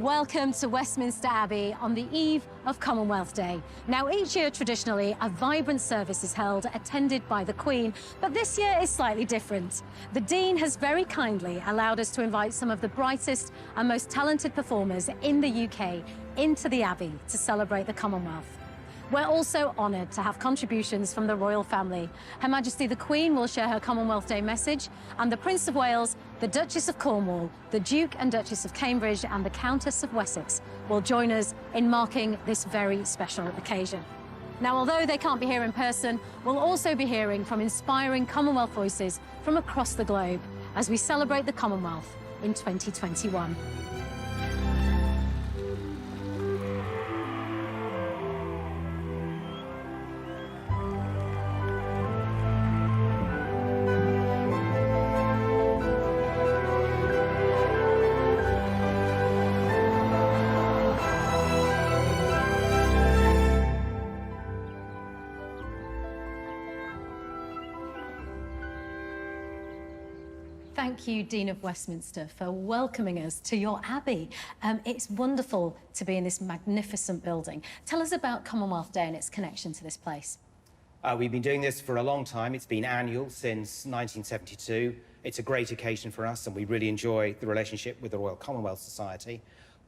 Welcome to Westminster Abbey on the eve of Commonwealth Day. Now, each year, traditionally, a vibrant service is held, attended by the Queen, but this year is slightly different. The Dean has very kindly allowed us to invite some of the brightest and most talented performers in the UK into the Abbey to celebrate the Commonwealth. We're also honoured to have contributions from the royal family. Her Majesty the Queen will share her Commonwealth Day message, and the Prince of Wales, the Duchess of Cornwall, the Duke and Duchess of Cambridge, and the Countess of Wessex will join us in marking this very special occasion. Now, although they can't be here in person, we'll also be hearing from inspiring Commonwealth voices from across the globe as we celebrate the Commonwealth in 2021. Thank you, Dean of Westminster, for welcoming us to your Abbey. It's wonderful to be in this magnificent building. Tell us about Commonwealth Day and its connection to this place. We've been doing this for a long time. It's been annual since 1972. It's a great occasion for us, and we really enjoy the relationship with the Royal Commonwealth Society.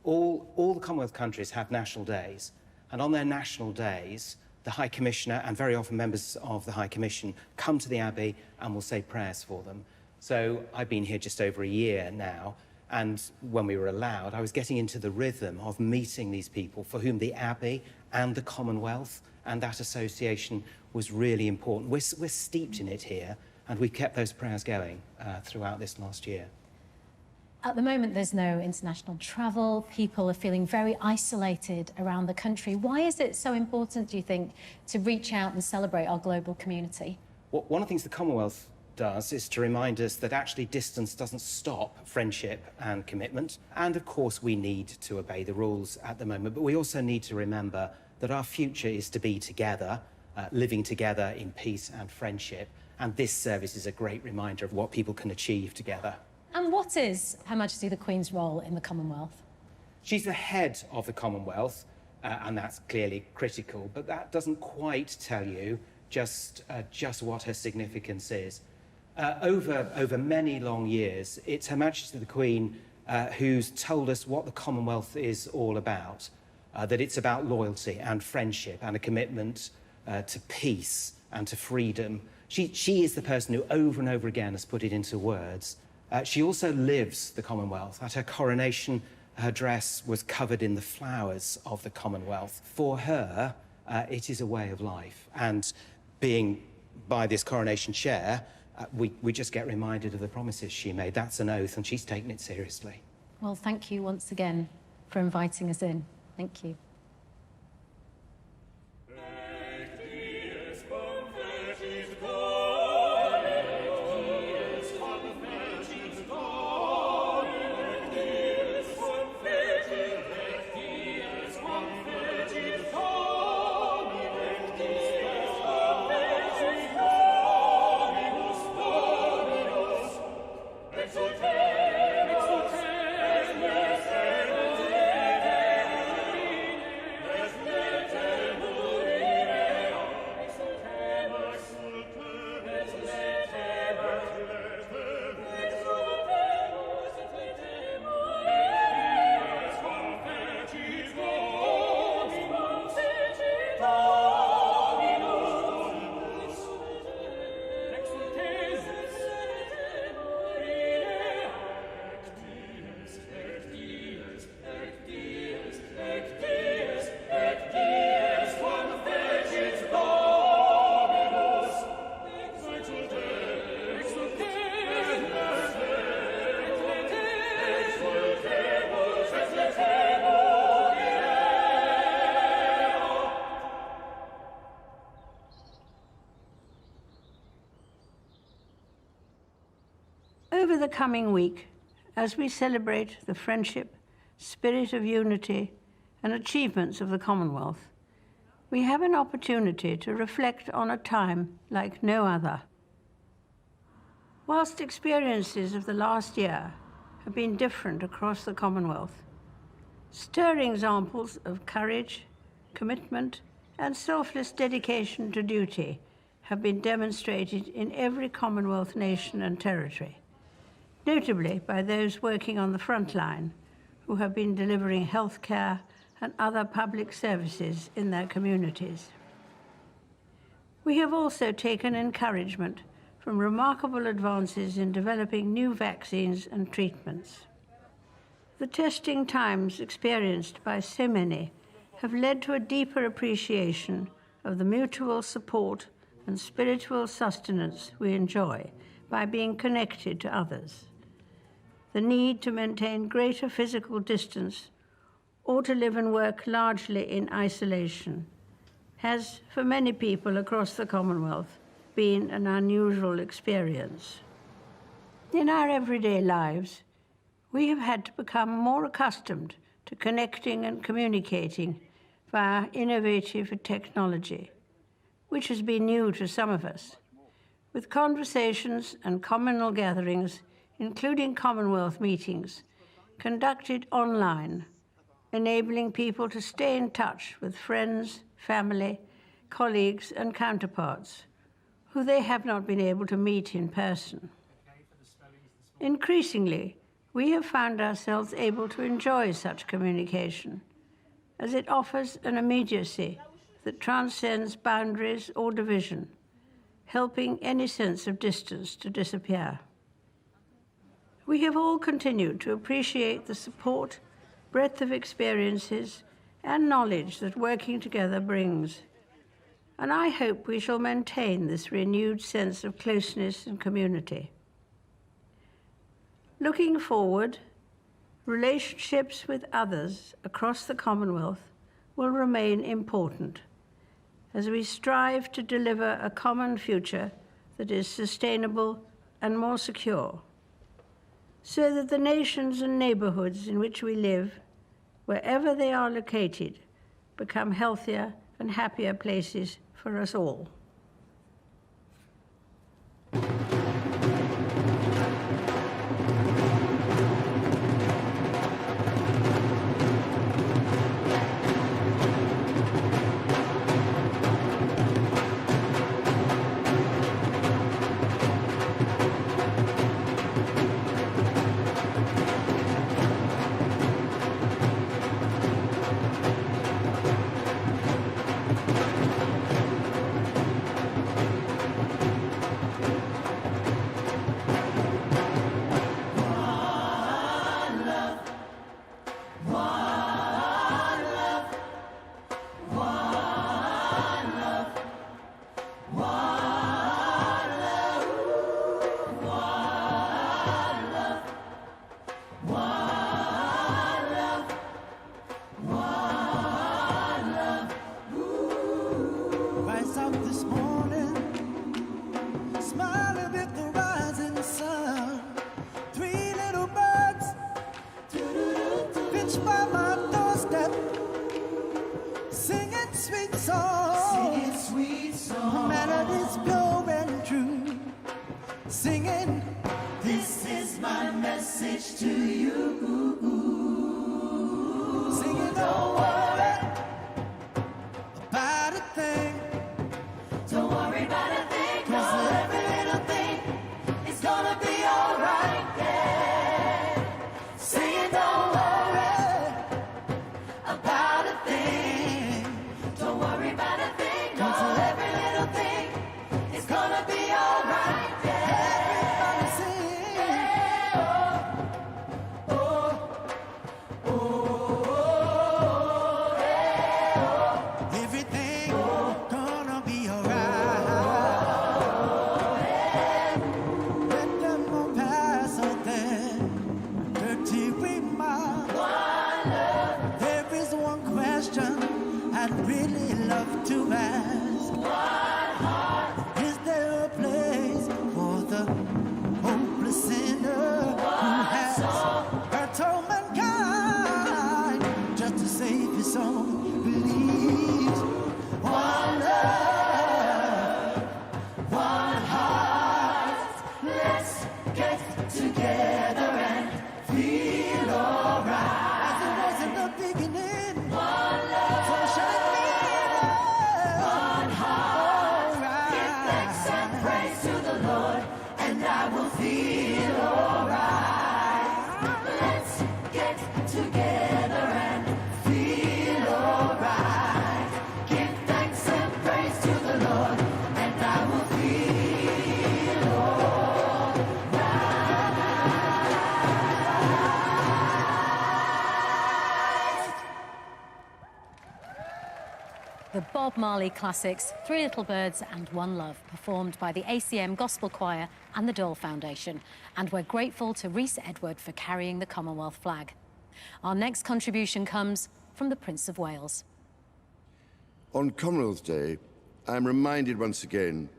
All the Commonwealth countries have national days, and on their national days, the High Commissioner and very often members of the High Commission come to the Abbey and will say prayers for them. So I've been here just over a year now, and when we were allowed, I was getting into the rhythm of meeting these people for whom the Abbey and the Commonwealth and that association was really important. We're steeped in it here, and we've kept those prayers going throughout this last year. At the moment, there's no international travel. People are feeling very isolated around the country. Why is it so important, do you think, to reach out and celebrate our global community? Well, one of the things the Commonwealth does is to remind us that actually distance doesn't stop friendship and commitment. And of course, we need to obey the rules at the moment, but we also need to remember that our future is to be together, living together in peace and friendship. And this service is a great reminder of what people can achieve together. And what is Her Majesty the Queen's role in the Commonwealth? She's the head of the Commonwealth, and that's clearly critical, but that doesn't quite tell you just what her significance is. Over many long years, it's Her Majesty the Queen who's told us what the Commonwealth is all about, that it's about loyalty and friendship and a commitment to peace and to freedom. She is the person who over and over again has put it into words. She also lives the Commonwealth. At her coronation, her dress was covered in the flowers of the Commonwealth. For her, it is a way of life. And being by this coronation chair, we just get reminded of the promises she made. That's an oath, and she's taken it seriously. Well, thank you once again for inviting us in. Thank you. Over the coming week, as we celebrate the friendship, spirit of unity, and achievements of the Commonwealth, we have an opportunity to reflect on a time like no other. Whilst experiences of the last year have been different across the Commonwealth, Stirring examples of courage, commitment, and selfless dedication to duty have been demonstrated in every Commonwealth nation and territory, notably by those working on the front line who have been delivering healthcare and other public services in their communities. We have also taken encouragement from remarkable advances in developing new vaccines and treatments. The testing times experienced by so many have led to a deeper appreciation of the mutual support and spiritual sustenance we enjoy by being connected to others. The need to maintain greater physical distance or to live and work largely in isolation has, for many people across the Commonwealth, been an unusual experience. In our everyday lives, we have had to become more accustomed to connecting and communicating via innovative technology, which has been new to some of us, with conversations and communal gatherings, including Commonwealth meetings, conducted online, enabling people to stay in touch with friends, family, colleagues, and counterparts who they have not been able to meet in person. Increasingly, we have found ourselves able to enjoy such communication, as it offers an immediacy that transcends boundaries or division, helping any sense of distance to disappear. We have all continued to appreciate the support, breadth of experiences, and knowledge that working together brings, and I hope we shall maintain this renewed sense of closeness and community. Looking forward, relationships with others across the Commonwealth will remain important as we strive to deliver a common future that is sustainable and more secure, so that the nations and neighborhoods in which we live, wherever they are located, become healthier and happier places for us all. Singing, this is my message to you. Singing, don't worry about a thing. Don't worry about a thing, 'cause every little thing is gonna be alright, yeah. Singing, don't worry about a thing. Don't worry about a thing, 'cause every little thing is gonna be alright, yeah. Let them I will feel alright. Let's get together and feel alright. Give thanks and praise to the Lord, and I will feel alright. The Bob Marley classics, Three Little Birds and One Love, performed by the ACM Gospel Choir and the Dole Foundation. And we're grateful to Rhys Edward for carrying the Commonwealth flag. Our next contribution comes from the Prince of Wales. On Commonwealth Day, I am reminded once again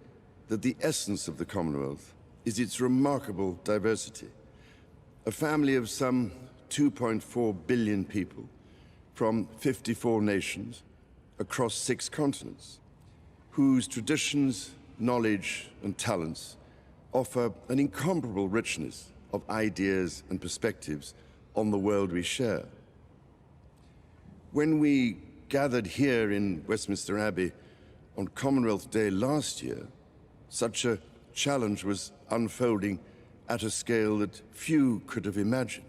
that the essence of the Commonwealth is its remarkable diversity. A family of some 2.4 billion people from 54 nations across 6 continents, whose traditions, knowledge, and talents offer an incomparable richness of ideas and perspectives on the world we share. When we gathered here in Westminster Abbey on Commonwealth Day last year, such a challenge was unfolding at a scale that few could have imagined.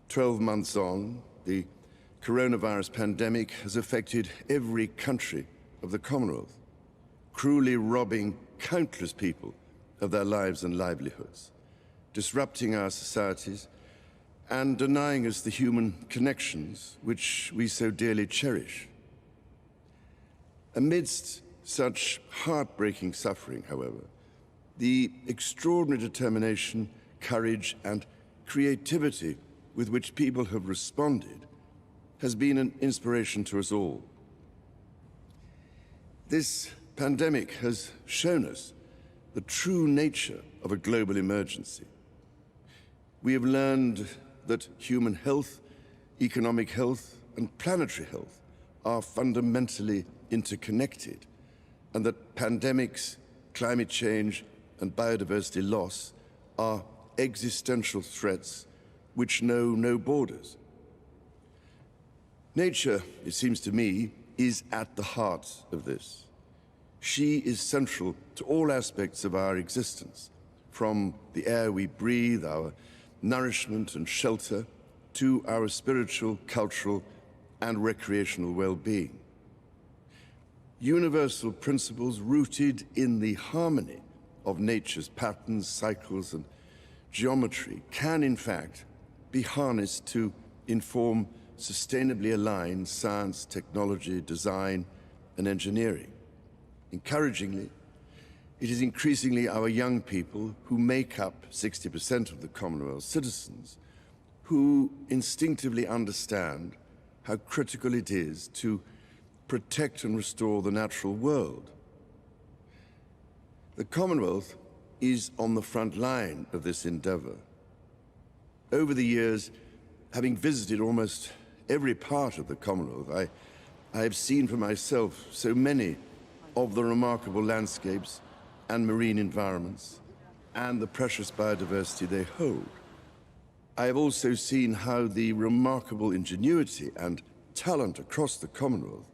12 months on, the coronavirus pandemic has affected every country of the Commonwealth, cruelly robbing countless people of their lives and livelihoods, disrupting our societies, and denying us the human connections which we so dearly cherish. Amidst such heartbreaking suffering, however, the extraordinary determination, courage, and creativity with which people have responded has been an inspiration to us all. This pandemic has shown us the true nature of a global emergency. We have learned that human health, economic health, and planetary health are fundamentally interconnected, and that pandemics, climate change, and biodiversity loss are existential threats which know no borders. Nature, it seems to me, is at the heart of this. She is central to all aspects of our existence, from the air we breathe, our nourishment and shelter, to our spiritual, cultural, and recreational well-being. Universal principles rooted in the harmony of nature's patterns, cycles, and geometry can, in fact, be harnessed to inform sustainably aligned science, technology, design, and engineering. Encouragingly, it is increasingly our young people who make up 60% of the Commonwealth citizens who instinctively understand how critical it is to protect and restore the natural world. The Commonwealth is on the front line of this endeavor. Over the years, having visited almost every part of the Commonwealth, I have seen for myself so many of the remarkable landscapes and marine environments and the precious biodiversity they hold. I have also seen how the remarkable ingenuity and talent across the Commonwealth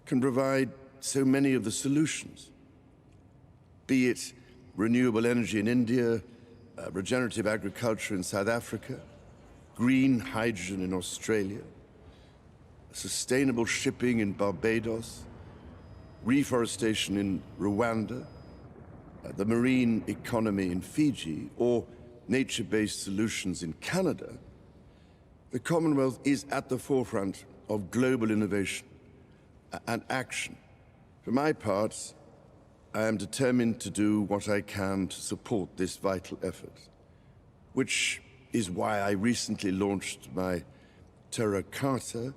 can provide so many of the solutions, be it renewable energy in India, regenerative agriculture in South Africa, green hydrogen in Australia, sustainable shipping in Barbados, reforestation in Rwanda, the marine economy in Fiji, or nature-based solutions in Canada. The Commonwealth is at the forefront of global innovation and action. For my part, I am determined to do what I can to support this vital effort, which is why I recently launched my Terra Carta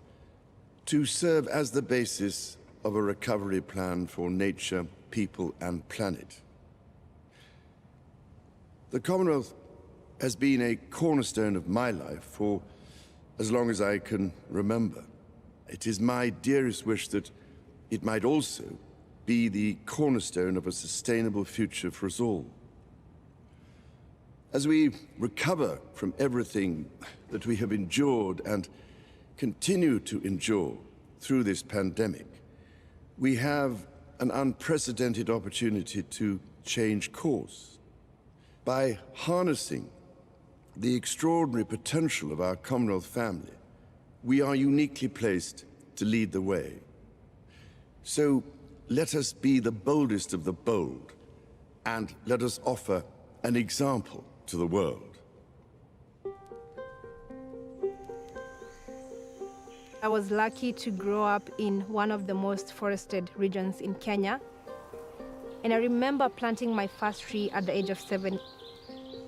to serve as the basis of a recovery plan for nature, people, and planet. The Commonwealth has been a cornerstone of my life for as long as I can remember. It is my dearest wish that it might also be the cornerstone of a sustainable future for us all. As we recover from everything that we have endured and continue to endure through this pandemic, we have an unprecedented opportunity to change course, By harnessing the extraordinary potential of our Commonwealth family, we are uniquely placed to lead the way. So let us be the boldest of the bold, and let us offer an example to the world. I was lucky to grow up in one of the most forested regions in Kenya. And I remember planting my first tree at the age of 7,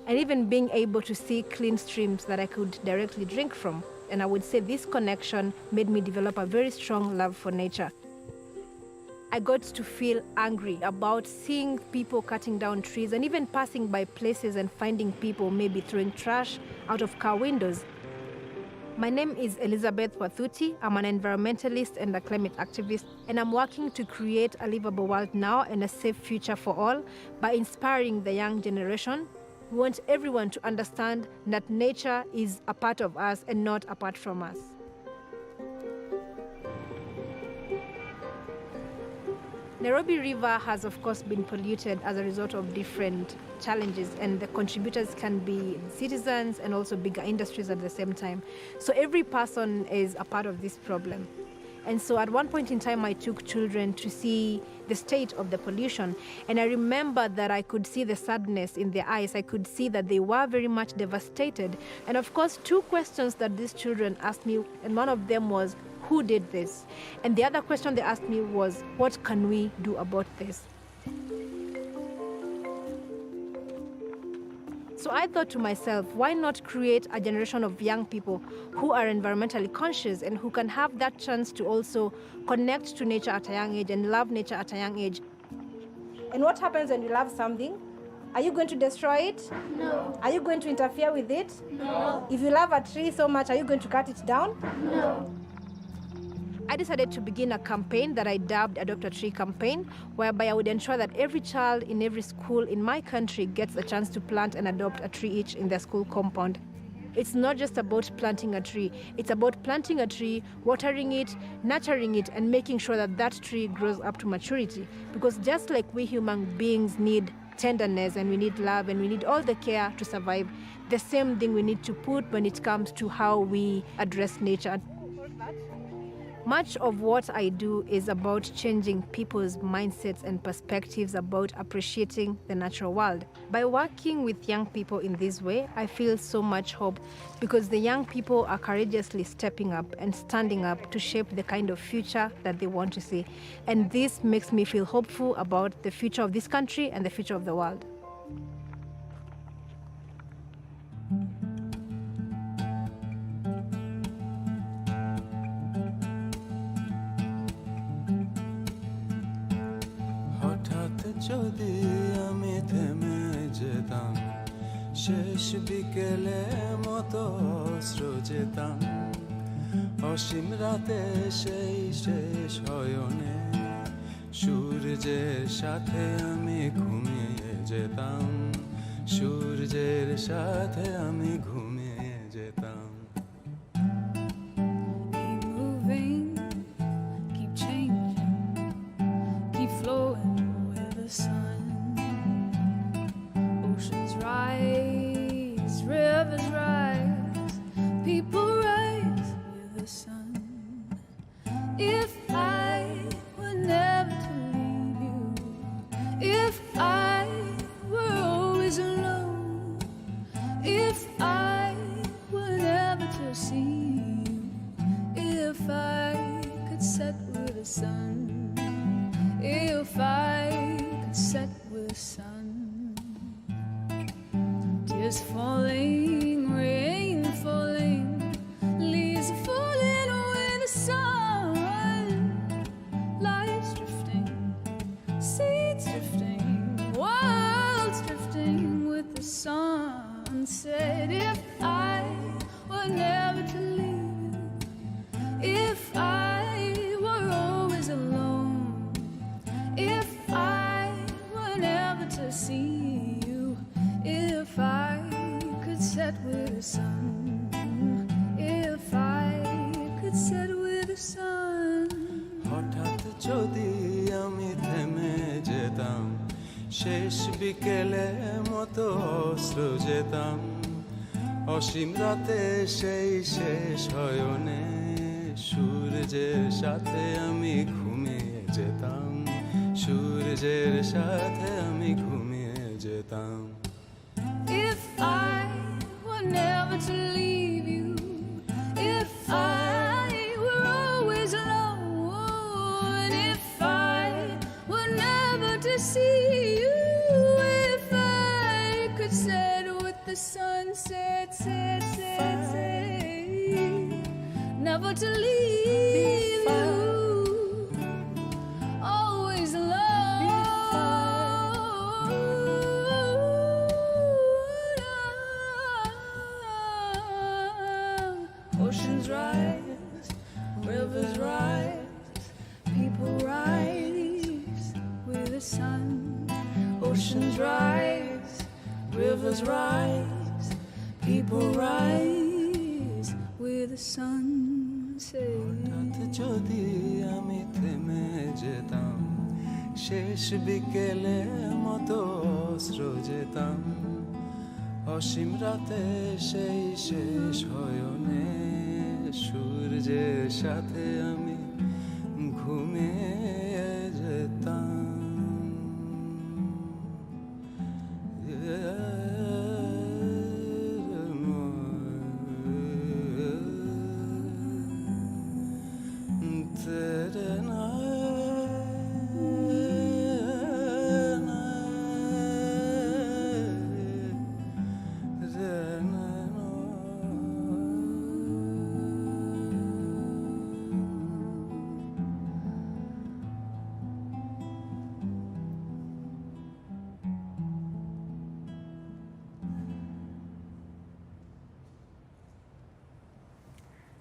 and even being able to see clean streams that I could directly drink from. And I would say this connection made me develop a very strong love for nature. I got to feel angry about seeing people cutting down trees and even passing by places and finding people maybe throwing trash out of car windows. My name is Elizabeth Wathuti. I'm an environmentalist and a climate activist, and I'm working to create a livable world now and a safe future for all by inspiring the young generation. We want everyone to understand that nature is a part of us and not apart from us. Nairobi River has, of course, been polluted as a result of different challenges, and the contributors can be citizens and also bigger industries at the same time. So every person is a part of this problem. And so at one point in time, I took children to see the state of the pollution. And I remember that I could see the sadness in their eyes. I could see that they were very much devastated. And of course, two questions that these children asked me, and one of them was, who did this? And the other question they asked me was, what can we do about this? So I thought to myself, why not create a generation of young people who are environmentally conscious and who can have that chance to also connect to nature at a young age and love nature at a young age. And what happens when you love something? Are you going to destroy it? No. Are you going to interfere with it? No. If you love a tree so much, are you going to cut it down? No. I decided to begin a campaign that I dubbed Adopt a Tree campaign, whereby I would ensure that every child in every school in my country gets a chance to plant and adopt a tree each in their school compound. It's not just about planting a tree. It's about planting a tree, watering it, nurturing it, and making sure that that tree grows up to maturity. Because just like we human beings need tenderness and we need love and we need all the care to survive, the same thing we need to put when it comes to how we address nature. Much of what I do is about changing people's mindsets and perspectives about appreciating the natural world. By working with young people in this way, I feel so much hope because the young people are courageously stepping up and standing up to shape the kind of future that they want to see. And this makes me feel hopeful about the future of this country and the future of the world. যদি আমি থেমে যেতাম শেষ বিকেলে মতো অস্ত্র যেতাম অসীম রাতে সেই শেষ হয়নে সূর্যের সাথে আমি ঘুমিয়ে যেতাম সূর্যের সাথে আমি ঘুমিয়ে যেতাম Keep moving, keep changing, keep flowing with the sun. Oceans rise, rivers rise, people rise with the sun. If I were never to leave you, if I were always alone, if I were never to see you, if I could set with the sun, if I could set with the sun. Tears falling, rain falling, leaves falling with the sun. Lights drifting, seeds drifting, worlds drifting with the sun. Said if I were never to leave you, if I were always alone, if I were never to see you, if I could set with the sun, if I could set with the sun. হঠাৎ যদি আমি থেমে যেতাম শেষ বিকেলে মতো অস্ত্র যেতাম অসীম রাতে সেই শেষ শয়নে সূর্যের সাথে আমি ঘুমিয়ে যেতাম সূর্যের সাথে আমি ঘুমিয়ে যেতাম If I were never to leave you, if I were always alone, if I were never to see you, if I could set with the sunset, never to leave you, always alone. Oceans rise, rivers rise, people rise with the sun. Oceans rise, rivers rise, people rise with the sun. হঠাৎ যদি আমি থেমে যেতাম শেষ বিকেলে মতো অস্ত্র যেতাম অসীম রাতে সেই শেষ শয়নে সূর্যের সাথে আমি ঘুমিয়ে যেতাম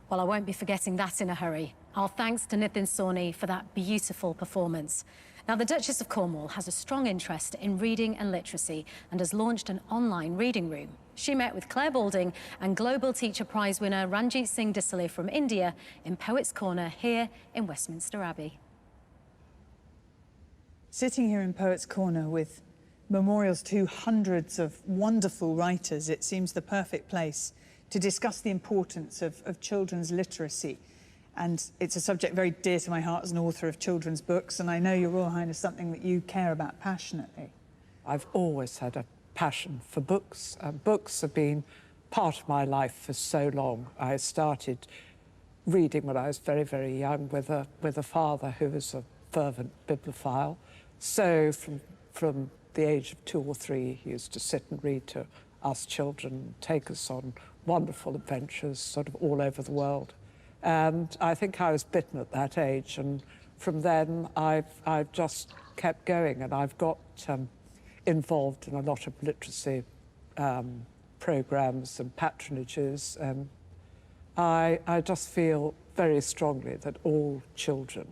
Well, I won't be forgetting that in a hurry. Our thanks to Nitin Sawhney for that beautiful performance. Now, the Duchess of Cornwall has a strong interest in reading and literacy and has launched an online reading room. She met with Claire Balding and Global Teacher Prize winner Ranjit Singh Disale from India in Poets' Corner here in Westminster Abbey. Sitting here in Poets' Corner with memorials to hundreds of wonderful writers, it seems the perfect place to discuss the importance of children's literacy. And it's a subject very dear to my heart as an author of children's books, and I know, Your Royal Highness, something that you care about passionately. I've always had a passion for books. Books have been part of my life for so long. I started reading when I was very, very young with a father who was a fervent bibliophile. So from the age of 2 or 3, he used to sit and read to us children, take us on wonderful adventures sort of all over the world. And I think I was bitten at that age, and from then I've just kept going, and I've got involved in a lot of literacy programs and patronages, and I just feel very strongly that all children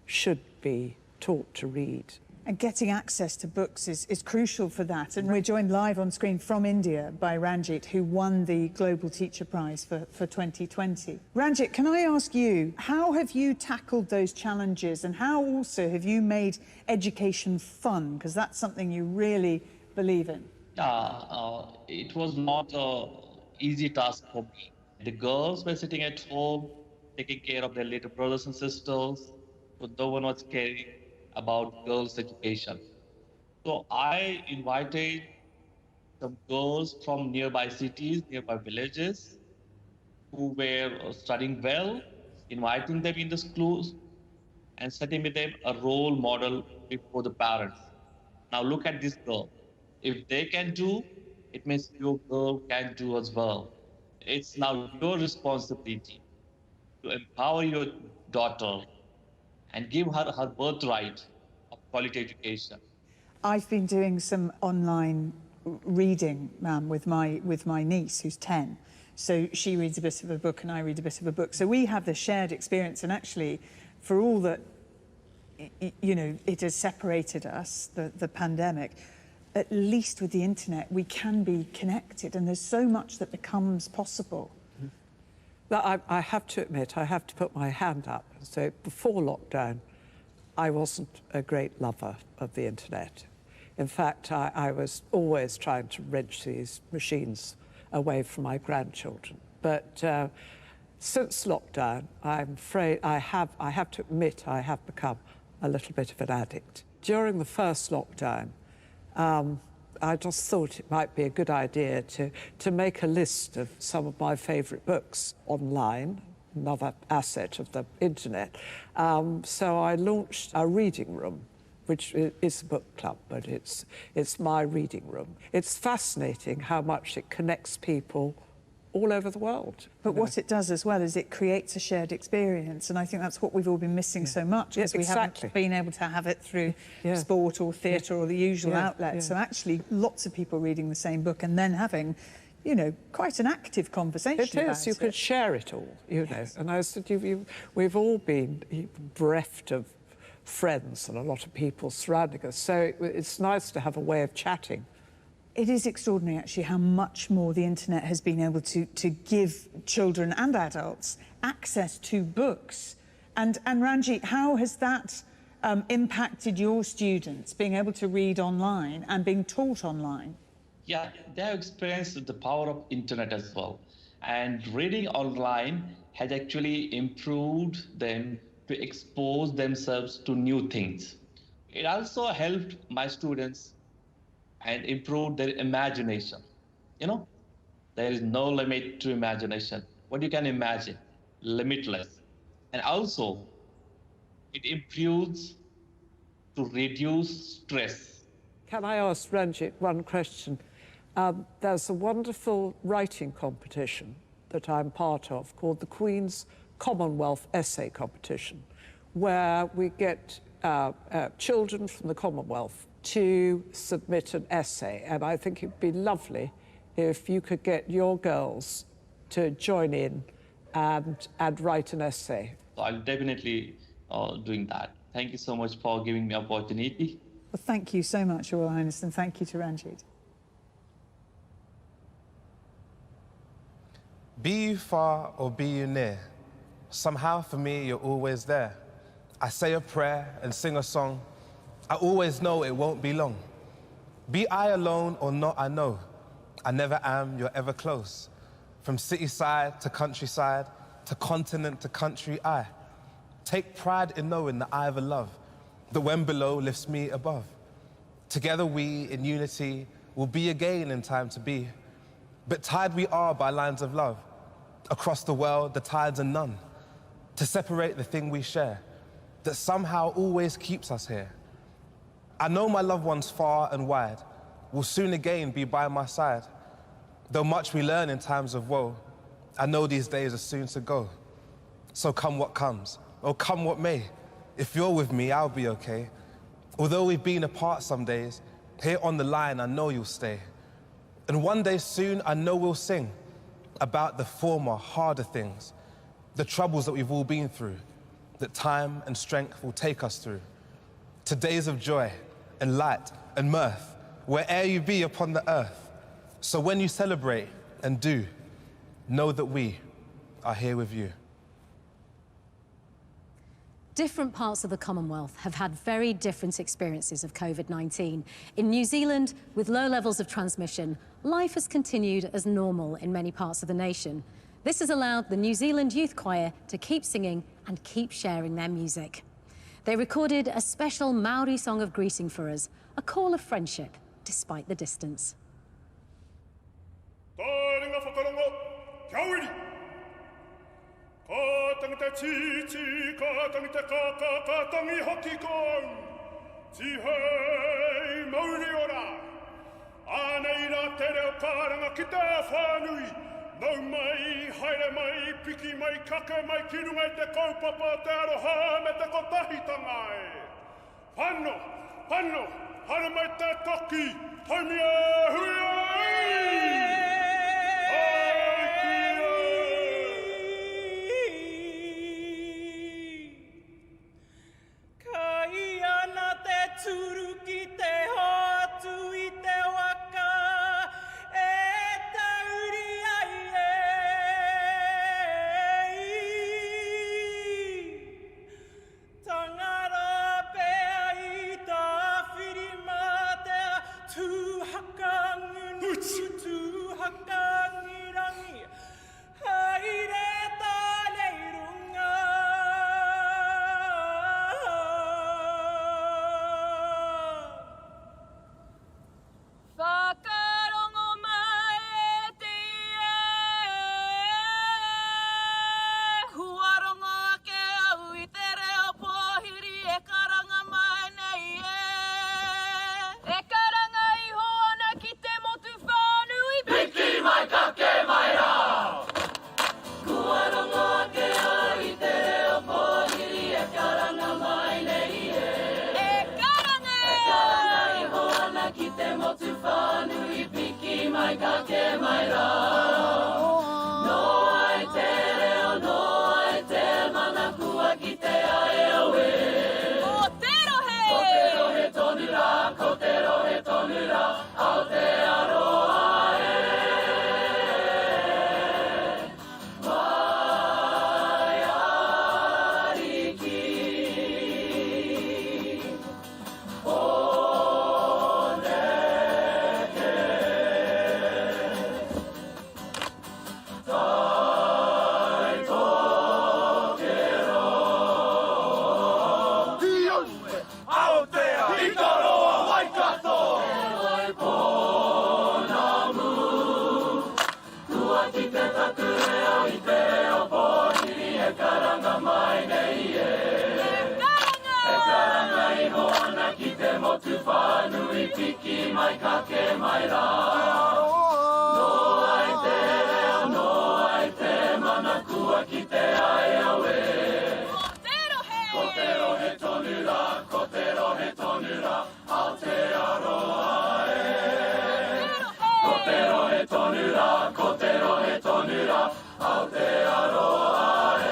should be taught to read. And getting access to books is crucial for that. And we're joined live on screen from India by Ranjit, who won the Global Teacher Prize for 2020. Ranjit, can I ask you, how have you tackled those challenges, and how also have you made education fun? Because that's something you really believe in. It was not an easy task for me. The girls were sitting at home, taking care of their little brothers and sisters, but no one was caring about girls' education. So I invited some girls from nearby cities, nearby villages, who were studying well, inviting them in the schools and setting with them a role model before the parents. Now look at this girl. If they can do, it means your girl can do as well. It's now your responsibility to empower your daughter and give her her birthright of quality education. I've been doing some online reading with my niece, who's 10. So she reads a bit of a book and I read a bit of a book. So we have this shared experience, and actually, for all that, you know, it has separated us, the pandemic, at least with the internet, we can be connected, and there's so much that becomes possible. But I have to admit, I have to put my hand up. So before lockdown, I wasn't a great lover of the internet. In fact, I was always trying to wrench these machines away from my grandchildren. But since lockdown, I'm afraid I have to admit I have become a little bit of an addict. During the first lockdown, I just thought it might be a good idea to make a list of some of my favourite books online, another asset of the internet. So I launched a reading room, which is a book club, but it's my reading room. It's fascinating how much it connects people all over the world. But what it does as well is it creates a shared experience, and I think that's what we've all been missing so much, because we haven't been able to have it through sport or theatre or the usual outlets. So actually, lots of people reading the same book and then having, you know, quite an active conversation about it. It is. You could share it all, you know. And I said, we've all been bereft of friends and a lot of people surrounding us, so it's nice to have a way of chatting. It is extraordinary, actually, how much more the internet has been able to give children and adults access to books. And Ranjit, how has that impacted your students, being able to read online and being taught online? Yeah, they have experienced the power of internet as well. And reading online has actually improved them to expose themselves to new things. It also helped my students and improved their imagination. You know, there is no limit to imagination. What you can imagine, limitless. And also, it improves to reduce stress. Can I ask Ranjit one question? There's a wonderful writing competition that I'm part of called the Queen's Commonwealth Essay Competition, where we get children from the Commonwealth to submit an essay. And I think it'd be lovely if you could get your girls to join in and write an essay. So I'll definitely doing that. Thank you so much for giving me opportunity. Well, thank you so much, Your Royal Highness, and thank you to Ranjit. Be you far or be you near, somehow for me you're always there. I say a prayer and sing a song, I always know it won't be long. Be I alone or not, I know, I never am, you're ever close. From city side to countryside, to continent to country, I take pride in knowing that I have a love, that when below lifts me above. Together we, in unity, will be again in time to be. But tied we are by lines of love. Across the world, the tides are none. To separate the thing we share, that somehow always keeps us here. I know my loved ones far and wide will soon again be by my side. Though much we learn in times of woe, I know these days are soon to go. So come what comes, or come what may, if you're with me, I'll be okay. Although we've been apart some days, here on the line, I know you'll stay. And one day soon, I know we'll sing about the former, harder things, the troubles that we've all been through, that time and strength will take us through, to days of joy and light and mirth, where'er you be upon the earth. So when you celebrate and do, know that we are here with you. Different parts of the Commonwealth have had very different experiences of COVID-19. In New Zealand, with low levels of transmission, life has continued as normal in many parts of the nation. This has allowed the New Zealand Youth Choir to keep singing and keep sharing their music. They recorded a special Maori song of greeting for us, a call of friendship, despite the distance. Nau mai, haere mai, piki mai, kaka mai, kirungai te kaupapa, te aroha me te kotahitanga e. Pano, pano, hara mai te toki, haumia huia Kai ana te turu ki te hotu I te waka, Tangara pe ai ta whirima te maikake maira. No ai te reo, no ai te manakua ki te ae aue. Ko te rohe tonu rā, ko te rohe tonu rā, ao te aroa e. Mai ariki. Tiki mai kake mai rā. No ai te reo, no ai te manakua ki te ai aue. Ko te rohe tonu rā, ko te rohe tonu rā, ao te aroa e. Ko te rohe tonu rā, ko te rohe tonu rā, ao te aroa e.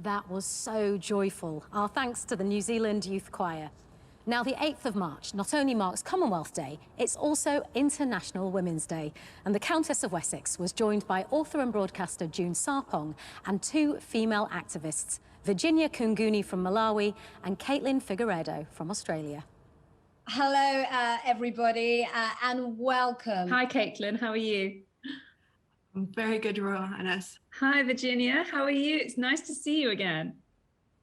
That was so joyful. Our thanks to the New Zealand Youth Choir. Now, the 8th of March not only marks Commonwealth Day, it's also International Women's Day. And the Countess of Wessex was joined by author and broadcaster June Sarpong and 2 female activists, Virginia Kunguni from Malawi and Caitlin Figueredo from Australia. Hello, everybody, and welcome. Hi, Caitlin. How are you? I'm very good, Royal Highness. Hi, Virginia. How are you? It's nice to see you again.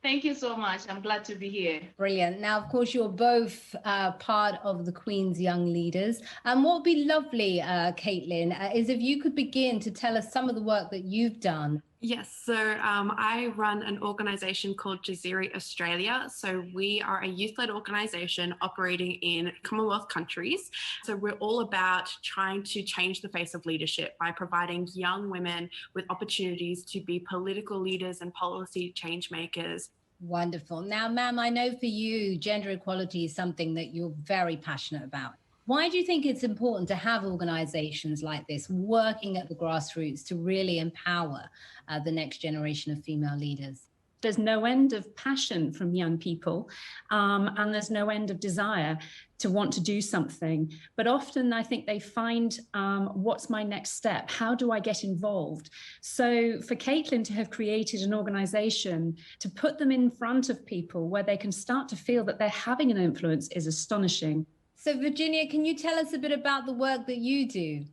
Thank you so much. I'm glad to be here. Brilliant. Now, of course, you're both part of the Queen's Young Leaders. And what would be lovely, Caitlin, is if you could begin to tell us some of the work that you've done. Yes, so I run an organisation called Jaziri Australia. So we are a youth-led organisation operating in Commonwealth countries. So we're all about trying to change the face of leadership by providing young women with opportunities to be political leaders and policy change makers. Wonderful. Now, ma'am, I know for you, gender equality is something that you're very passionate about. Why do you think it's important to have organisations like this working at the grassroots to really empower the next generation of female leaders? There's no end of passion from young people, and there's no end of desire to want to do something. But often I think they find, what's my next step? How do I get involved? So for Caitlin to have created an organisation to put them in front of people where they can start to feel that they're having an influence is astonishing. So Virginia, can you tell us a bit about the work that you do?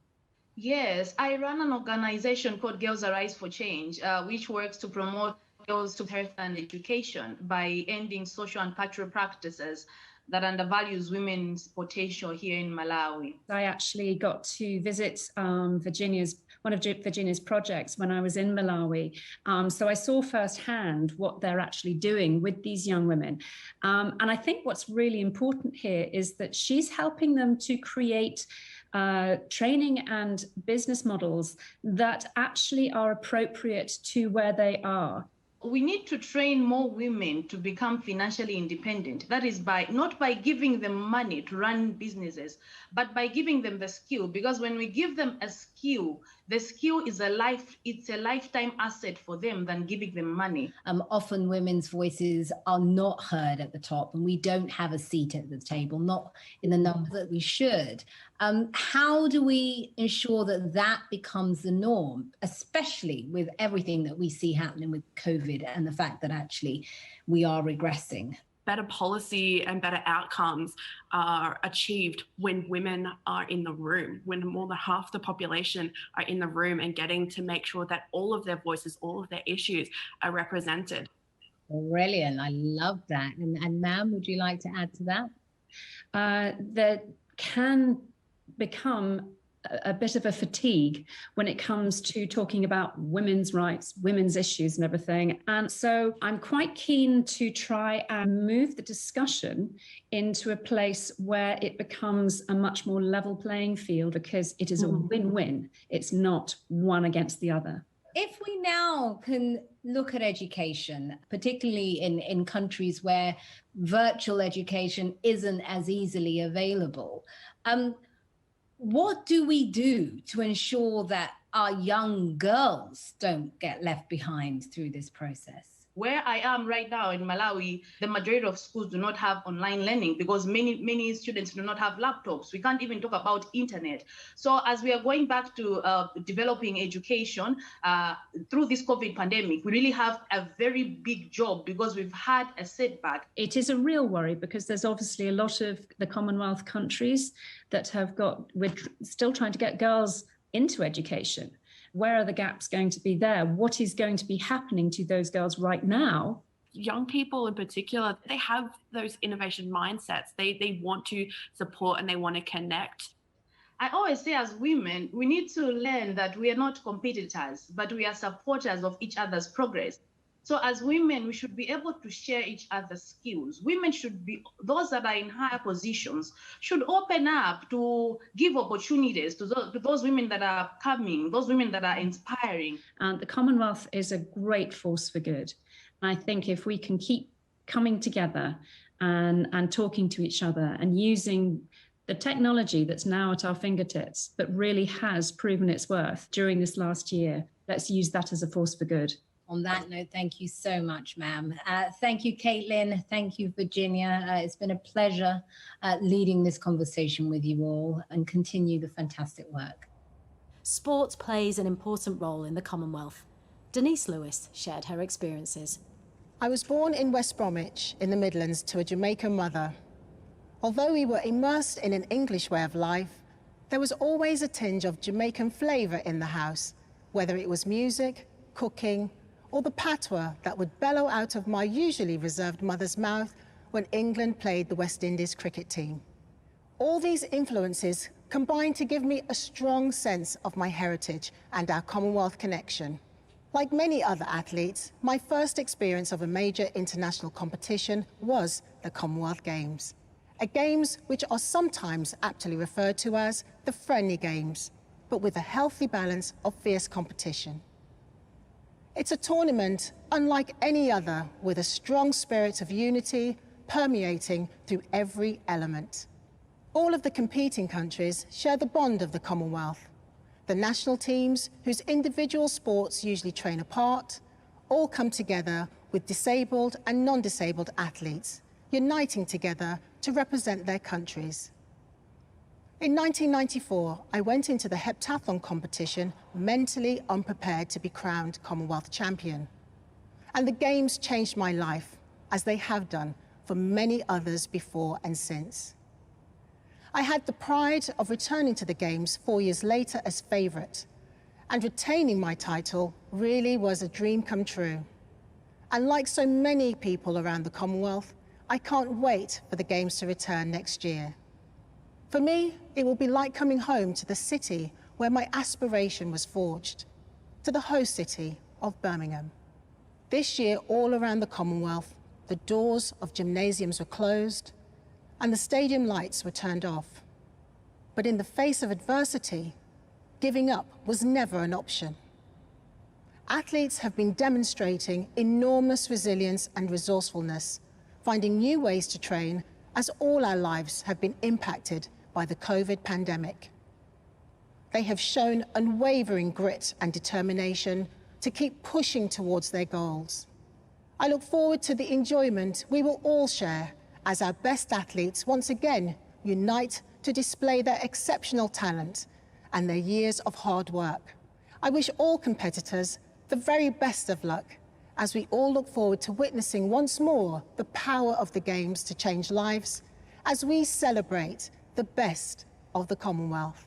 Yes, I run an organisation called Girls Arise for Change, which works to promote girls to health and education by ending social and cultural practices that undervalues women's potential here in Malawi. I actually got to visit one of Virginia's projects when I was in Malawi. So I saw firsthand what they're actually doing with these young women. And I think what's really important here is that she's helping them to create training and business models that actually are appropriate to where they are. We need to train more women to become financially independent. That is not by giving them money to run businesses, but by giving them the skill. Because when we give them a skill, the skill is it's a lifetime asset for them than giving them money. Often women's voices are not heard at the top, and we don't have a seat at the table, not in the number that we should. How do we ensure that that becomes the norm, especially with everything that we see happening with COVID and the fact that actually we are regressing? Better policy and better outcomes are achieved when women are in the room, when more than half the population are in the room and getting to make sure that all of their voices, all of their issues are represented. Brilliant. I love that. And ma'am, would you like to add to that? There can become a bit of a fatigue when it comes to talking about women's rights, women's issues and everything. And so I'm quite keen to try and move the discussion into a place where it becomes a much more level playing field, because it is a win-win. It's not one against the other. If we now can look at education, particularly in countries where virtual education isn't as easily available, what do we do to ensure that our young girls don't get left behind through this process? Where I am right now in Malawi, the majority of schools do not have online learning because many students do not have laptops. We can't even talk about internet. So as we are going back to developing education through this COVID pandemic, we really have a very big job because we've had a setback. It is a real worry because there's obviously a lot of the Commonwealth countries that we're still trying to get girls into education. Where are the gaps going to be there? What is going to be happening to those girls right now? Young people in particular, they have those innovation mindsets. They want to support and they want to connect. I always say as women, we need to learn that we are not competitors, but we are supporters of each other's progress. So as women, we should be able to share each other's skills. Women should be, those that are in higher positions, should open up to give opportunities to those women that are coming, those women that are inspiring. And the Commonwealth is a great force for good. And I think if we can keep coming together and talking to each other and using the technology that's now at our fingertips, but really has proven its worth during this last year, let's use that as a force for good. On that note, thank you so much, ma'am. Thank you, Caitlin. Thank you, Virginia. It's been a pleasure leading this conversation with you all, and continue the fantastic work. Sport plays an important role in the Commonwealth. Denise Lewis shared her experiences. I was born in West Bromwich in the Midlands to a Jamaican mother. Although we were immersed in an English way of life, there was always a tinge of Jamaican flavour in the house, whether it was music, cooking, or the patois that would bellow out of my usually reserved mother's mouth when England played the West Indies cricket team. All these influences combined to give me a strong sense of my heritage and our Commonwealth connection. Like many other athletes, my first experience of a major international competition was the Commonwealth Games. Games which are sometimes aptly referred to as the friendly games, but with a healthy balance of fierce competition. It's a tournament unlike any other, with a strong spirit of unity permeating through every element. All of the competing countries share the bond of the Commonwealth. The national teams, whose individual sports usually train apart, all come together with disabled and non-disabled athletes, uniting together to represent their countries. In 1994, I went into the heptathlon competition mentally unprepared to be crowned Commonwealth champion. And the Games changed my life, as they have done for many others before and since. I had the pride of returning to the Games 4 years later as favourite, and retaining my title really was a dream come true. And like so many people around the Commonwealth, I can't wait for the Games to return next year. For me, it will be like coming home to the city where my aspiration was forged, to the host city of Birmingham. This year, all around the Commonwealth, the doors of gymnasiums were closed and the stadium lights were turned off. But in the face of adversity, giving up was never an option. Athletes have been demonstrating enormous resilience and resourcefulness, finding new ways to train as all our lives have been impacted by the COVID pandemic. They have shown unwavering grit and determination to keep pushing towards their goals. I look forward to the enjoyment we will all share as our best athletes once again unite to display their exceptional talent and their years of hard work. I wish all competitors the very best of luck as we all look forward to witnessing once more the power of the Games to change lives as we celebrate the best of the Commonwealth.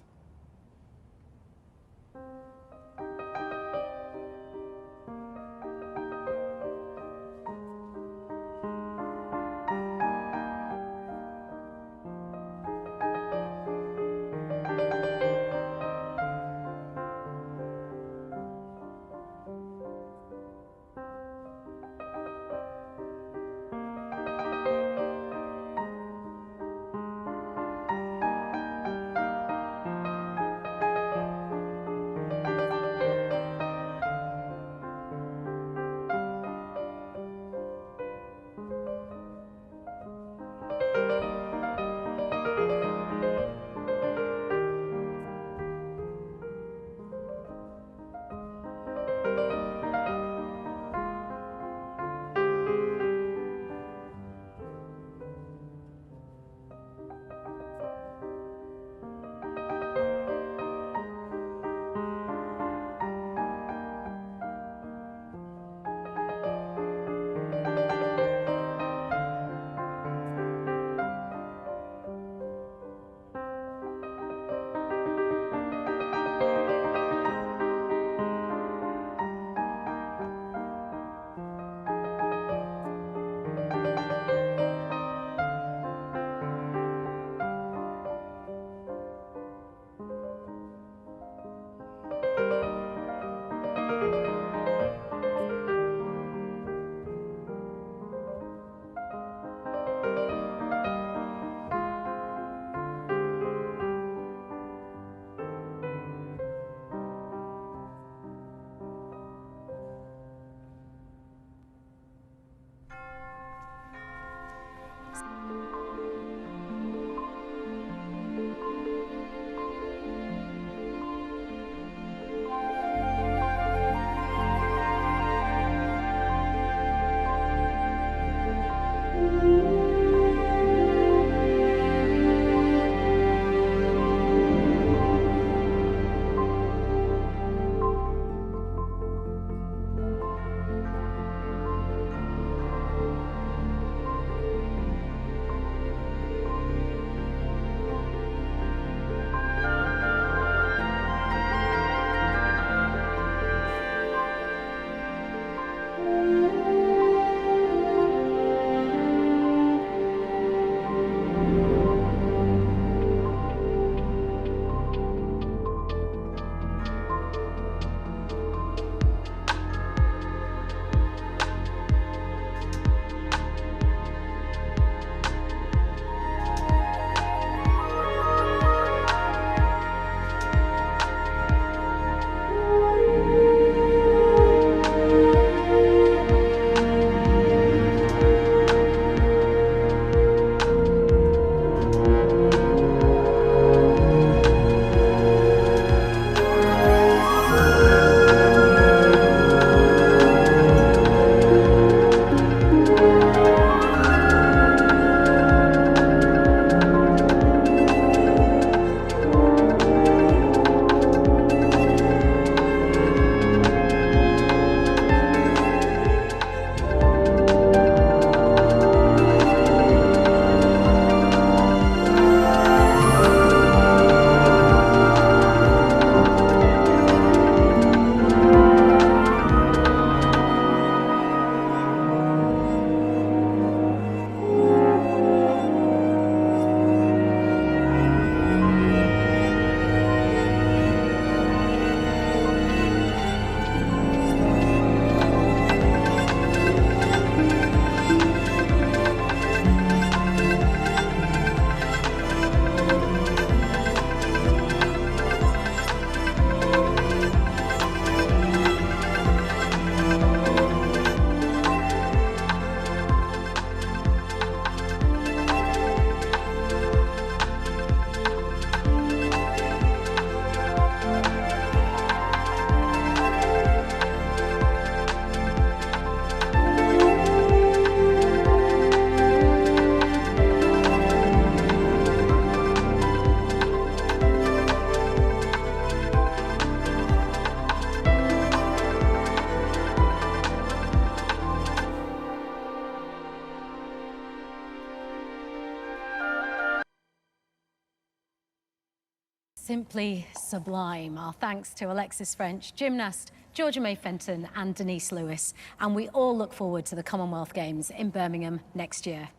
Simply sublime. Our thanks to Alexis French, gymnast Georgia May Fenton and Denise Lewis. And we all look forward to the Commonwealth Games in Birmingham next year.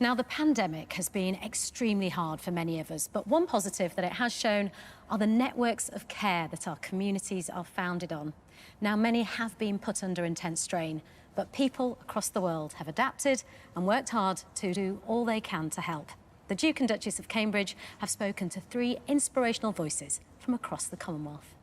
Now, the pandemic has been extremely hard for many of us, but one positive that it has shown are the networks of care that our communities are founded on. Now, many have been put under intense strain, but people across the world have adapted and worked hard to do all they can to help. The Duke and Duchess of Cambridge have spoken to 3 inspirational voices from across the Commonwealth.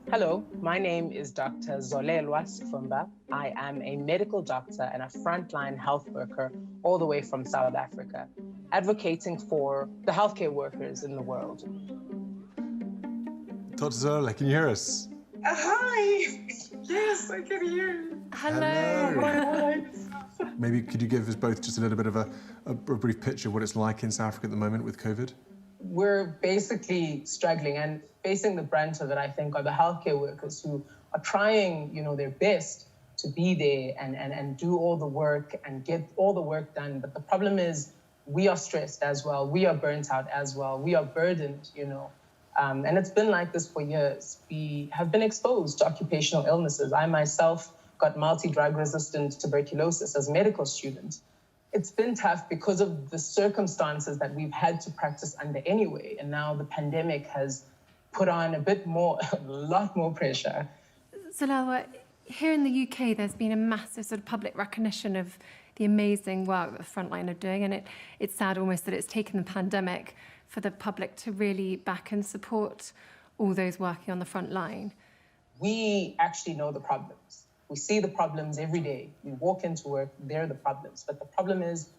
Hello, my name is Dr. Zolelwa Sifumba. I am a medical doctor and a frontline health worker all the way from South Africa, advocating for the healthcare workers in the world. Dr. Zola, can you hear us? Hi! Yes, I can hear you. Hello. Maybe could you give us both just a little bit of a brief picture of what it's like in South Africa at the moment with COVID? We're basically struggling, and facing the brunt of it, I think, are the healthcare workers who are trying, their best to be there and do all the work and get all the work done. But the problem is we are stressed as well. We are burnt out as well. We are burdened, and it's been like this for years. We have been exposed to occupational illnesses. I myself got multi-drug resistant tuberculosis as a medical student. It's been tough because of the circumstances that we've had to practice under anyway. And now the pandemic has put on a lot more pressure. Zolelwa, here in the UK, there's been a massive sort of public recognition of the amazing work that the Frontline are doing. And it's sad almost that it's taken the pandemic for the public to really back and support all those working on the front line. We actually know the problems. We see the problems every day. We walk into work, they're the problems. But the problem is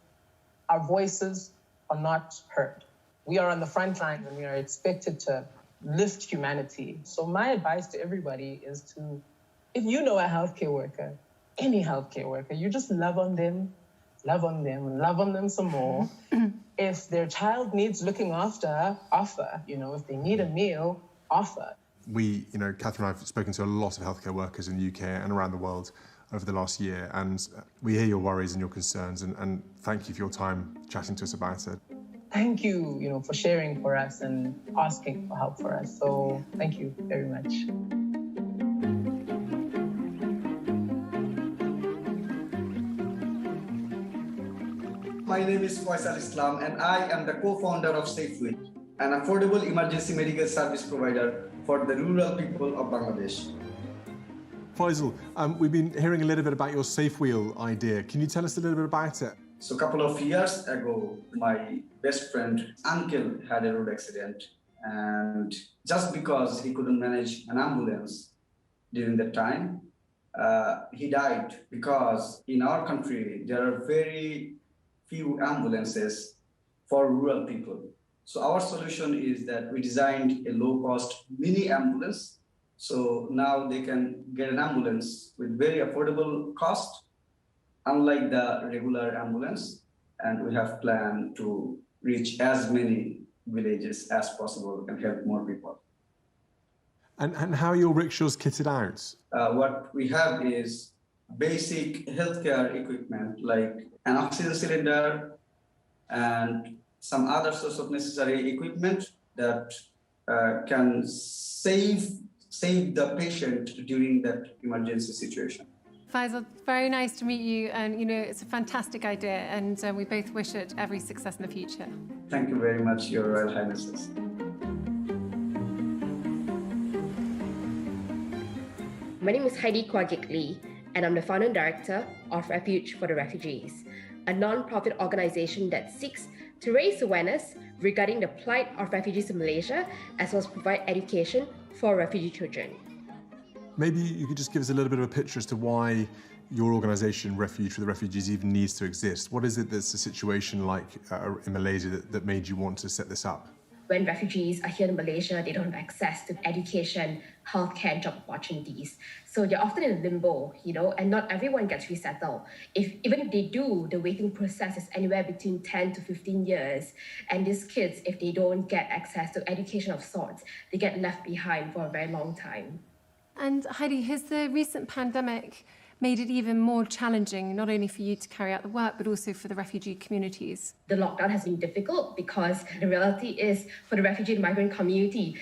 our voices are not heard. We are on the front line and we are expected to lift humanity. So my advice to everybody is to, if you know a healthcare worker, any healthcare worker, you just love on them, love on them some more. If their child needs looking after, offer. If they need a meal, offer. We, Catherine and I have spoken to a lot of healthcare workers in the UK and around the world over the last year, and we hear your worries and your concerns, and thank you for your time chatting to us about it. thank you, for sharing for us and asking for help for us. So thank you very much. My name is Faisal Islam and I am the co-founder of SafeWheel, an affordable emergency medical service provider for the rural people of Bangladesh. Faisal, we've been hearing a little bit about your SafeWheel idea. Can you tell us a little bit about it? So a couple of years ago, my best friend uncle had a road accident, and just because he couldn't manage an ambulance during that time, he died, because in our country there are very few ambulances for rural people. So our solution is that we designed a low-cost mini ambulance. So now they can get an ambulance with very affordable cost, unlike the regular ambulance. And we have planned to reach as many villages as possible and help more people. And how are your rickshaws kitted out? What we have is basic healthcare equipment like an oxygen cylinder and some other sorts of necessary equipment that can save the patient during that emergency situation. Faisal, very nice to meet you, and it's a fantastic idea, and we both wish it every success in the future. Thank you very much, Your Royal Highnesses. My name is Heidi Kwajik Lee, and I'm the founder and director of Refuge for the Refugees, a non-profit organization that seeks to raise awareness regarding the plight of refugees in Malaysia, as well as provide education for refugee children. Maybe you could just give us a little bit of a picture as to why your organization, Refuge for the Refugees, even needs to exist. What is it that's a situation like in Malaysia that made you want to set this up? When refugees are here in Malaysia, they don't have access to education, healthcare, and job opportunities. So they're often in limbo, and not everyone gets resettled. Even if they do, the waiting process is anywhere between 10 to 15 years. And these kids, if they don't get access to education of sorts, they get left behind for a very long time. And Heidi, has the recent pandemic made it even more challenging, not only for you to carry out the work, but also for the refugee communities? The lockdown has been difficult because the reality is, for the refugee and migrant community,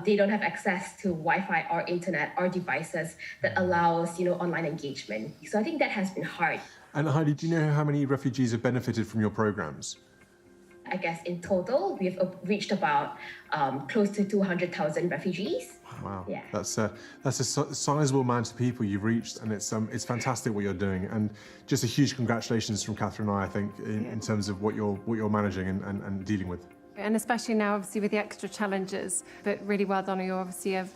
they don't have access to Wi-Fi or internet or devices that allows, online engagement. So I think that has been hard. And Heidi, do you know how many refugees have benefited from your programs? I guess in total, we've reached about close to 200,000 refugees. Wow, yeah. That's a sizable amount of people you've reached, and it's fantastic what you're doing. And just a huge congratulations from Catherine and I think, in terms of what you're managing and dealing with. And especially now, obviously, with the extra challenges, but really well done. You're obviously a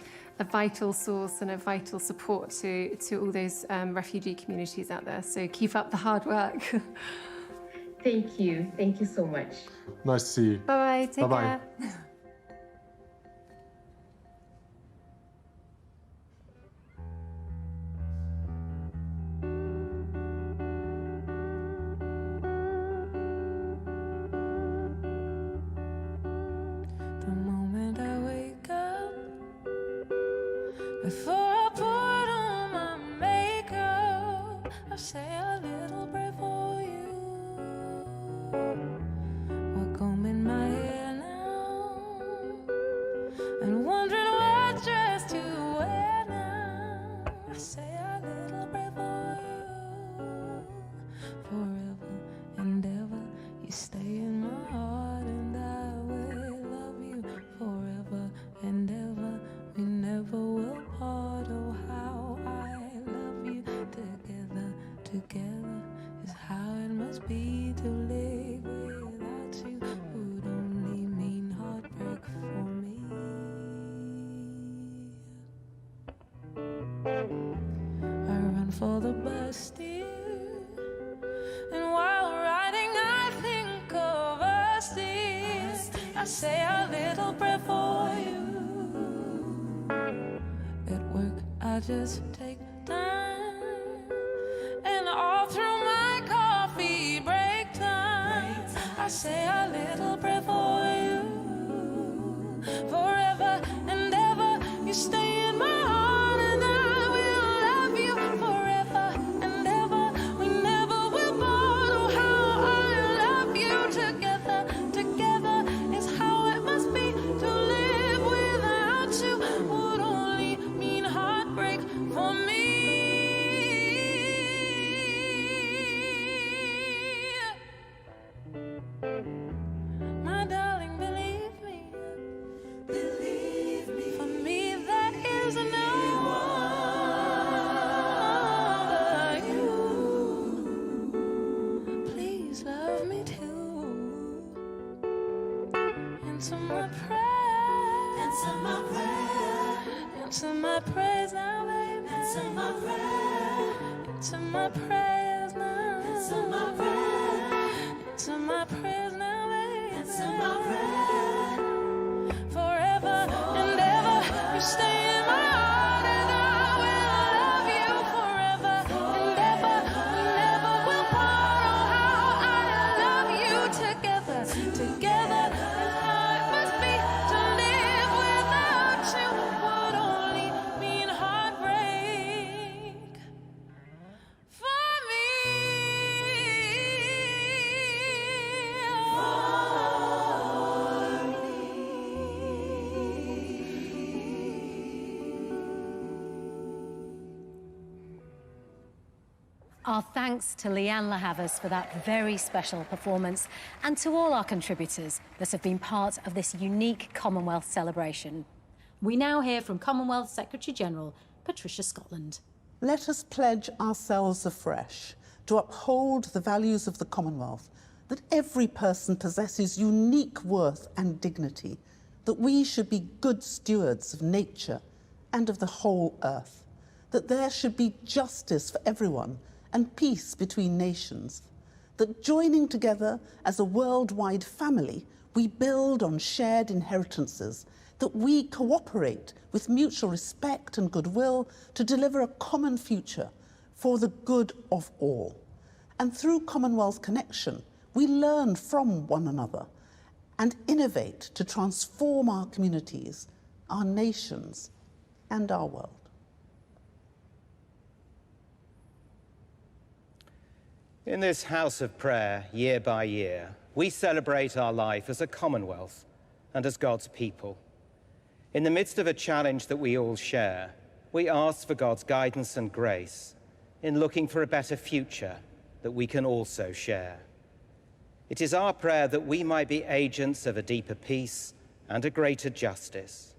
vital source and a vital support to all those refugee communities out there. So keep up the hard work. Thank you. Thank you so much. Nice to see you. Bye-bye. Take care. The moment I wake up, before I put on my makeup, I say a little prayer for you. We're combing my hair now and wondering what dress to wear now. I say a little prayer for you. Forever and ever, you stay in my heart, and I will love you forever and ever. We never will part. Oh, how I love you. Together, together is how it must be to live without you. Would only mean heartbreak for me. I run for the bus, dear, and while riding I think of us, dear. I say a little prayer for you. At work I just take time, and all through my coffee break time, I say a little prayer for you. Forever and ever, you stay in my heart, and I will love you forever and ever. We never will part. Oh, how I love you. Together, together Answer my praise now, baby. Answer my prayer. Answer my prayers now. Answer my prayer. Answer my prayers now, baby. Answer my prayer. Forever and ever, you stay in my heart, and I will love you forever and ever. Never will borrow how I love you together. Together, and how it must be to live without you would only mean heartbreak for me. Our thanks to Leanne LaHavas for that very special performance, and to all our contributors that have been part of this unique Commonwealth celebration. We now hear from Commonwealth Secretary-General Patricia Scotland. Let us pledge ourselves afresh to uphold the values of the Commonwealth, that every person possesses unique worth and dignity, that we should be good stewards of nature and of the whole earth, that there should be justice for everyone and peace between nations, that joining together as a worldwide family, we build on shared inheritances, that we cooperate with mutual respect and goodwill to deliver a common future for the good of all. And through Commonwealth Connection, we learn from one another and innovate to transform our communities, our nations, and our world. In this house of prayer, year by year, we celebrate our life as a Commonwealth and as God's people. In the midst of a challenge that we all share, we ask for God's guidance and grace in looking for a better future that we can also share. It is our prayer that we might be agents of a deeper peace and a greater justice.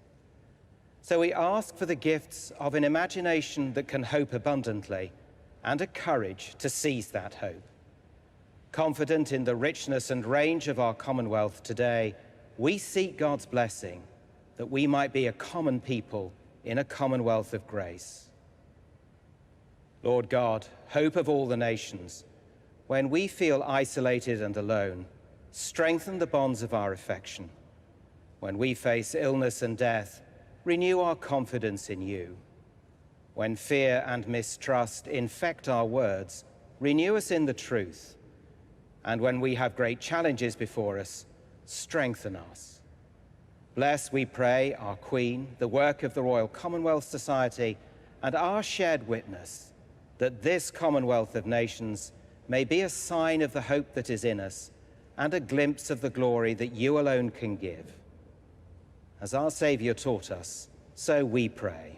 So we ask for the gifts of an imagination that can hope abundantly and a courage to seize that hope. Confident in the richness and range of our Commonwealth today, we seek God's blessing that we might be a common people in a Commonwealth of grace. Lord God, hope of all the nations, when we feel isolated and alone, strengthen the bonds of our affection. When we face illness and death, renew our confidence in you. When fear and mistrust infect our words, renew us in the truth. And when we have great challenges before us, strengthen us. Bless, we pray, our Queen, the work of the Royal Commonwealth Society, and our shared witness, that this Commonwealth of Nations may be a sign of the hope that is in us and a glimpse of the glory that you alone can give. As our Saviour taught us, so we pray.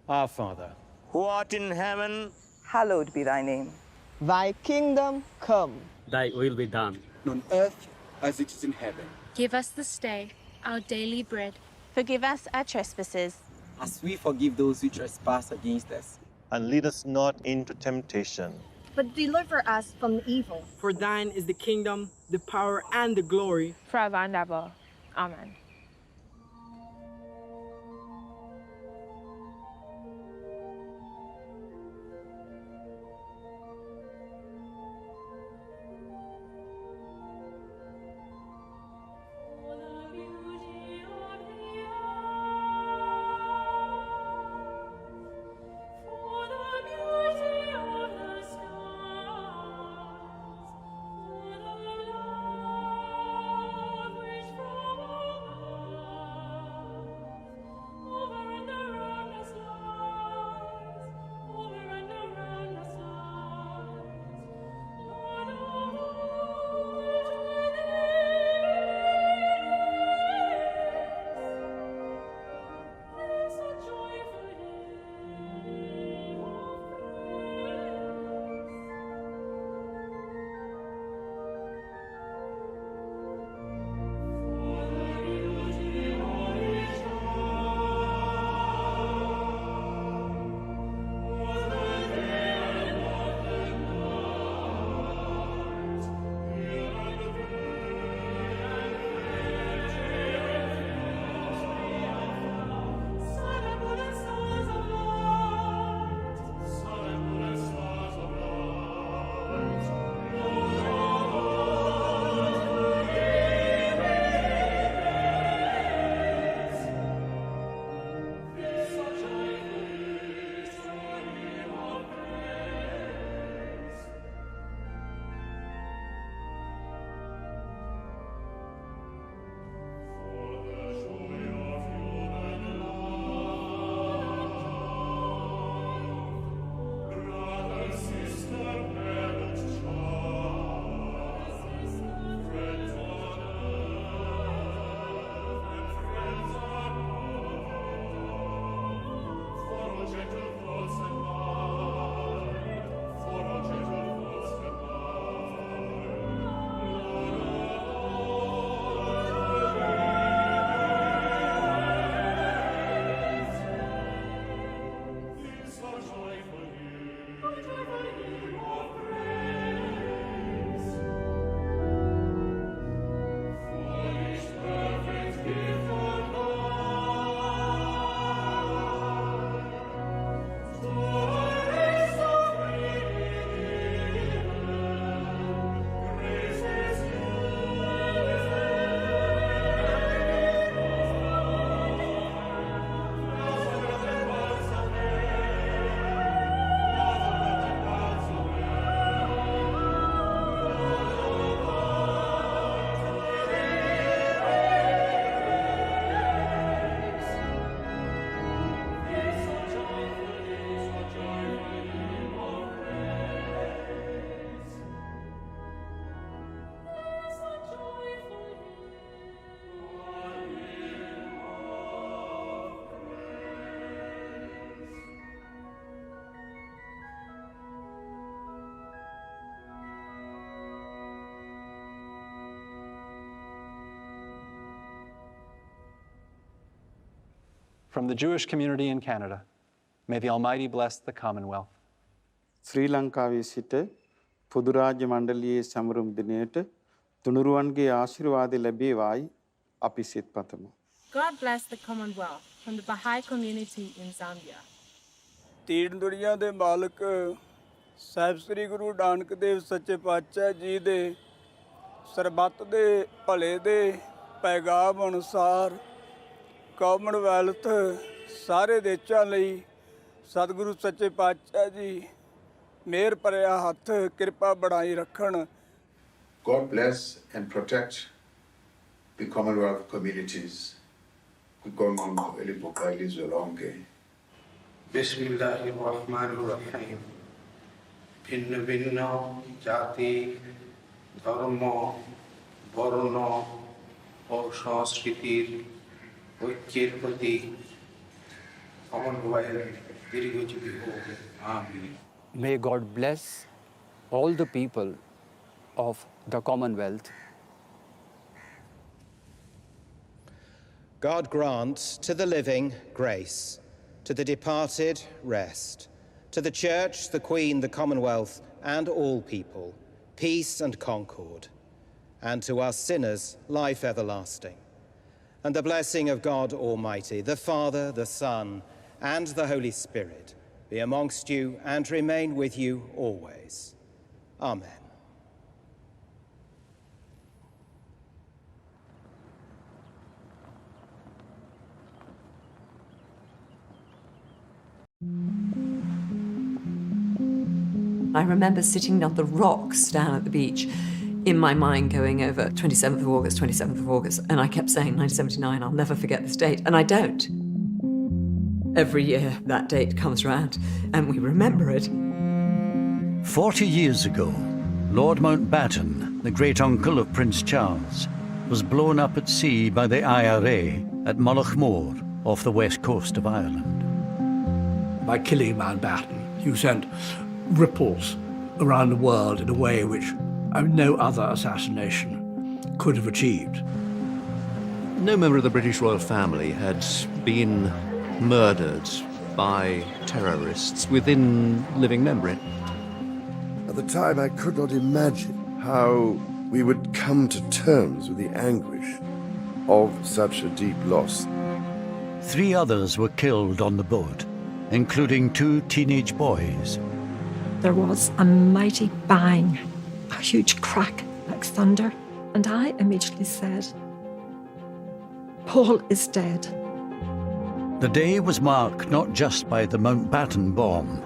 Our Father, who art in heaven, hallowed be thy name. Thy kingdom come. Thy will be done. On earth as it is in heaven. Give us this day our daily bread. Forgive us our trespasses, as we forgive those who trespass against us. And lead us not into temptation, but deliver us from evil. For thine is the kingdom, the power, and the glory, forever and ever. Amen. From the Jewish community in Canada, may the Almighty bless the Commonwealth. ශ්‍රී ලංකාවේ සිට පොදු රාජ්‍ය මණ්ඩලයේ සමරුම් දිනයට තුනුරුවන්ගේ ආශිර්වාද ලැබේවායි අපි සිත පතමු. God bless the Commonwealth from the Baha'i community in Zambia. ਤੀਨ ਦੁਨੀਆ ਦੇ ਮਾਲਕ ਸਾਹਿਬ ਸ੍ਰੀ ਗੁਰੂ ਨਾਨਕ ਦੇਵ ਸੱਚੇ ਪਾਤਸ਼ਾਹ ਜੀ ਦੇ ਸਰਬੱਤ ਦੇ ਭਲੇ ਦੇ ਪੈਗਾਮ ਅਨੁਸਾਰ ਕਾਮਨਵੈਲਥ ਸਾਰੇ ਦੇਸ਼ਾਂ ਲਈ ਸਤਿਗੁਰੂ ਸੱਚੇ ਪਾਤਸ਼ਾਹ ਜੀ ਮਿਹਰ ਭਰਿਆ ਹੱਥ ਕਿਰਪਾ ਬਣਾਈ ਰੱਖਣ. God bless and protect the Commonwealth communities. Kukongo elipokaili zolonge. Bismillahirrahmanirrahim. Bhinna bhinna jati, dharma, varna और संस्कृतिर ঐক্যের প্রতি সমন্বয়ের দীর্ঘজীবী হোক। আমিন। May God bless all the people of the Commonwealth. God grant to the living grace, to the departed rest, to the Church, the Queen, the Commonwealth, and all people, peace and concord, and to us sinners, life everlasting. And the blessing of God Almighty, the Father, the Son, and the Holy Spirit be amongst you and remain with you always. Amen. I remember sitting on the rocks down at the beach, in my mind going over 27th of August, and I kept saying 1979, I'll never forget this date, and I don't. Every year that date comes round, and we remember it. 40 years ago, Lord Mountbatten, the great-uncle of Prince Charles, was blown up at sea by the IRA at Mullaghmore, off the west coast of Ireland. By killing Mountbatten, you sent ripples around the world in a way which no other assassination could have achieved. No member of the British royal family had been murdered by terrorists within living memory. At the time, I could not imagine how we would come to terms with the anguish of such a deep loss. 3 others were killed on the boat, including 2 teenage boys. There was a mighty bang, a huge crack like thunder, and I immediately said, Paul is dead. The day was marked not just by the Mountbatten bomb,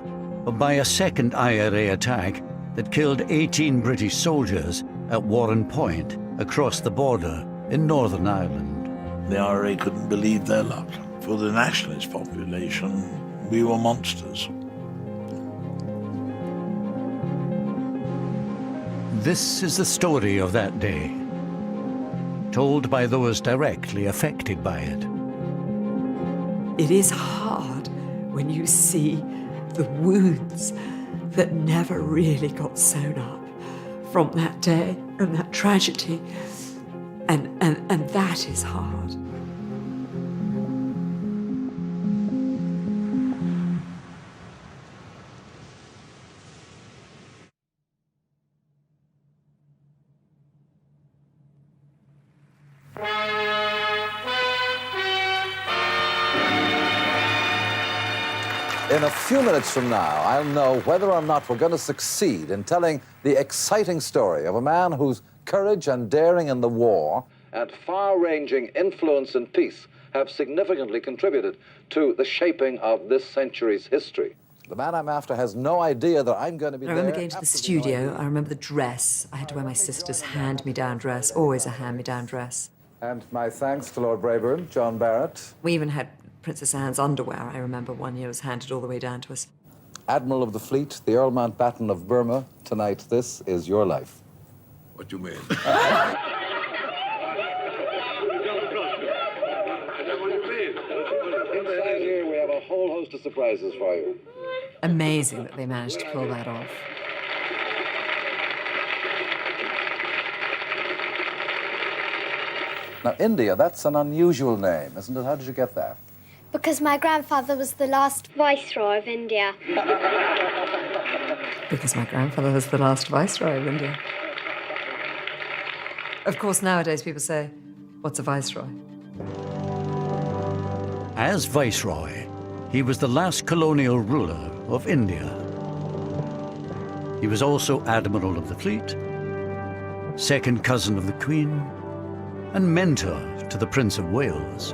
but by a second IRA attack that killed 18 British soldiers at Warren Point across the border in Northern Ireland. The IRA couldn't believe their luck. For the nationalist population, we were monsters. This is the story of that day, told by those directly affected by it. It is hard when you see the wounds that never really got sewn up from that day and that tragedy, and that is hard. In a few minutes from now, I'll know whether or not we're going to succeed in telling the exciting story of a man whose courage and daring in the war and far-ranging influence in peace have significantly contributed to the shaping of this century's history. The man I'm after has no idea that I'm going to be there. I remember going to the studio. I remember the dress. I had to wear my sister's hand-me-down dress, always a hand-me-down dress. And my thanks to Lord Brabourne, John Barrett. We even had Princess Anne's underwear. I remember one year was handed all the way down to us. Admiral of the Fleet, the Earl Mountbatten of Burma, tonight this is your life. What do you mean? Inside here, we have a whole host of surprises for you. Amazing that they managed to pull that off. Now, India, that's an unusual name, isn't it? How did you get that? Because my grandfather was the last Viceroy of India. Because my grandfather was the last Viceroy of India. Of course, nowadays people say, what's a Viceroy? As Viceroy, he was the last colonial ruler of India. He was also Admiral of the Fleet, second cousin of the Queen, and mentor to the Prince of Wales.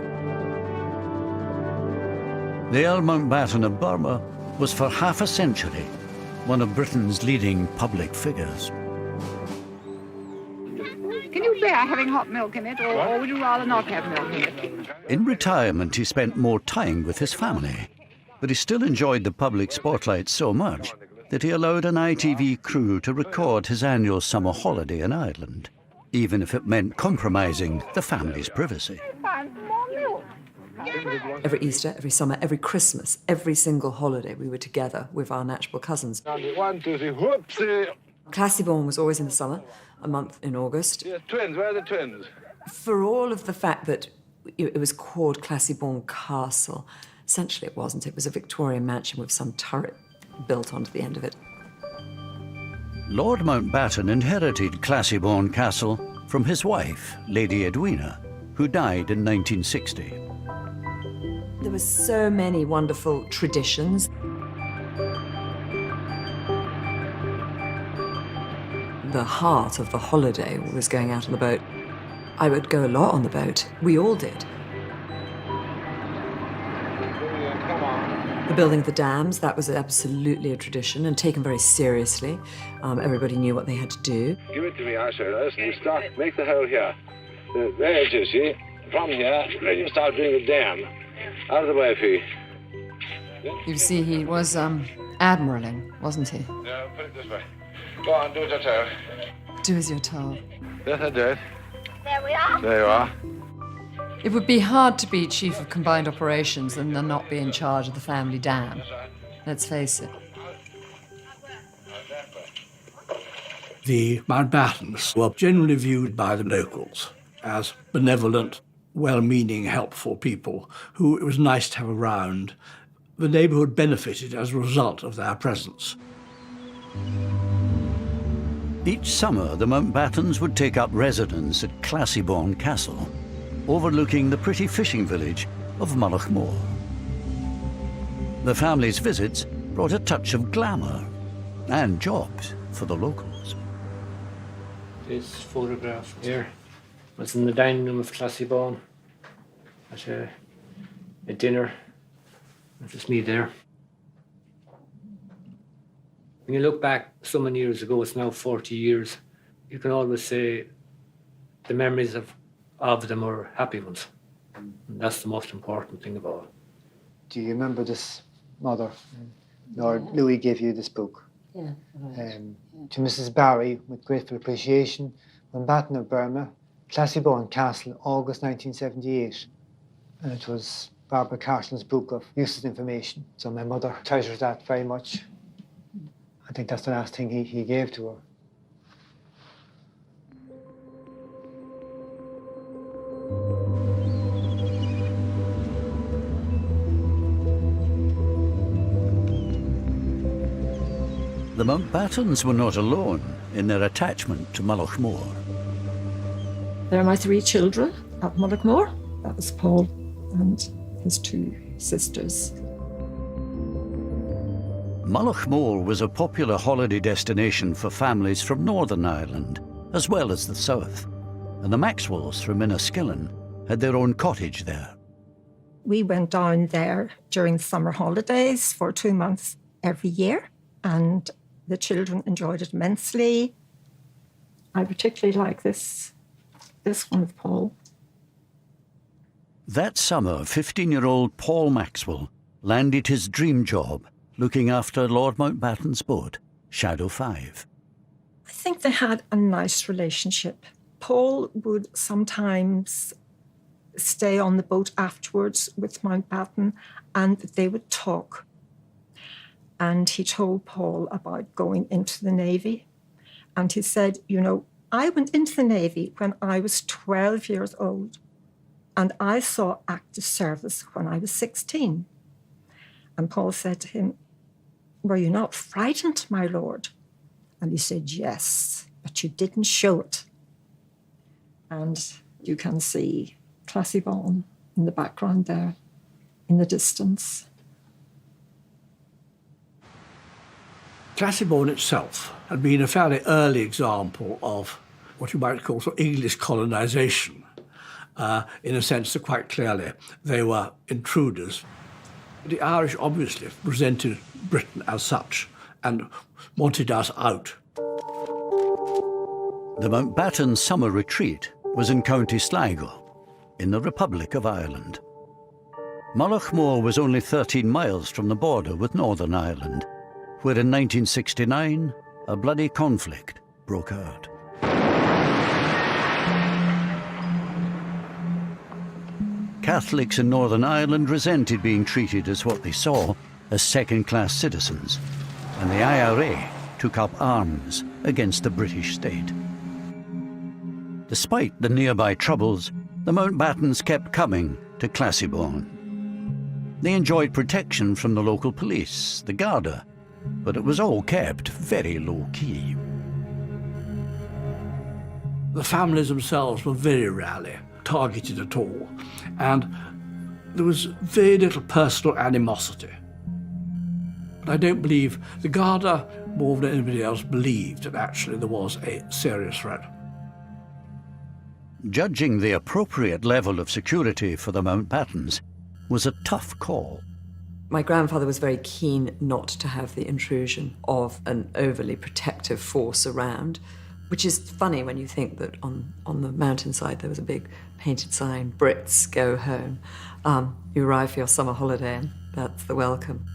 The Earl Mountbatten of Burma was for half a century one of Britain's leading public figures. Can you bear having hot milk in it, or would you rather not have milk in it? In retirement, he spent more time with his family, but he still enjoyed the public spotlight so much that he allowed an ITV crew to record his annual summer holiday in Ireland, even if it meant compromising the family's privacy. Every Easter, every summer, every Christmas, every single holiday, we were together with our natural cousins. 1, 2, 3, whoopsie! Classiebawn was always in the summer, a month in August. Yeah, twins, where are the twins? For all of the fact that it was called Classiebawn Castle, essentially it wasn't. It was a Victorian mansion with some turret built onto the end of it. Lord Mountbatten inherited Classiebawn Castle from his wife, Lady Edwina, who died in 1960. There were so many wonderful traditions. The heart of the holiday was going out on the boat. I would go a lot on the boat. We all did. The building of the dams, that was absolutely a tradition and taken very seriously. Everybody knew what they had to do. Give it to me, I say, listen, you start, make the hole here. There it is, see? From here, then you start doing the dam. Out of the way, Fee. You see, he was admiraling, wasn't he? No, put it this way. Go on, do as you're told. Do as you're told. Yes, I did. There we are. There you are. It would be hard to be chief of combined operations and then not be in charge of the family dam. Let's face it. The Mountbattens were generally viewed by the locals as benevolent, well-meaning, helpful people who it was nice to have around. The neighbourhood benefited as a result of their presence. Each summer, the Mountbattens would take up residence at Classiebawn Castle, overlooking the pretty fishing village of Mullaghmore. The family's visits brought a touch of glamour and jobs for the locals. This photograph here was in the dining room of Classiebawn at a dinner. That's just me there. When you look back so many years ago, it's now 40 years, you can always say the memories of them are happy ones. And that's the most important thing of all. Do you remember this mother? Lord Louis gave you this book. Yeah. To Mrs. Barry, with grateful appreciation, Mountbatten of Burma, Classiebawn Castle, August 1978. And it was Barbara Carson's book of useless information. So my mother treasures that very much. I think that's the last thing he gave to her. The Mountbattens were not alone in their attachment to Mullaghmore. There are my 3 children at Mullaghmore. That was Paul and his 2 sisters. Mullaghmore was a popular holiday destination for families from Northern Ireland, as well as the south, and the Maxwells from Inniskillen had their own cottage there. We went down there during the summer holidays for 2 months every year, and the children enjoyed it immensely. I particularly like this one with Paul. That summer, 15-year-old Paul Maxwell landed his dream job looking after Lord Mountbatten's boat, Shadow 5. I think they had a nice relationship. Paul would sometimes stay on the boat afterwards with Mountbatten and they would talk. And he told Paul about going into the Navy. And he said, you know, I went into the Navy when I was 12 years old. And I saw active service when I was 16. And Paul said to him, "Were you not frightened, my lord?" And he said, "Yes, but you didn't show it." And you can see Classiebawn in the background there, in the distance. Classiebawn itself had been a fairly early example of what you might call sort of English colonisation, in a sense that quite clearly they were intruders. The Irish obviously presented Britain as such and wanted us out. The Mountbatten summer retreat was in County Sligo, in the Republic of Ireland. Mullaghmore was only 13 miles from the border with Northern Ireland, where in 1969 a bloody conflict broke out. Catholics in Northern Ireland resented being treated as what they saw as second-class citizens, and the IRA took up arms against the British state. Despite the nearby troubles, the Mountbattens kept coming to Classiebawn. They enjoyed protection from the local police, the Garda, but it was all kept very low-key. The families themselves were very rarely targeted at all, and there was very little personal animosity. But I don't believe the Garda, more than anybody else, believed that actually there was a serious threat. Judging the appropriate level of security for the Mountbattens was a tough call. My grandfather was very keen not to have the intrusion of an overly protective force around, which is funny when you think that on the mountainside there was a big painted sign, "Brits, go home." You arrive for your summer holiday and that's the welcome.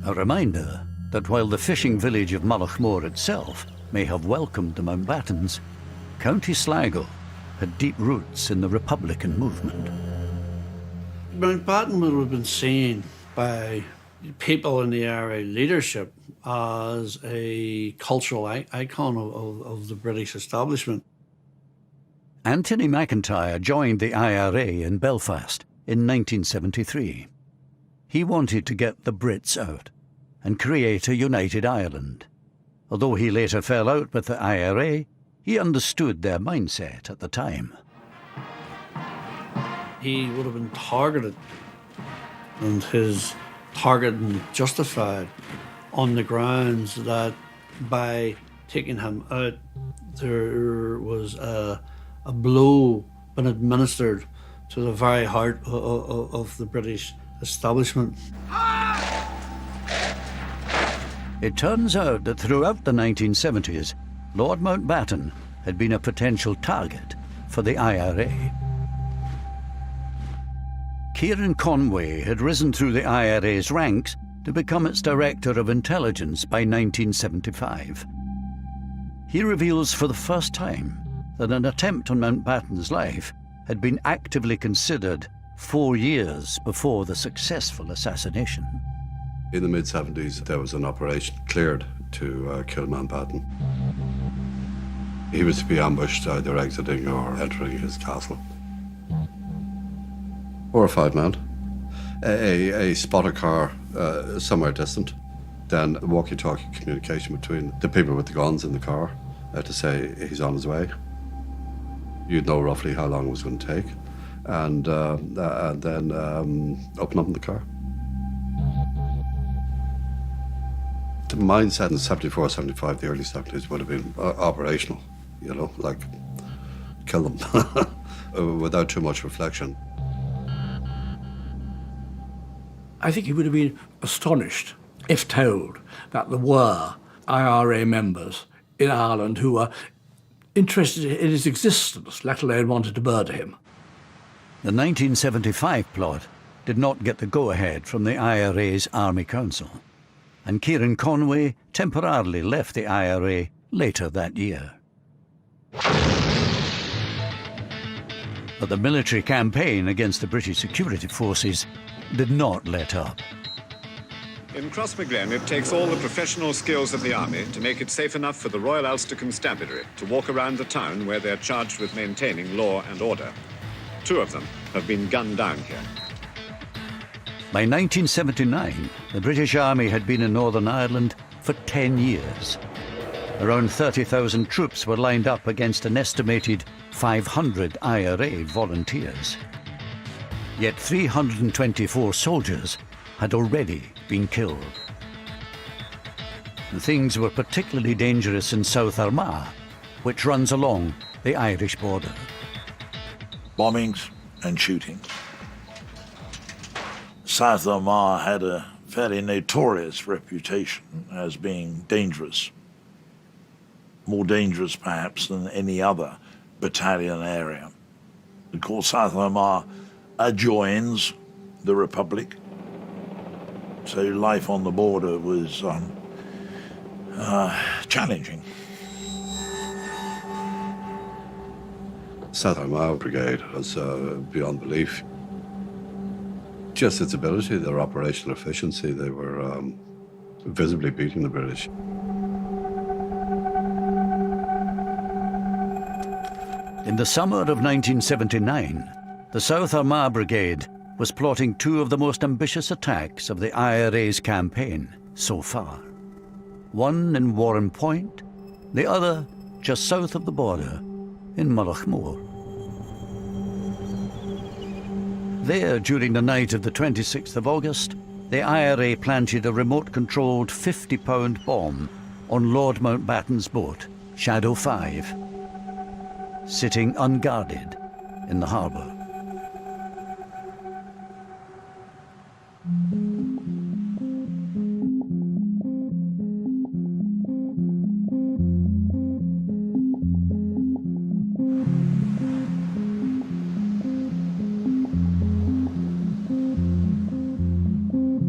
A reminder that while the fishing village of Mullaghmore itself may have welcomed the Mountbattens, County Sligo had deep roots in the Republican movement. Mountbatten would have been seen by people in the IRA leadership as a cultural icon of the British establishment. Anthony McIntyre joined the IRA in Belfast in 1973. He wanted to get the Brits out and create a united Ireland. Although he later fell out with the IRA, he understood their mindset at the time. He would have been targeted, and his targeting justified on the grounds that by taking him out, there was a blow been administered to the very heart of the British establishment. It turns out that throughout the 1970s, Lord Mountbatten had been a potential target for the IRA. Kieran Conway had risen through the IRA's ranks to become its Director of Intelligence by 1975. He reveals for the first time that an attempt on Mountbatten's life had been actively considered 4 years before the successful assassination. In the mid-70s, there was an operation cleared to kill Mountbatten. He was to be ambushed either exiting or entering his castle. 4 or 5 men. A spotter car somewhere distant. Then walkie-talkie communication between the people with the guns in the car to say he's on his way. You'd know roughly how long it was going to take. And then open up in the car. The mindset in 74, 75, the early 70s would have been operational, you know, like kill them without too much reflection. I think he would have been astonished if told that there were IRA members in Ireland who were interested in his existence, let alone wanted to murder him. The 1975 plot did not get the go-ahead from the IRA's Army Council, and Kieran Conway temporarily left the IRA later that year. But the military campaign against the British security forces did not let up. In Crossmaglen, it takes all the professional skills of the army to make it safe enough for the Royal Ulster Constabulary to walk around the town where they're charged with maintaining law and order. 2 of them have been gunned down here. By 1979, the British Army had been in Northern Ireland for 10 years. Around 30,000 troops were lined up against an estimated 500 IRA volunteers. Yet 324 soldiers had already been killed. And things were particularly dangerous in South Armagh, which runs along the Irish border. Bombings and shooting. South Armagh had a fairly notorious reputation as being dangerous. More dangerous, perhaps, than any other battalion area. Of course, South Armagh adjoins the Republic, so life on the border was challenging. South Armagh Brigade was beyond belief. Just its ability, their operational efficiency, they were visibly beating the British. In the summer of 1979, the South Armagh Brigade was plotting 2 of the most ambitious attacks of the IRA's campaign so far. One in Warren Point, the other just south of the border in Mullaghmore. There, during the night of the 26th of August, the IRA planted a remote-controlled 50-pound bomb on Lord Mountbatten's boat, Shadow 5, sitting unguarded in the harbour.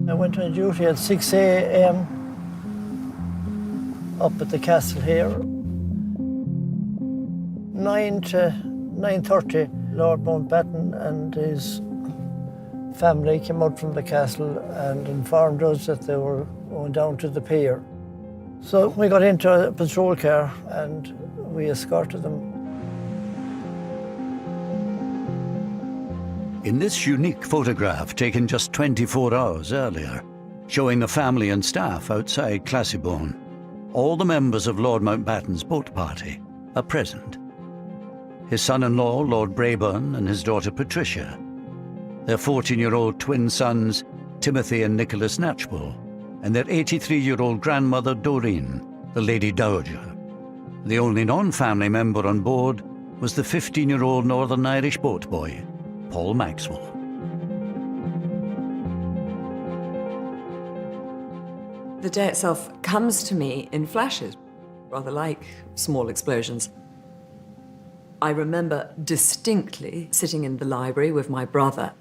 I went on duty at 6 a.m. up at the castle here. 9 to 9:30, Lord Mountbatten and his family came out from the castle and informed us that they were going down to the pier. So we got into a patrol car and we escorted them. In this unique photograph taken just 24 hours earlier, showing the family and staff outside Classybone, all the members of Lord Mountbatten's boat party are present. His son-in-law, Lord Brabourne, and his daughter Patricia, their 14-year-old twin sons, Timothy and Nicholas Knatchbull, and their 83-year-old grandmother, Doreen, the Lady Dowager. The only non-family member on board was the 15-year-old Northern Irish boat boy, Paul Maxwell. The day itself comes to me in flashes, rather like small explosions. I remember distinctly sitting in the library with my brother.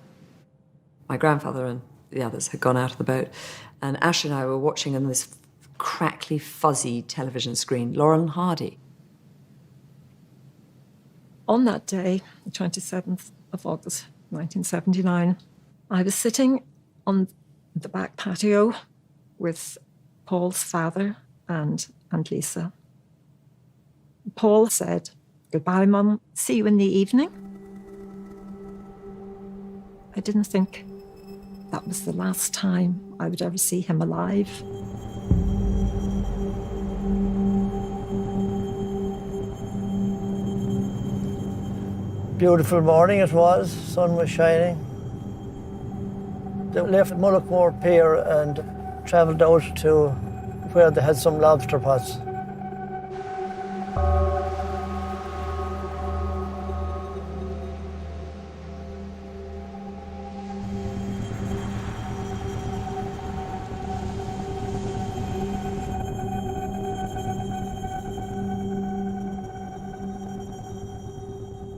My grandfather and the others had gone out of the boat, and Ash and I were watching on this crackly, fuzzy television screen, Laurel and Hardy. On that day, the 27th of August, 1979, I was sitting on the back patio with Paul's father and Aunt Lisa. Paul said, "Goodbye, Mum. See you in the evening." I didn't think that was the last time I would ever see him alive. Beautiful morning it was, sun was shining. They left Mullaghmore Pier and travelled out to where they had some lobster pots.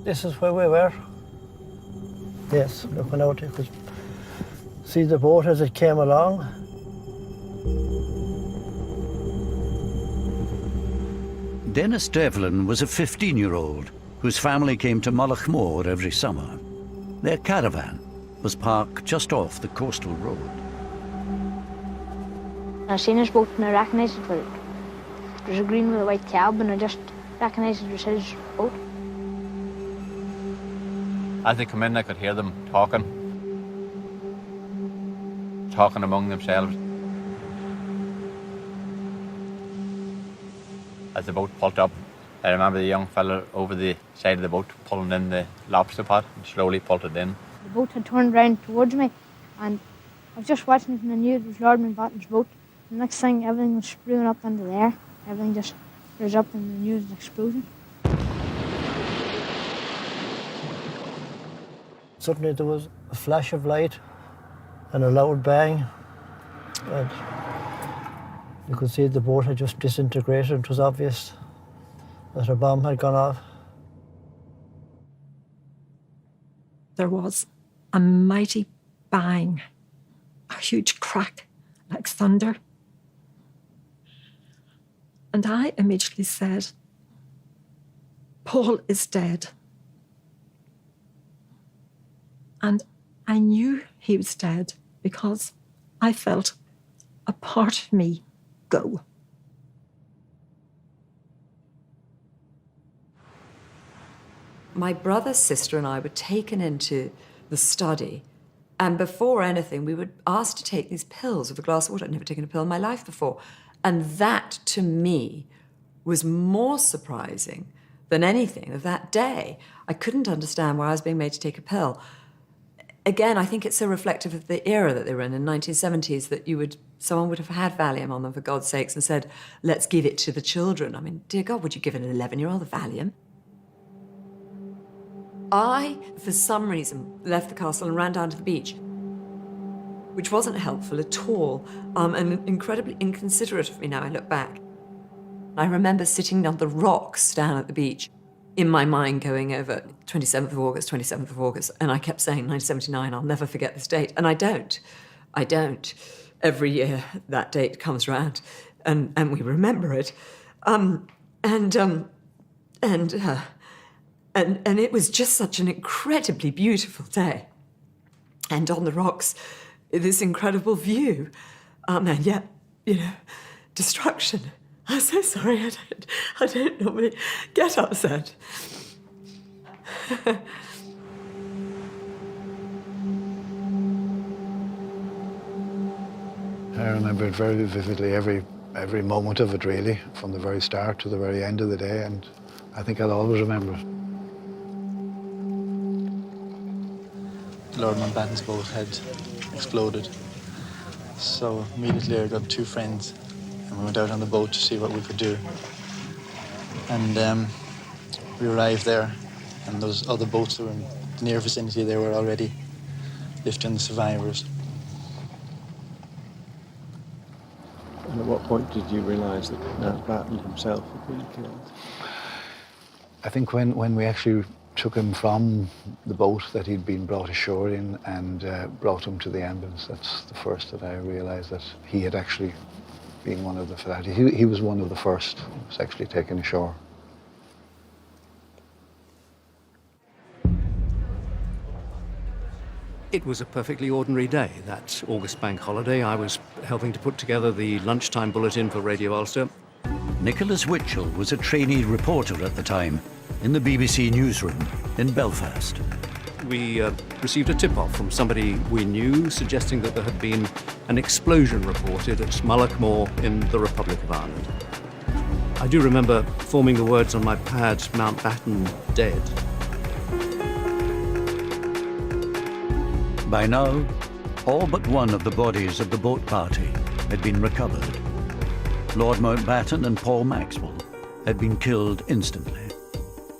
This is where we were. Yes, looking out, you could see the boat as it came along. Dennis Devlin was a 15-year-old whose family came to Mullaghmore every summer. Their caravan was parked just off the coastal road. I seen his boat and I recognised it. Well, there's a green with a white cab and I just recognised it was his boat. As they come in, I could hear them talking among themselves. As the boat pulled up, I remember the young fella over the side of the boat pulling in the lobster pot and slowly pulled it in. The boat had turned round towards me and I was just watching it and I knew it was Lord Mountbatten's boat. The next thing, everything was spewing up into the air. Everything just rose up and I knew it was an explosion. Suddenly there was a flash of light and a loud bang, and you could see the boat had just disintegrated. It was obvious that a bomb had gone off. There was a mighty bang, a huge crack like thunder. And I immediately said, Paul is dead. And I knew he was dead because I felt a part of me go. My brother, sister, and I were taken into the study, and before anything, we were asked to take these pills with a glass of water. I'd never taken a pill in my life before. And that, to me, was more surprising than anything of that day. I couldn't understand why I was being made to take a pill. Again, I think it's so reflective of the era that they were in the 1970s, that someone would have had Valium on them, for God's sakes, and said, let's give it to the children. I mean, dear God, would you give an 11-year-old a Valium? I, for some reason, left the castle and ran down to the beach, which wasn't helpful at all, and incredibly inconsiderate of me now I look back. I remember sitting on the rocks down at the beach, in my mind going over 27th of August, and I kept saying 1979, I'll never forget this date, and I don't. Every year that date comes round, and we remember it. And it was just such an incredibly beautiful day. And on the rocks, this incredible view. And yet, destruction. I'm so sorry, I don't normally get upset. I remember it very vividly, every moment of it really, from the very start to the very end of the day, and I think I'll always remember it. Lord Mountbatten's boat had exploded. So immediately I got two friends and we went out on the boat to see what we could do. And we arrived there, and those other boats that were in the near vicinity, they were already lifting the survivors. And at what point did you realise that Mountbatten himself had been killed? I think when we actually took him from the boat that he'd been brought ashore in and brought him to the ambulance, that's the first that I realised that he had actually been one of the fatalities. He was one of the first who was actually taken ashore. It was a perfectly ordinary day, that August bank holiday. I was helping to put together the lunchtime bulletin for Radio Ulster. Nicholas Witchell was a trainee reporter at the time in the BBC newsroom in Belfast. We received a tip-off from somebody we knew suggesting that there had been an explosion reported at Mullaghmore in the Republic of Ireland. I do remember forming the words on my pad, Mountbatten dead. By now, all but one of the bodies of the boat party had been recovered. Lord Mountbatten and Paul Maxwell had been killed instantly.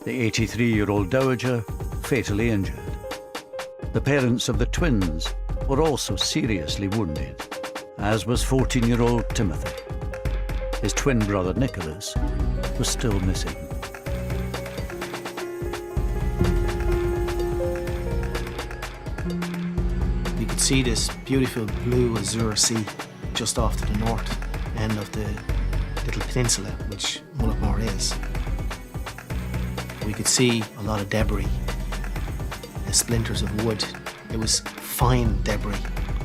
The 83-year-old dowager fatally injured. The parents of the twins were also seriously wounded, as was 14-year-old Timothy. His twin brother Nicholas was still missing. You could see this beautiful blue azure sea just off to the north end of the little peninsula which Mullaghmore is. We could see a lot of debris, splinters of wood. It was fine debris,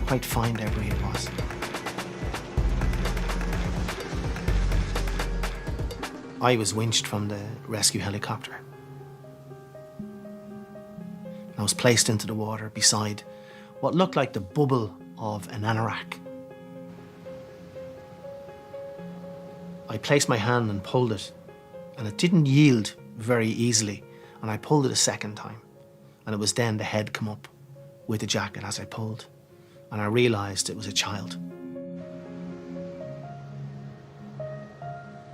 quite fine debris it was. I was winched from the rescue helicopter. I was placed into the water beside what looked like the bubble of an anorak. I placed my hand and pulled it, and it didn't yield very easily, and I pulled it a second time, and it was then the head come up with the jacket as I pulled, and I realised it was a child.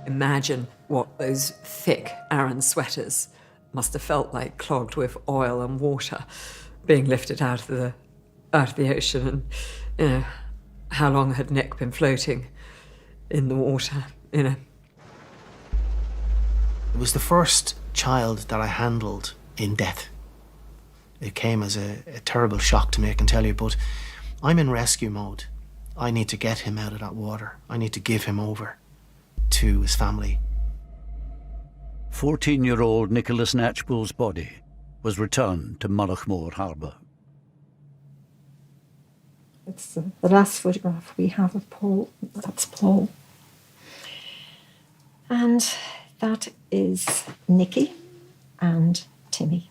Imagine what those thick Aran sweaters must have felt like, clogged with oil and water, being lifted out of the ocean. And, you know, how long had Nick been floating in the water, you know? It was the first child that I handled in death. It came as a terrible shock to me, I can tell you, but I'm in rescue mode. I need to get him out of that water. I need to give him over to his family. 14-year-old Nicholas Knatchbull's body was returned to Mullaghmore Harbour. It's the last photograph we have of Paul. That's Paul. And that is Nicky and Timmy.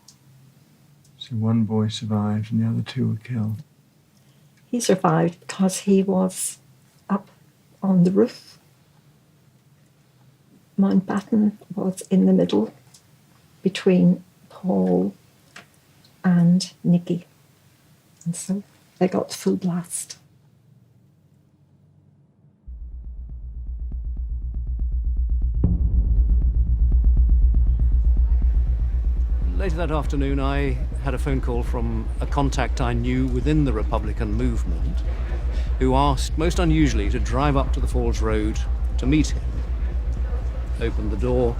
So one boy survived and the other two were killed. He survived because he was up on the roof. Mountbatten was in the middle between Paul and Nicky. And so they got full blast. Later that afternoon, I had a phone call from a contact I knew within the Republican movement who asked, most unusually, to drive up to the Falls Road to meet him. Opened the door,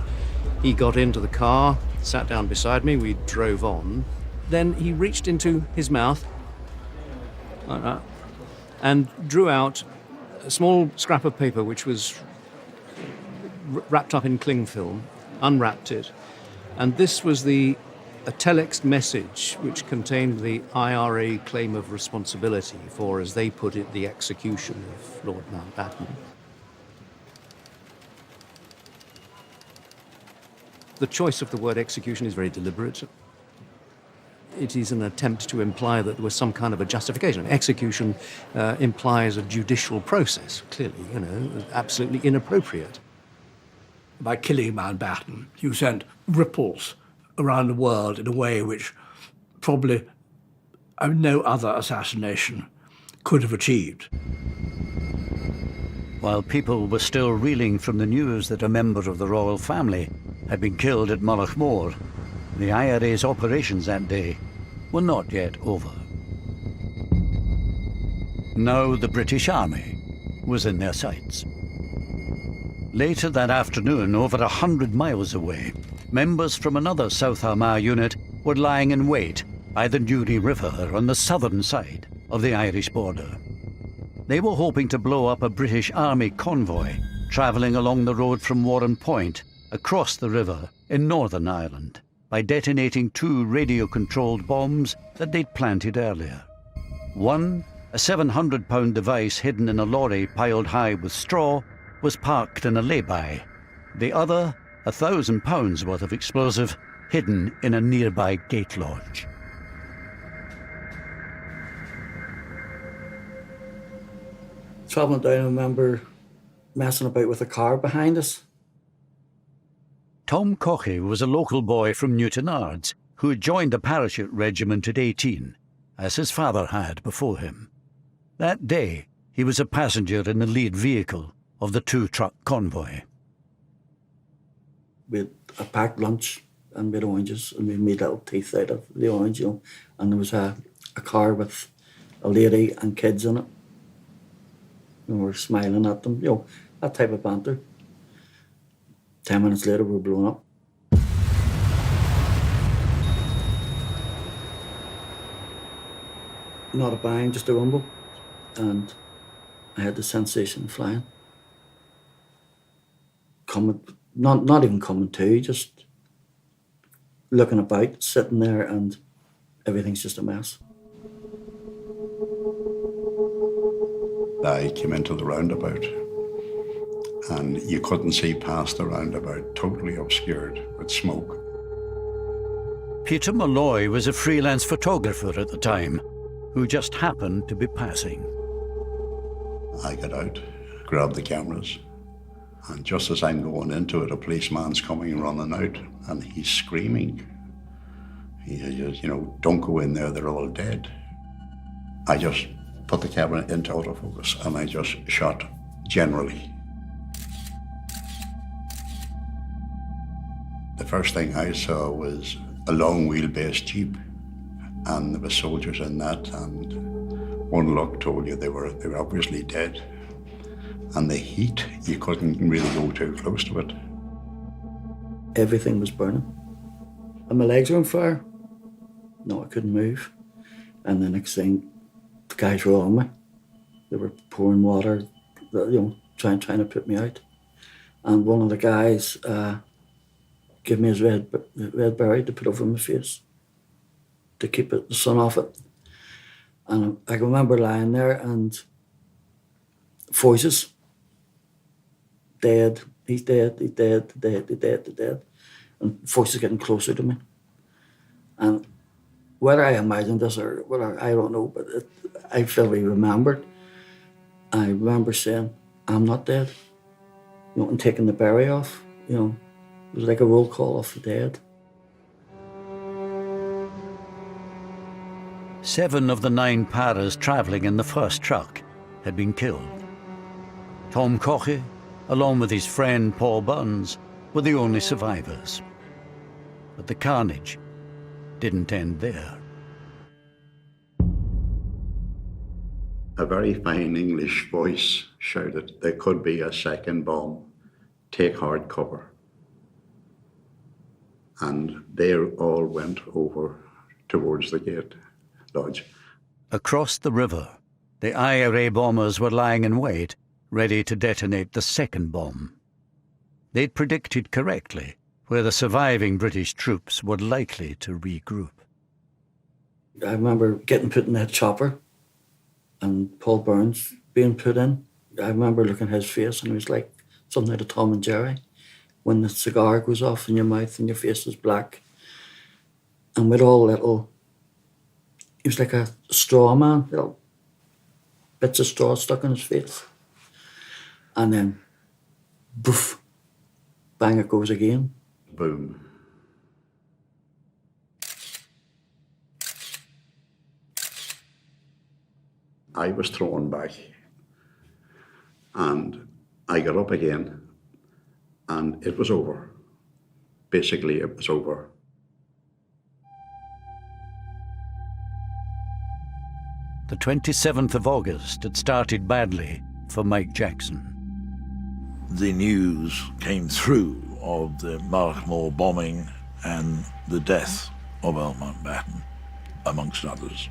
he got into the car, sat down beside me, we drove on. Then he reached into his mouth like that, and drew out a small scrap of paper which was wrapped up in cling film, unwrapped it, and this was a telex message which contained the IRA claim of responsibility for, as they put it, the execution of Lord Mountbatten. The choice of the word execution is very deliberate. It is an attempt to imply that there was some kind of a justification. Execution implies a judicial process, clearly, you know, absolutely inappropriate. By killing Mountbatten, you sent ripples around the world in a way which probably no other assassination could have achieved. While people were still reeling from the news that a member of the royal family had been killed at Mullaghmore, the IRA's operations that day were not yet over. Now the British Army was in their sights. Later that afternoon, over 100 miles away, members from another South Armagh unit were lying in wait by the Newry River on the southern side of the Irish border. They were hoping to blow up a British Army convoy travelling along the road from Warren Point across the river in Northern Ireland by detonating 2 radio-controlled bombs that they'd planted earlier. One, a 700-pound device hidden in a lorry piled high with straw, was parked in a lay-by. The other, 1,000 pounds worth of explosive, hidden in a nearby gate lodge. Travelling down, I remember messing about with a car behind us. Tom Caughey was a local boy from Newtonards who had joined the parachute regiment at 18, as his father had before him. That day, he was a passenger in the lead vehicle of the 2-truck convoy. We had a packed lunch and we had oranges and we made little teeth out of the orange, you know, and there was a car with a lady and kids in it. And we were smiling at them, you know, that type of banter. 10 minutes later, we were blown up. Not a bang, just a rumble. And I had the sensation of flying. Not even coming to, just looking about, sitting there, and everything's just a mess. I came into the roundabout and you couldn't see past the roundabout, totally obscured with smoke. Peter Malloy was a freelance photographer at the time, who just happened to be passing. I got out, grabbed the cameras, and just as I'm going into it, a policeman's coming running out, and he's screaming. He says, you know, don't go in there, they're all dead. I just put the camera into autofocus, and I just shot generally. The first thing I saw was a long wheelbase Jeep, and there were soldiers in that, and one look told you they were obviously dead. And the heat, you couldn't really go too close to it. Everything was burning. And my legs were on fire. No, I couldn't move. And the next thing, the guys were on me. They were pouring water, you know, trying to put me out. And one of the guys gave me his red berry to put over my face to keep the sun off it. And I can remember lying there and voices. Dead, he's dead, he's dead, he's dead, he's dead, he's dead. And voices getting closer to me. And whether I imagined this or whether, I don't know, but I vividly remembered. I remember saying, I'm not dead. You know, and taking the berry off, you know. It was like a roll call of the dead. 7 of the 9 paras travelling in the first truck had been killed. Tom Coche, along with his friend Paul Burns, were the only survivors. But the carnage didn't end there. A very fine English voice shouted, there could be a second bomb. Take hard cover. And they all went over towards the gate lodge. Across the river, the IRA bombers were lying in wait, ready to detonate the second bomb. They'd predicted correctly where the surviving British troops were likely to regroup. I remember getting put in that chopper and Paul Burns being put in. I remember looking at his face and it was like something out of Tom and Jerry. When the cigar goes off in your mouth and your face is black. And with all little, he was like a straw man, little bits of straw stuck in his face. And then, boof, bang it goes again. Boom. I was thrown back, and I got up again, and it was over. Basically, it was over. The 27th of August had started badly for Mike Jackson. The news came through of the Malachmore bombing and the death of Earl Mountbatten, amongst others,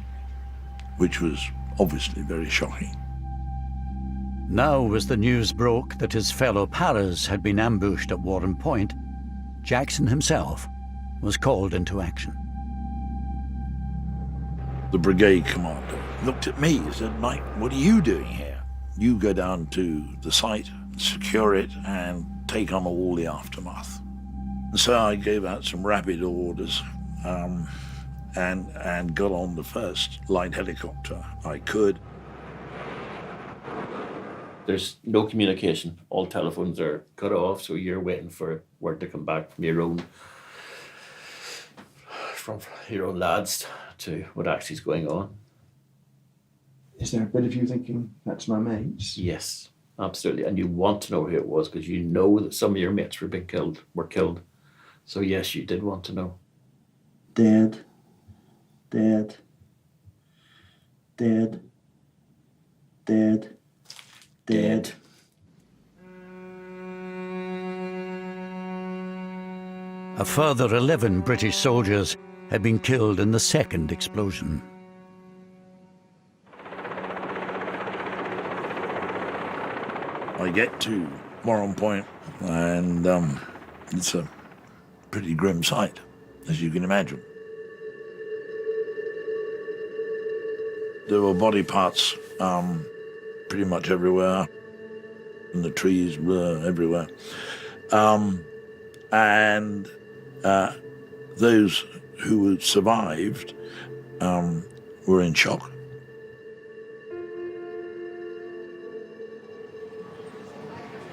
which was obviously very shocking. Now, as the news broke that his fellow paras had been ambushed at Warren Point, Jackson himself was called into action. The brigade commander looked at me and said, Mike, what are you doing here? You go down to the site, secure it, and take on all the aftermath. And so I gave out some rapid orders and got on the first light helicopter I could. There's no communication. All telephones are cut off, so you're waiting for word to come back from your own lads to what actually is going on. Is there a bit of you thinking, that's my mates? Yes, absolutely. And you want to know who it was because you know that some of your mates were killed. So yes, you did want to know. Dead, dead, dead, dead, dead. A further 11 British soldiers had been killed in the second explosion. I get to Warren Point, and it's a pretty grim sight, as you can imagine. There were body parts pretty much everywhere. and the trees were everywhere. And those who had survived were in shock.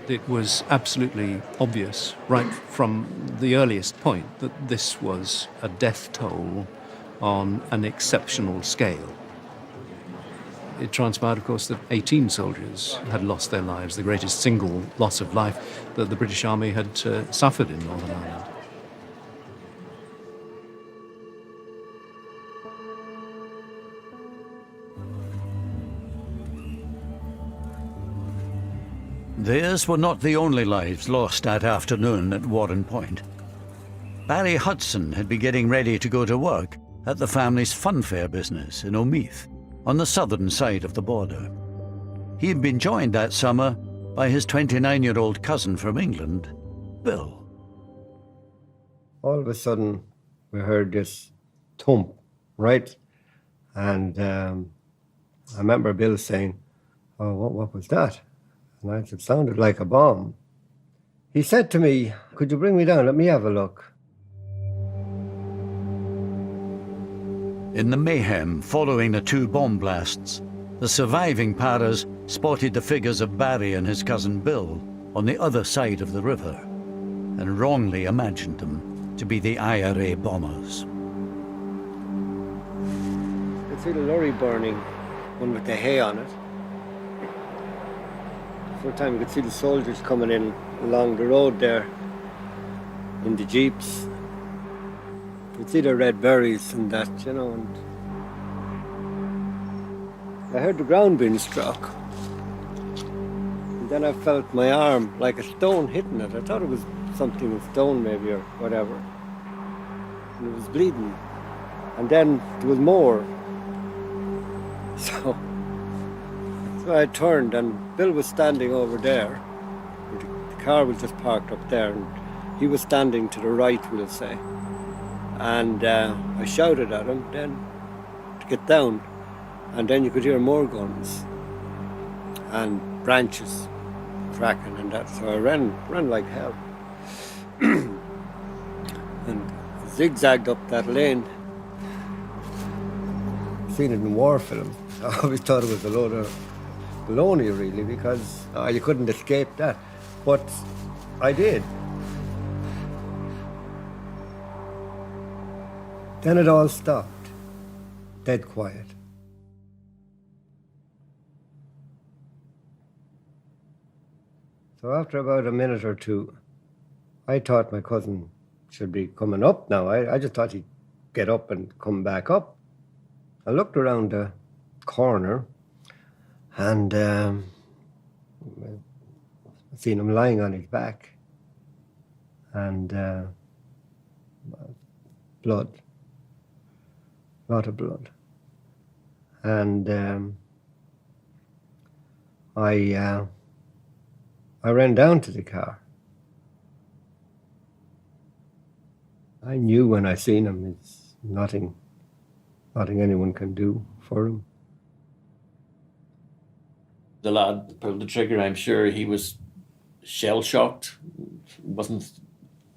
It was absolutely obvious, right from the earliest point, that this was a death toll on an exceptional scale. It transpired, of course, that 18 soldiers had lost their lives, the greatest single loss of life that the British Army had suffered in Northern Ireland. Theirs were not the only lives lost that afternoon at Warren Point. Barry Hudson had been getting ready to go to work at the family's funfair business in Omeath, on the southern side of the border. He had been joined that summer by his 29-year-old cousin from England, Bill. All of a sudden, we heard this thump, right? And I remember Bill saying, "Oh, what was that?" And I said, "It sounded like a bomb." He said to me, "Could you bring me down? Let me have a look." In the mayhem following the two bomb blasts, the surviving paras spotted the figures of Barry and his cousin Bill on the other side of the river and wrongly imagined them to be the IRA bombers. You could see the lorry burning, one with the hay on it. For a time you could see the soldiers coming in along the road there in the jeeps. You could see the red berries and that, you know, and I heard the ground being struck. And then I felt my arm like a stone hitting it. I thought it was something, a stone maybe or whatever. And it was bleeding. And then there was more. So I turned and Bill was standing over there. The car was just parked up there and he was standing to the right, we'll say. And I shouted at him then to get down. And then you could hear more guns and branches cracking and that. So I ran like hell. And zigzagged up that lane. I've seen it in war film. I always thought it was a load of baloney really because you couldn't escape that. But I did. Then it all stopped. Dead quiet. So after about a minute or two, I thought my cousin should be coming up now. I just thought he'd get up and come back up. I looked around the corner and I seen him lying on his back and blood, a lot of blood. And I ran down to the car. I knew when I seen him, it's nothing anyone can do for him. The lad that pulled the trigger, I'm sure he was shell-shocked.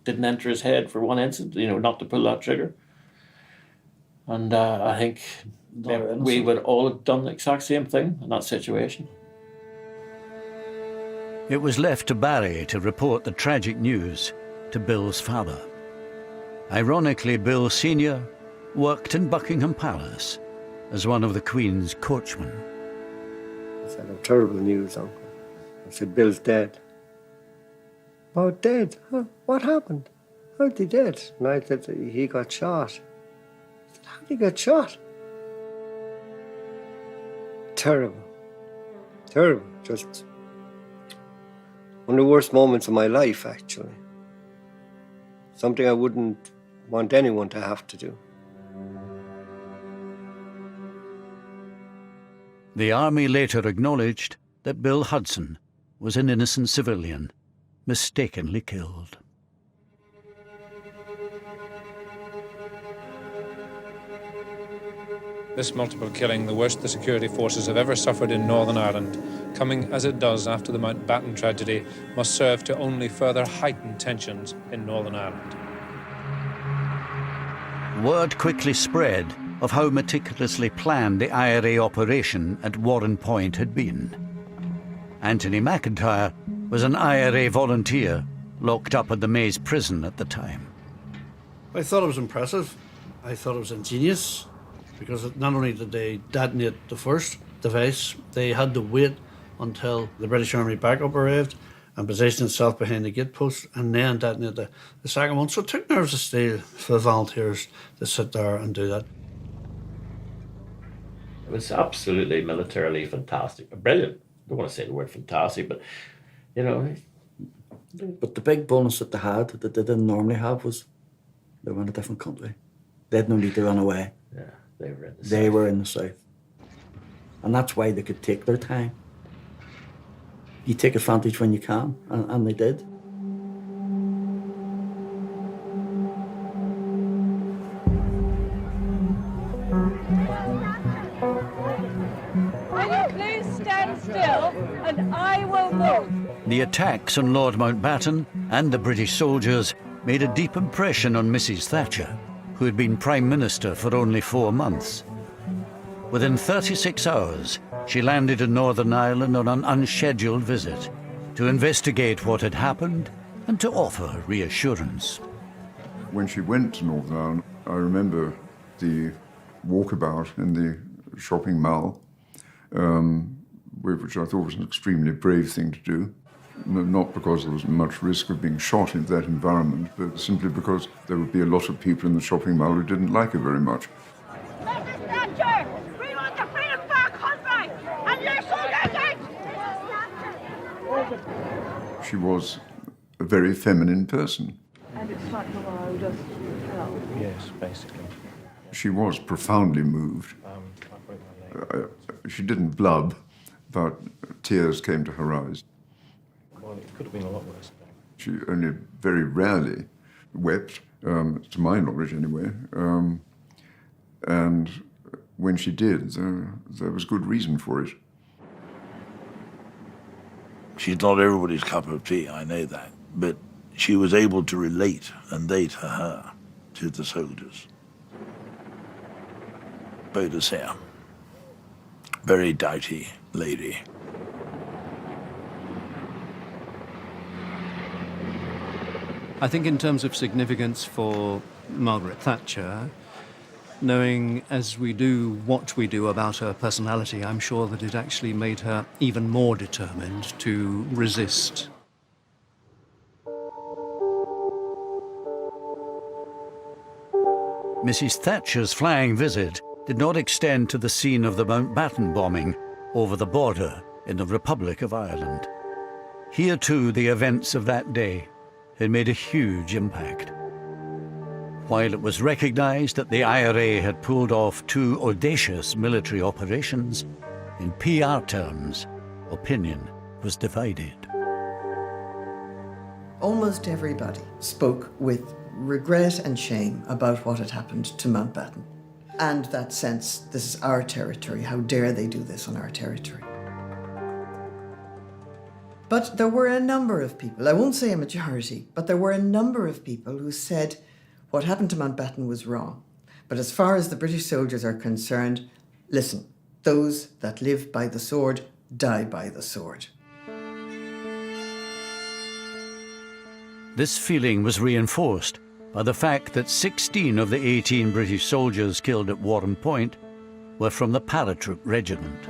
Didn't enter his head for one instant, not to pull that trigger. And I think we would all have done the exact same thing in that situation. It was left to Barry to report the tragic news to Bill's father. Ironically, Bill Sr. worked in Buckingham Palace as one of the Queen's coachmen. I said, "Oh, terrible news, Uncle." I said, "Bill's dead." "Oh, dead? Huh? What happened? How'd he dead?" And I said, "He got shot." I said, "How'd he get shot?" Terrible. Terrible. Just one of the worst moments of my life, actually. Something I wouldn't want anyone to have to do. The army later acknowledged that Bill Hudson was an innocent civilian, mistakenly killed. This multiple killing, the worst the security forces have ever suffered in Northern Ireland, coming as it does after the Mountbatten tragedy, must serve to only further heighten tensions in Northern Ireland. Word quickly spread of how meticulously planned the IRA operation at Warren Point had been. Anthony McIntyre was an IRA volunteer locked up at the Maze prison at the time. I thought it was impressive. I thought it was ingenious, because not only did they detonate the first device, they had to wait until the British Army backup arrived and positioned itself behind the gate post and then detonate the second one. So it took nerves of steel for the volunteers to sit there and do that. It was absolutely militarily fantastic. Brilliant. I don't want to say the word fantastic, but, you know. But the big bonus that they had, that they didn't normally have, was they were in a different country. They had no need to run away. Yeah, they were in the They south. were in the south. And that's why they could take their time. You take advantage when you can, and they did. Will you please stand still and I will move? The attacks on Lord Mountbatten and the British soldiers made a deep impression on Mrs. Thatcher, who had been Prime Minister for only 4 months. Within 36 hours, she landed in Northern Ireland on an unscheduled visit to investigate what had happened and to offer reassurance. When she went to Northern Ireland, I remember the walkabout in the shopping mall, which I thought was an extremely brave thing to do. Not because there was much risk of being shot in that environment, but simply because there would be a lot of people in the shopping mall who didn't like her very much. Mrs. Thatcher, we want the freedom of our country and you're so She was a very feminine person. And it's like the world just fell. Yes, basically. She was profoundly moved. She didn't blub, but tears came to her eyes. Well, it could have been a lot worse. She only very rarely wept, to my knowledge anyway. And when she did, there was good reason for it. She's not everybody's cup of tea, I know that, but she was able to relate, and they to her, to the soldiers. Boadicea, very doughty lady. I think in terms of significance for Margaret Thatcher, knowing as we do what we do about her personality, I'm sure that it actually made her even more determined to resist. Mrs. Thatcher's flying visit did not extend to the scene of the Mountbatten bombing over the border in the Republic of Ireland. Here too, the events of that day had made a huge impact. While it was recognized that the IRA had pulled off 2 audacious military operations, in PR terms, opinion was divided. Almost everybody spoke with regret and shame about what had happened to Mountbatten. And that sense, this is our territory, how dare they do this on our territory? But there were a number of people, I won't say a majority, but there were a number of people who said what happened to Mountbatten was wrong. But as far as the British soldiers are concerned, listen, those that live by the sword die by the sword. This feeling was reinforced by the fact that 16 of the 18 British soldiers killed at Warren Point were from the Paratroop Regiment.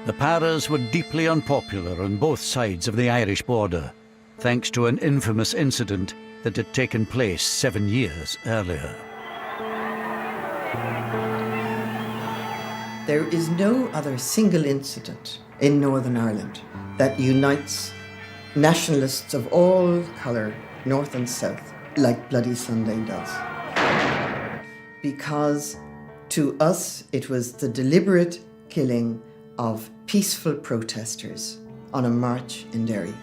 The Paras were deeply unpopular on both sides of the Irish border, thanks to an infamous incident that had taken place 7 years earlier. There is no other single incident in Northern Ireland that unites nationalists of all colour, north and south, like Bloody Sunday does. Because to us, it was the deliberate killing of peaceful protesters on a march in Derry.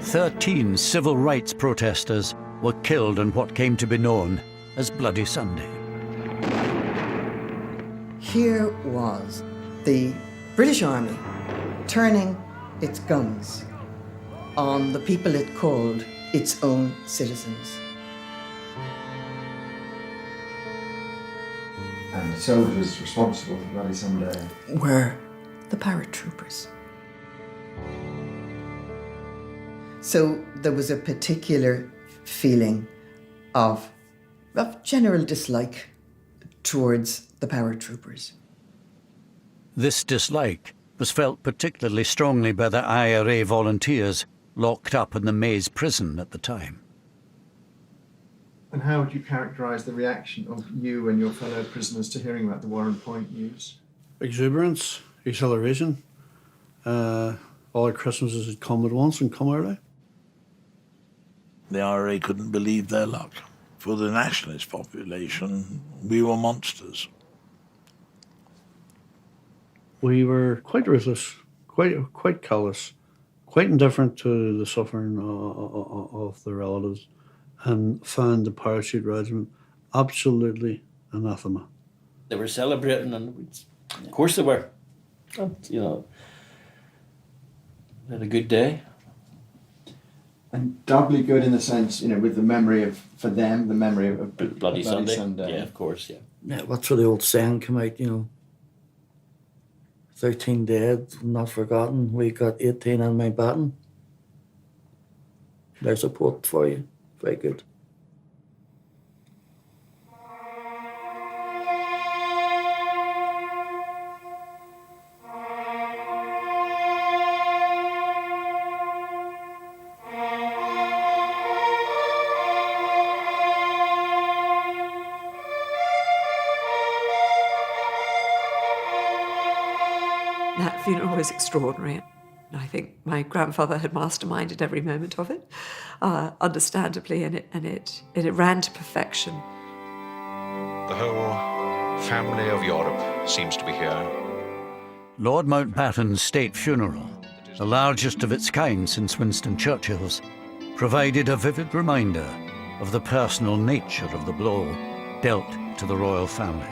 13 civil rights protesters were killed on what came to be known as Bloody Sunday. Here was the British Army turning its guns on the people it called its own citizens. And the soldiers responsible for Bloody Sunday were the paratroopers. So there was a particular feeling of general dislike towards the paratroopers. This dislike was felt particularly strongly by the IRA volunteers locked up in the Maze prison at the time. And how would you characterise the reaction of you and your fellow prisoners to hearing about the Warren Point news? Exuberance, exhilaration. All our Christmases had come at once and come early. The IRA couldn't believe their luck. For the nationalist population, we were monsters. We were quite ruthless, quite callous, quite indifferent to the suffering of the relatives, and found the parachute regiment absolutely anathema. They were celebrating, and of course they were. You know, they had a good day. And doubly good in the sense, you know, with the memory of, for them, the memory of Bloody Sunday. Yeah, of course, yeah. Yeah, that's where the old saying came out, you know. 13 dead, not forgotten. We got 18 on my baton. There's a quote for you. Very good. That funeral was extraordinary. I think my grandfather had masterminded every moment of it, understandably, and it ran to perfection. The whole family of Europe seems to be here. Lord Mountbatten's state funeral, the largest of its kind since Winston Churchill's, provided a vivid reminder of the personal nature of the blow dealt to the royal family.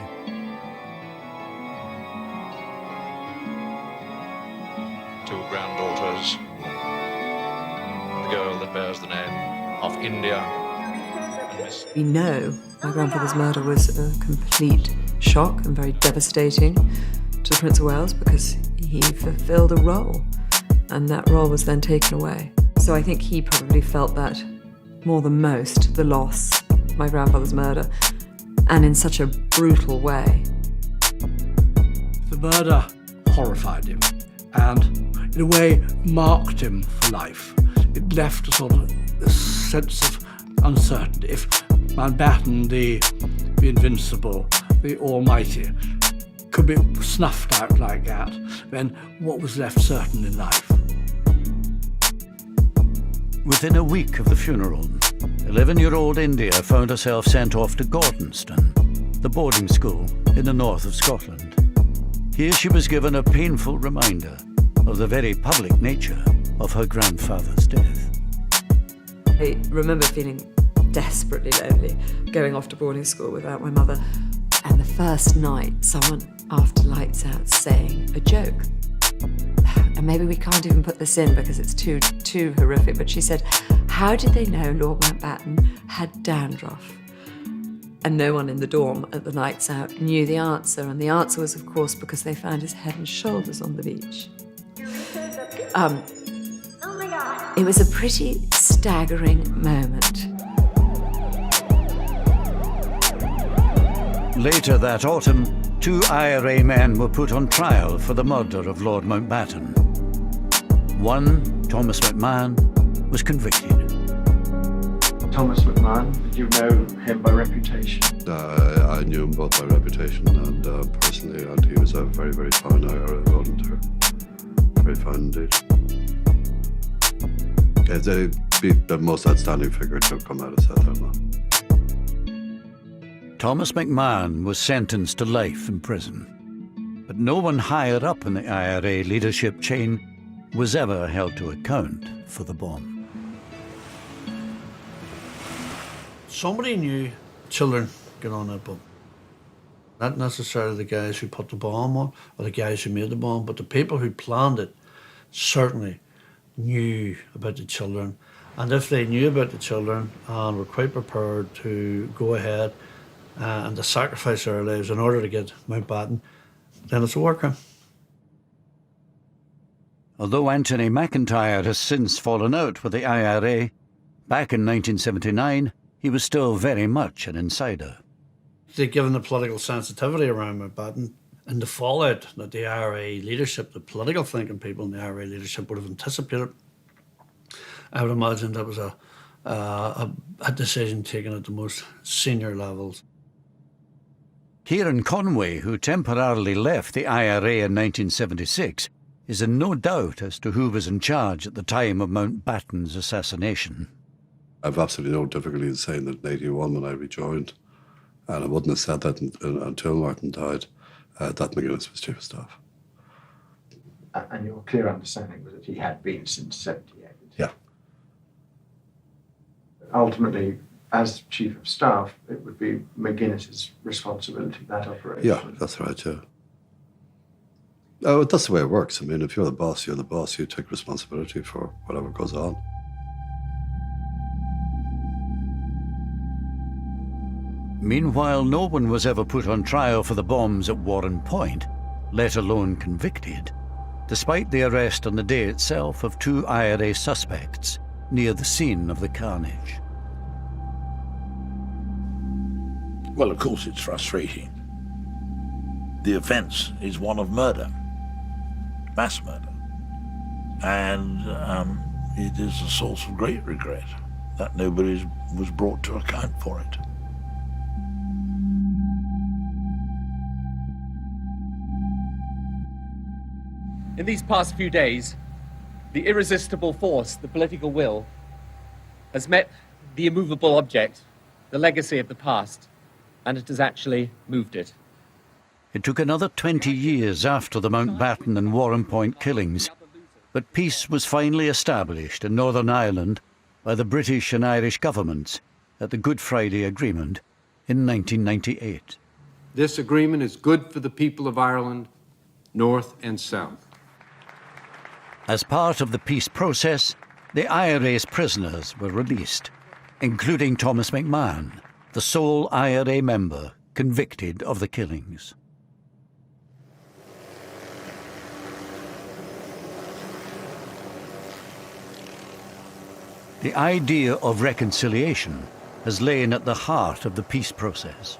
Two granddaughters, the girl that bears the name of India, and Miss... We know my grandfather's murder was a complete shock and very devastating to the Prince of Wales because he fulfilled a role, and that role was then taken away. So I think he probably felt that more than most, the loss of my grandfather's murder, and in such a brutal way. The murder horrified him and, in a way, marked him for life. It left a sort of a sense of uncertainty. If Mountbatten, the invincible, the almighty, could be snuffed out like that, then what was left certain in life? Within a week of the funeral, 11-year-old India found herself sent off to Gordonston, the boarding school in the north of Scotland. Here she was given a painful reminder of the very public nature of her grandfather's death. I remember feeling desperately lonely, going off to boarding school without my mother. And the first night, someone, after lights out, saying a joke. And maybe we can't even put this in because it's too horrific, but she said, how did they know Lord Mountbatten had dandruff? And no one in the dorm at the nights out knew the answer. And the answer was, of course, because they found his head and shoulders on the beach. It was a pretty staggering moment. Later that autumn, 2 IRA men were put on trial for the murder of Lord Mountbatten. One, Thomas McMahon, was convicted. Thomas McMahon, did you know him by reputation? I knew him both by reputation and personally, and he was a very, very fine IRA volunteer. Very fine indeed. They'd be the most outstanding figure to have come out of South Armagh. Thomas McMahon was sentenced to life in prison, but no one higher up in the IRA leadership chain was ever held to account for the bomb. Somebody knew children get on that boat. Not necessarily the guys who put the bomb on or the guys who made the bomb, but the people who planned it certainly knew about the children. And if they knew about the children and were quite prepared to go ahead and to sacrifice their lives in order to get Mountbatten, then it's a war crime. Although Anthony McIntyre has since fallen out with the IRA, back in 1979, he was still very much an insider. Given the political sensitivity around Mountbatten and the fallout that the IRA leadership, the political thinking people in the IRA leadership would have anticipated, I would imagine that was a decision taken at the most senior levels. Kieran Conway, who temporarily left the IRA in 1976, is in no doubt as to who was in charge at the time of Mountbatten's assassination. I've absolutely no difficulty in saying that in 81 when I rejoined, and I wouldn't have said that until Martin died, that McGuinness was Chief of Staff. And your clear understanding was that he had been since 78? Yeah. Ultimately, as Chief of Staff, it would be McGuinness's responsibility, that operation. Yeah, that's right, yeah. Oh, that's the way it works. I mean, if you're the boss, you're the boss. You take responsibility for whatever goes on. Meanwhile, no one was ever put on trial for the bombs at Warren Point, let alone convicted, despite the arrest on the day itself of 2 IRA suspects near the scene of the carnage. Well, of course it's frustrating. The offence is one of murder, mass murder. And it is a source of great regret that nobody was brought to account for it. In these past few days, the irresistible force, the political will, has met the immovable object, the legacy of the past, and it has actually moved it. It took another 20 years after the Mountbatten and Warren Point killings, but peace was finally established in Northern Ireland by the British and Irish governments at the Good Friday Agreement in 1998. This agreement is good for the people of Ireland, North and South. As part of the peace process, the IRA's prisoners were released, including Thomas McMahon, the sole IRA member convicted of the killings. The idea of reconciliation has lain at the heart of the peace process.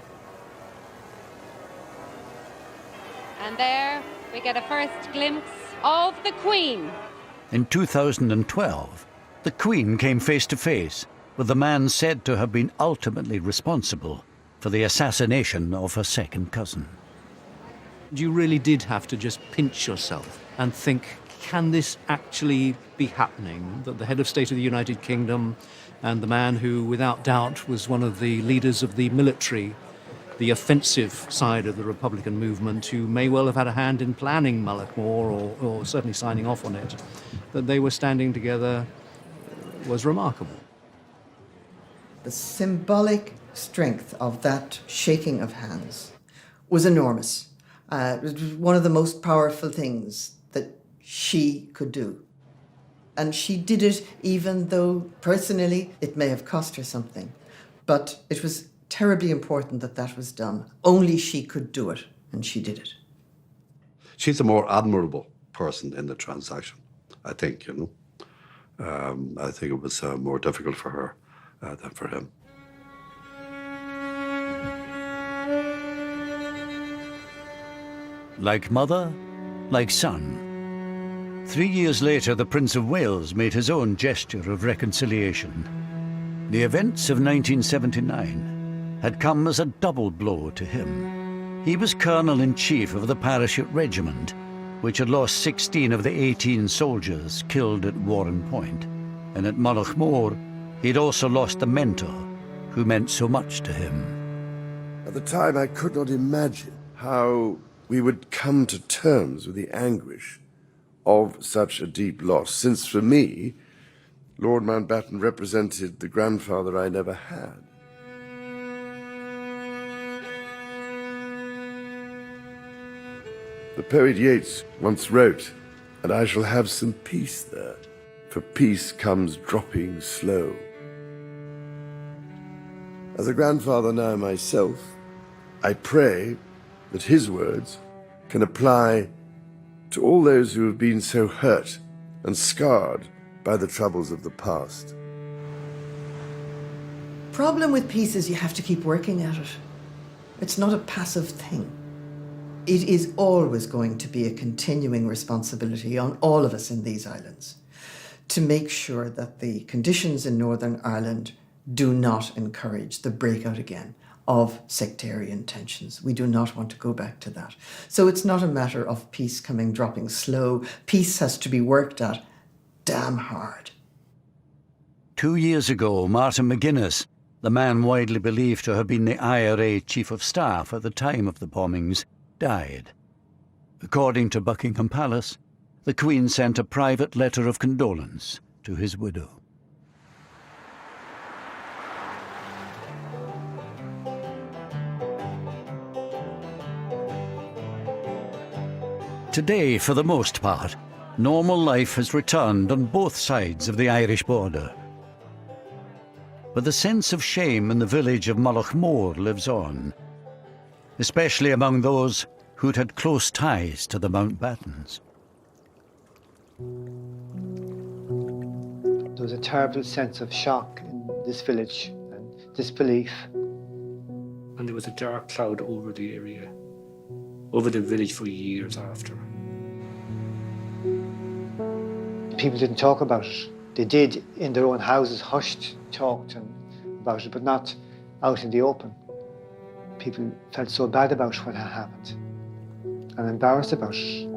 And there we get a first glimpse of the Queen. In 2012, the Queen came face to face with the man said to have been ultimately responsible for the assassination of her second cousin. You really did have to just pinch yourself and think, can this actually be happening? That the head of state of the United Kingdom and the man who, without doubt, was one of the leaders of the military, the offensive side of the Republican movement, who may well have had a hand in planning Mullaghmore or certainly signing off on it, that they were standing together was remarkable. The symbolic strength of that shaking of hands was enormous. It was one of the most powerful things that she could do. And she did it even though personally it may have cost her something. But it was terribly important that that was done. Only she could do it, and she did it. She's a more admirable person in the transaction, I think, you know. I think it was more difficult for her than for him. Like mother, like son. 3 years later, the Prince of Wales made his own gesture of reconciliation. The events of 1979 had come as a double blow to him. He was Colonel-in-Chief of the Parachute Regiment, which had lost 16 of the 18 soldiers killed at Warren Point. And at Mullaghmore, he'd also lost a mentor who meant so much to him. At the time, I could not imagine how we would come to terms with the anguish of such a deep loss, since for me, Lord Mountbatten represented the grandfather I never had. The poet Yeats once wrote, "And I shall have some peace there, for peace comes dropping slow." As a grandfather now myself, I pray that his words can apply to all those who have been so hurt and scarred by the troubles of the past. Problem with peace is you have to keep working at it. It's not a passive thing. It is always going to be a continuing responsibility on all of us in these islands to make sure that the conditions in Northern Ireland do not encourage the breakout again of sectarian tensions. We do not want to go back to that. So it's not a matter of peace dropping slow. Peace has to be worked at damn hard. 2 years ago, Martin McGuinness, the man widely believed to have been the IRA Chief of Staff at the time of the bombings, died. According to Buckingham Palace, the Queen sent a private letter of condolence to his widow. Today, for the most part, normal life has returned on both sides of the Irish border. But the sense of shame in the village of Mullaghmore lives on, especially among those who'd had close ties to the Mountbattens. There was a terrible sense of shock in this village and disbelief. And there was a dark cloud over the area, over the village for years after. People didn't talk about it. They did in their own houses, hushed, talked about it, but not out in the open. People felt so bad about what had happened and embarrassed about it.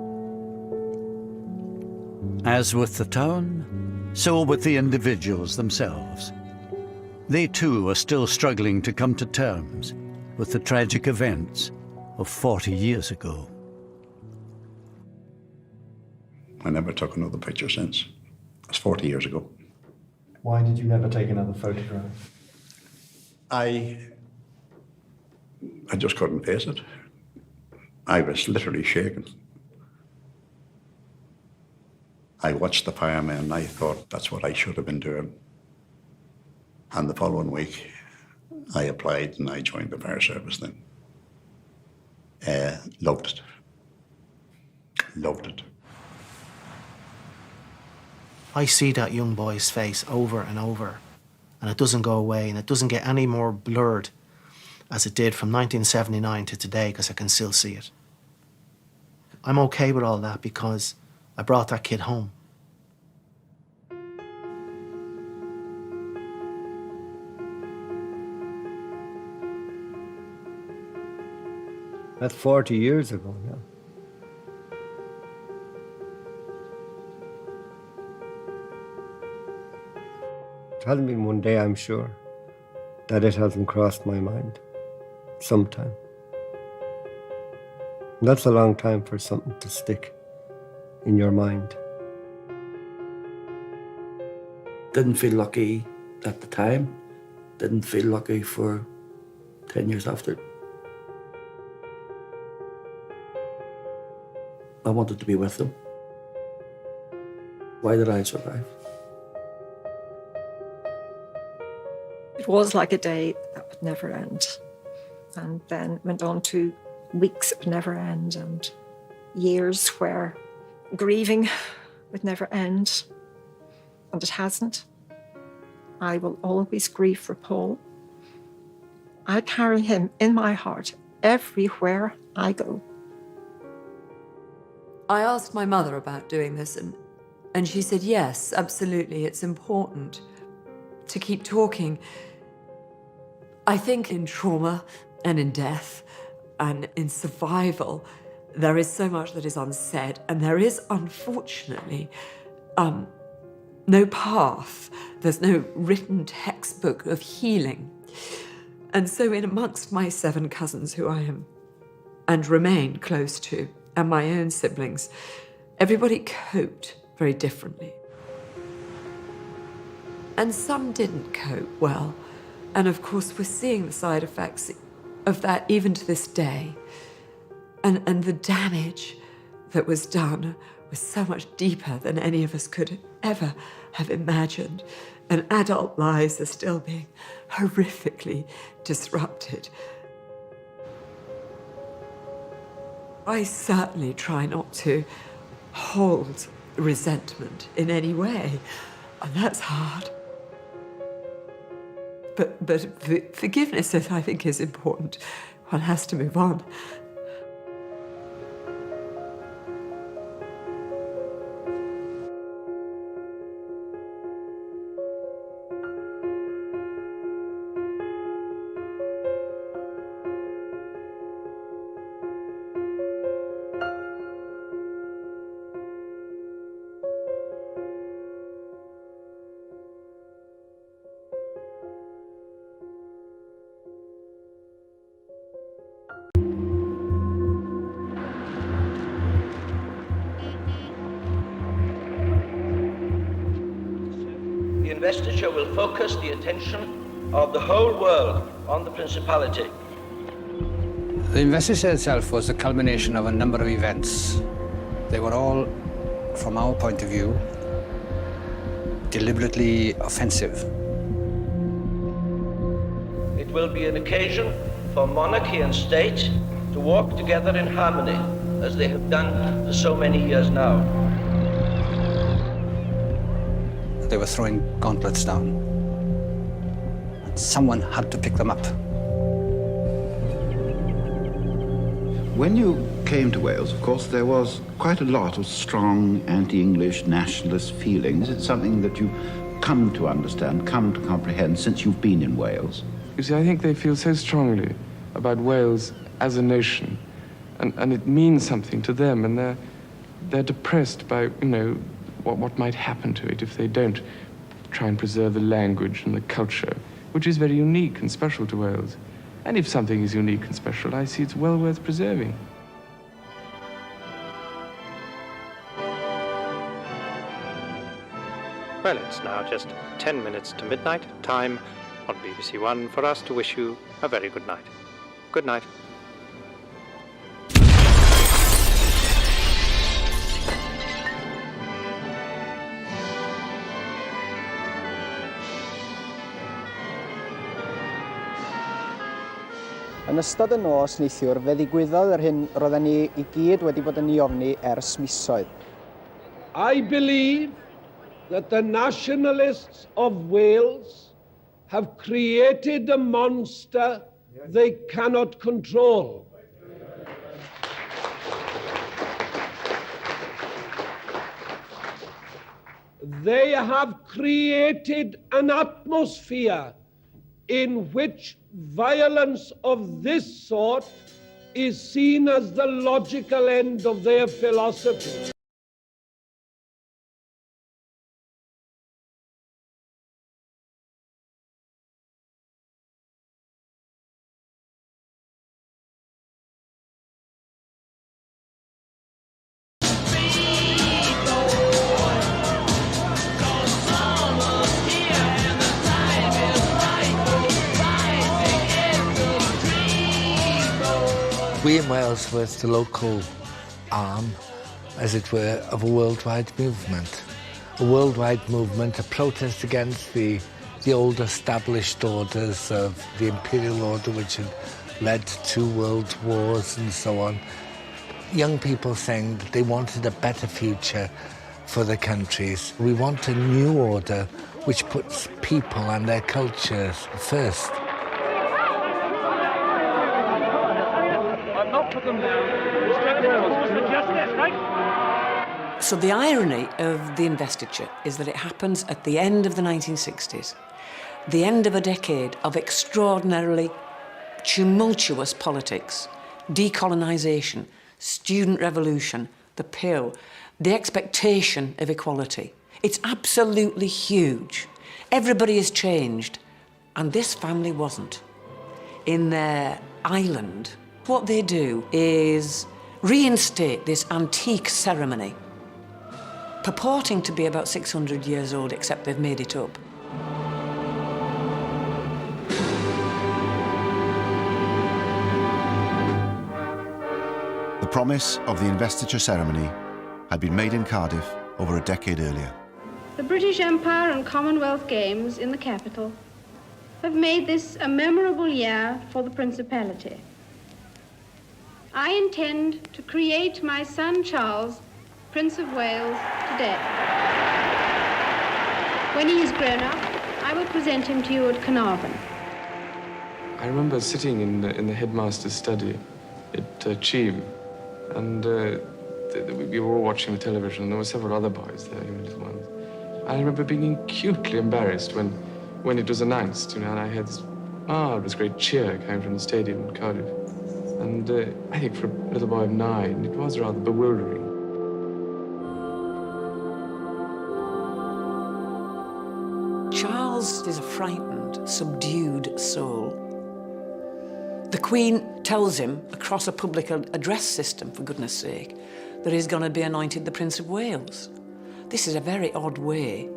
As with the town, so with the individuals themselves. They too are still struggling to come to terms with the tragic events of 40 years ago. I never took another picture since. It's 40 years ago. Why did you never take another photograph? I just couldn't face it. I was literally shaking. I watched the firemen and I thought that's what I should have been doing. And the following week, I applied and I joined the fire service then. Loved it. Loved it. I see that young boy's face over and over, and it doesn't go away, and it doesn't get any more blurred as it did from 1979 to today, because I can still see it. I'm okay with all that because I brought that kid home. That's 40 years ago now. It hasn't been one day, I'm sure, that it hasn't crossed my mind. Sometime. And that's a long time for something to stick in your mind. Didn't feel lucky at the time. Didn't feel lucky for 10 years after. I wanted to be with them. Why did I survive? It was like a day that would never end. And then went on to weeks that would never end and years where grieving would never end. And it hasn't. I will always grieve for Paul. I carry him in my heart everywhere I go. I asked my mother about doing this, and she said, yes, absolutely, it's important to keep talking. I think in trauma and in death and in survival, there is so much that is unsaid, and there is, unfortunately, no path. There's no written textbook of healing. And so in amongst my 7 cousins who I am and remain close to, and my own siblings, everybody coped very differently. And some didn't cope well. And of course, we're seeing the side effects of that even to this day. And the damage that was done was so much deeper than any of us could ever have imagined. And adult lives are still being horrifically disrupted. I certainly try not to hold resentment in any way, and that's hard. But forgiveness, I think, is important. One has to move on. The investiture will focus the attention of the whole world on the Principality. The investiture itself was a culmination of a number of events. They were all, from our point of view, deliberately offensive. It will be an occasion for monarchy and state to walk together in harmony, as they have done for so many years now. They were throwing gauntlets down. And someone had to pick them up. When you came to Wales, of course, there was quite a lot of strong anti-English nationalist feelings. It's something that you've come to understand, come to comprehend since you've been in Wales. You see, I think they feel so strongly about Wales as a nation, and it means something to them, and they're depressed by, what might happen to it if they don't try and preserve the language and the culture, which is very unique and special to Wales. And if something is unique and special, I see it's well worth preserving. Well, it's now just 10 minutes to midnight, time on BBC One for us to wish you a very good night. Good night. Yn ystod y nos neithiwr, fe ddigwyddodd yr hyn roedden ni I gyd wedi bod yn ei ofni ers misoedd. I believe that the nationalists of Wales have created a monster they cannot control. They have created an atmosphere in which violence of this sort is seen as the logical end of their philosophy. We in Wales were the local arm, as it were, of a worldwide movement. A worldwide movement, a protest against the old established orders of the imperial order, which had led to world wars and so on. Young people saying that they wanted a better future for their countries. We want a new order which puts people and their cultures first. So the irony of the investiture is that it happens at the end of the 1960s, the end of a decade of extraordinarily tumultuous politics, decolonisation, student revolution, the pill, the expectation of equality. It's absolutely huge. Everybody has changed, and this family wasn't. In their island, what they do is reinstate this antique ceremony, purporting to be about 600 years old, except they've made it up. The promise of the investiture ceremony had been made in Cardiff over a decade earlier. The British Empire and Commonwealth Games in the capital have made this a memorable year for the Principality. I intend to create my son Charles, Prince of Wales, today. When he is grown up, I will present him to you at Carnarvon. I remember sitting in the headmaster's study at Cheam, and we were all watching the television, and there were several other boys there, little ones. I remember being acutely embarrassed when it was announced, and I had this great cheer coming from the stadium in Cardiff. And I think for a little boy of 9, it was rather bewildering. Charles is a frightened, subdued soul. The Queen tells him, across a public address system, for goodness sake, that he's going to be anointed the Prince of Wales. This is a very odd way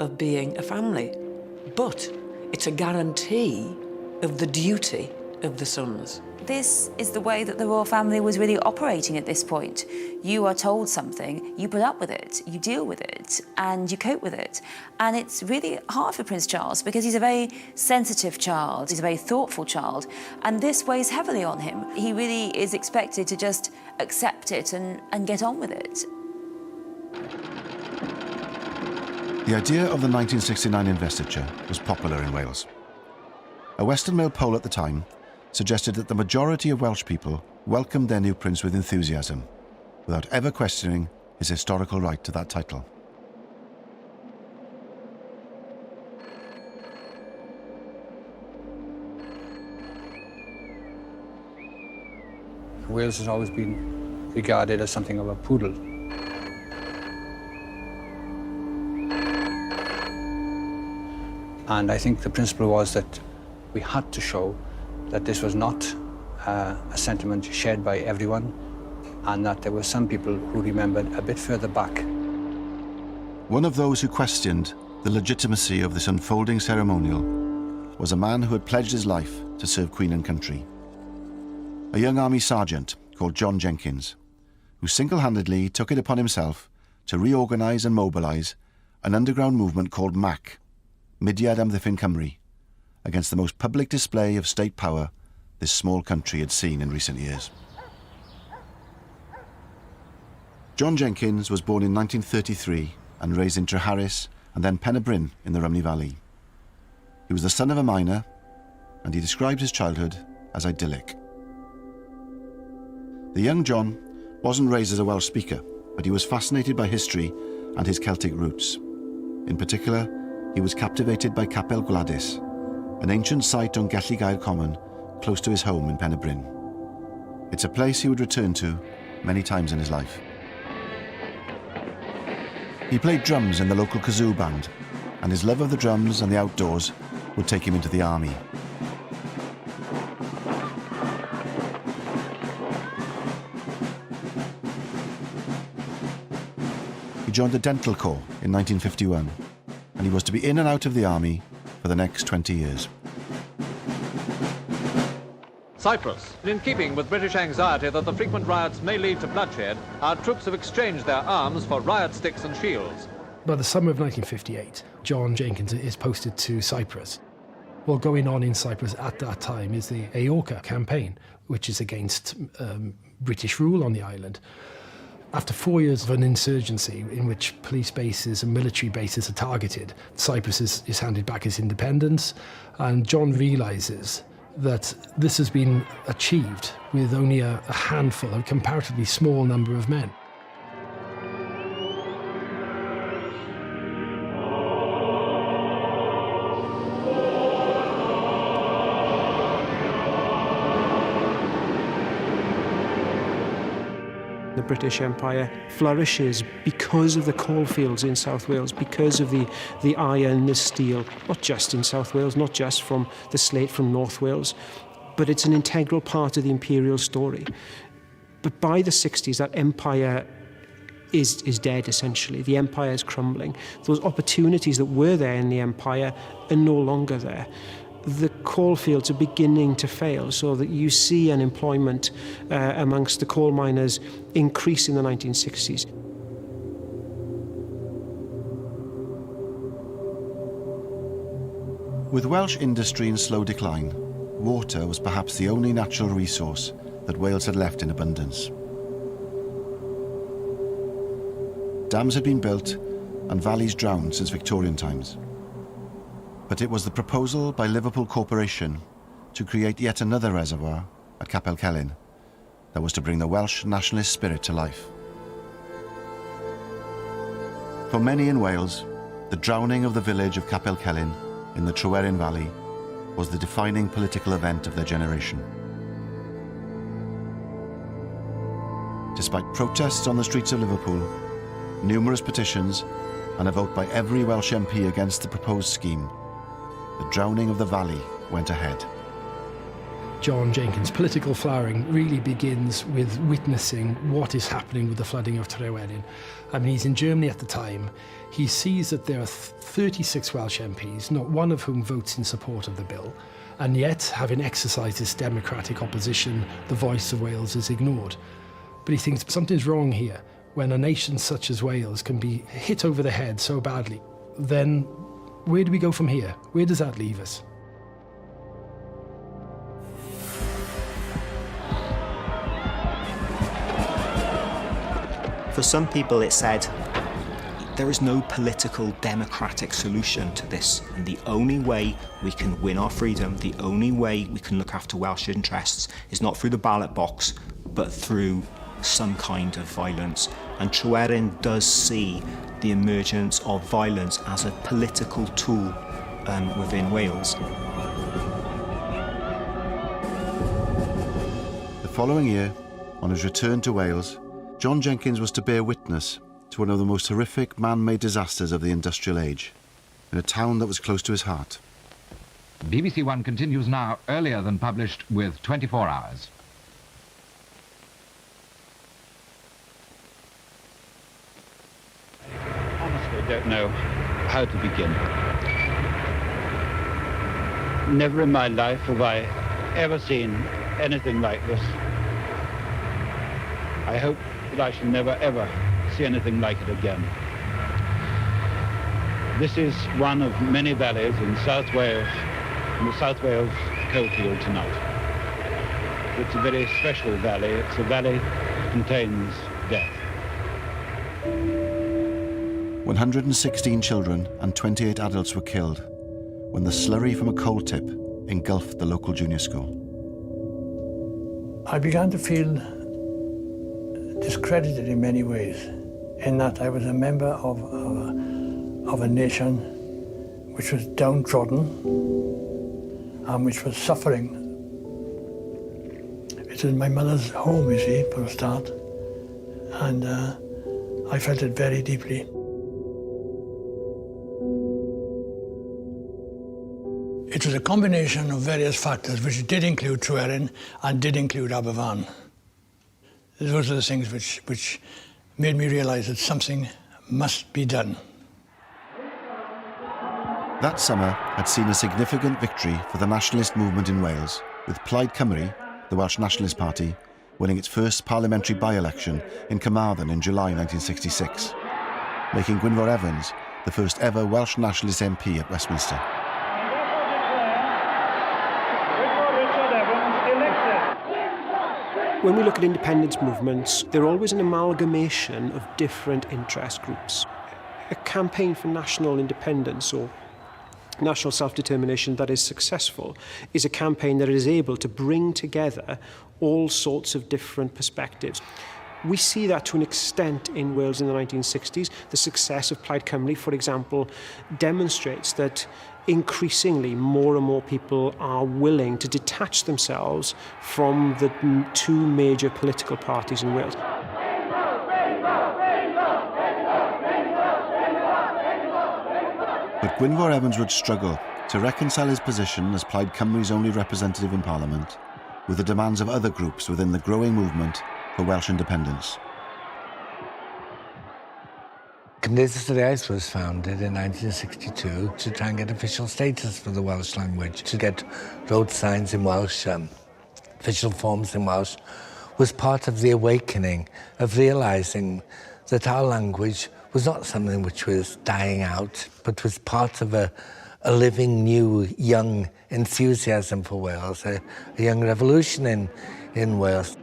of being a family, but it's a guarantee of the duty of the sons. This is the way that the royal family was really operating at this point. You are told something, you put up with it, you deal with it, and you cope with it. And it's really hard for Prince Charles because he's a very sensitive child, he's a very thoughtful child, and this weighs heavily on him. He really is expected to just accept it and get on with it. The idea of the 1969 investiture was popular in Wales. A Western Mail poll at the time suggested that the majority of Welsh people welcomed their new prince with enthusiasm, without ever questioning his historical right to that title. Wales has always been regarded as something of a poodle. And I think the principle was that we had to show that this was not a sentiment shared by everyone, and that there were some people who remembered a bit further back. One of those who questioned the legitimacy of this unfolding ceremonial was a man who had pledged his life to serve Queen and country. A young army sergeant called John Jenkins, who single-handedly took it upon himself to reorganise and mobilise an underground movement called MAC, Mudiad Amddiffyn Cymru, against the most public display of state power this small country had seen in recent years. John Jenkins was born in 1933 and raised in Treharris and then Pen y Bryn in the Rhymney Valley. He was the son of a miner, and he described his childhood as idyllic. The young John wasn't raised as a Welsh speaker, but he was fascinated by history and his Celtic roots. In particular, he was captivated by Capel Gwladys, an ancient site on Gelli Gaer Common, close to his home in Pen y Bryn. It's a place he would return to many times in his life. He played drums in the local kazoo band, and his love of the drums and the outdoors would take him into the army. He joined the Dental Corps in 1951, and he was to be in and out of the army for the next 20 years. Cyprus. In keeping with British anxiety that the frequent riots may lead to bloodshed, our troops have exchanged their arms for riot sticks and shields. By the summer of 1958, John Jenkins is posted to Cyprus. What going on in Cyprus at that time is the AORCA campaign, which is against British rule on the island. After 4 years of an insurgency in which police bases and military bases are targeted, Cyprus is handed back its independence, and John realises that this has been achieved with only a handful, a comparatively small number of men. The British Empire flourishes because of the coalfields in South Wales, because of the iron, the steel, not just in South Wales, not just from the slate from North Wales, but it's an integral part of the imperial story. But by the 60s, that empire is dead, essentially. The empire is crumbling. Those opportunities that were there in the empire are no longer there. the coalfields are beginning to fail, so that you see unemployment amongst the coal miners increase in the 1960s. With Welsh industry in slow decline, water was perhaps the only natural resource that Wales had left in abundance. Dams had been built and valleys drowned since Victorian times. But it was the proposal by Liverpool Corporation to create yet another reservoir at Capel Celyn that was to bring the Welsh nationalist spirit to life. For many in Wales, the drowning of the village of Capel Celyn in the Tryweryn Valley was the defining political event of their generation. Despite protests on the streets of Liverpool, numerous petitions, and a vote by every Welsh MP against the proposed scheme, the drowning of the valley went ahead. John Jenkins' political flowering really begins with witnessing what is happening with the flooding of Tryweryn. I mean, he's in Germany at the time. He sees that there are 36 Welsh MPs, not one of whom votes in support of the bill, and yet, having exercised this democratic opposition, the voice of Wales is ignored. But he thinks something's wrong here. When a nation such as Wales can be hit over the head so badly, then where do we go from here? Where does that leave us? For some people, it said, there is no political democratic solution to this, and the only way we can win our freedom, the only way we can look after Welsh interests is not through the ballot box, but through some kind of violence. And Tryweryn does see the emergence of violence as a political tool within Wales. The following year, on his return to Wales, John Jenkins was to bear witness to one of the most horrific man-made disasters of the industrial age, in a town that was close to his heart. BBC One continues now, earlier than published, with 24 hours. Honestly, I don't know how to begin. Never in my life have I ever seen anything like this. I hope that I shall never ever see anything like it again. This is one of many valleys in South Wales, in the South Wales coalfield tonight. It's a very special valley. It's a valley that contains death. 116 children and 28 adults were killed when the slurry from a coal tip engulfed the local junior school. I began to feel discredited in many ways, in that I was a member of a nation which was downtrodden and which was suffering. It was my mother's home, you see, for a start, and I felt it very deeply. It was a combination of various factors which did include Tryweryn and did include Aberfan. Those are the things which made me realise that something must be done. That summer had seen a significant victory for the nationalist movement in Wales, with Plaid Cymru, the Welsh Nationalist Party, winning its first parliamentary by-election in Carmarthen in July 1966, making Gwynfor Evans the first ever Welsh Nationalist MP at Westminster. When we look at independence movements, they're always an amalgamation of different interest groups. A campaign for national independence or national self-determination that is successful is a campaign that is able to bring together all sorts of different perspectives. We see that to an extent in Wales in the 1960s. The success of Plaid Cymru, for example, demonstrates that increasingly more and more people are willing to detach themselves from the two major political parties in Wales. But Gwynfor Evans would struggle to reconcile his position as Plaid Cymru's only representative in Parliament with the demands of other groups within the growing movement for Welsh independence. Cymdeithas yr Iaith was founded in 1962 to try and get official status for the Welsh language, to get road signs in Welsh, official forms in Welsh, was part of the awakening of realising that our language was not something which was dying out, but was part of a living, new, young enthusiasm for Wales, a young revolution in Wales.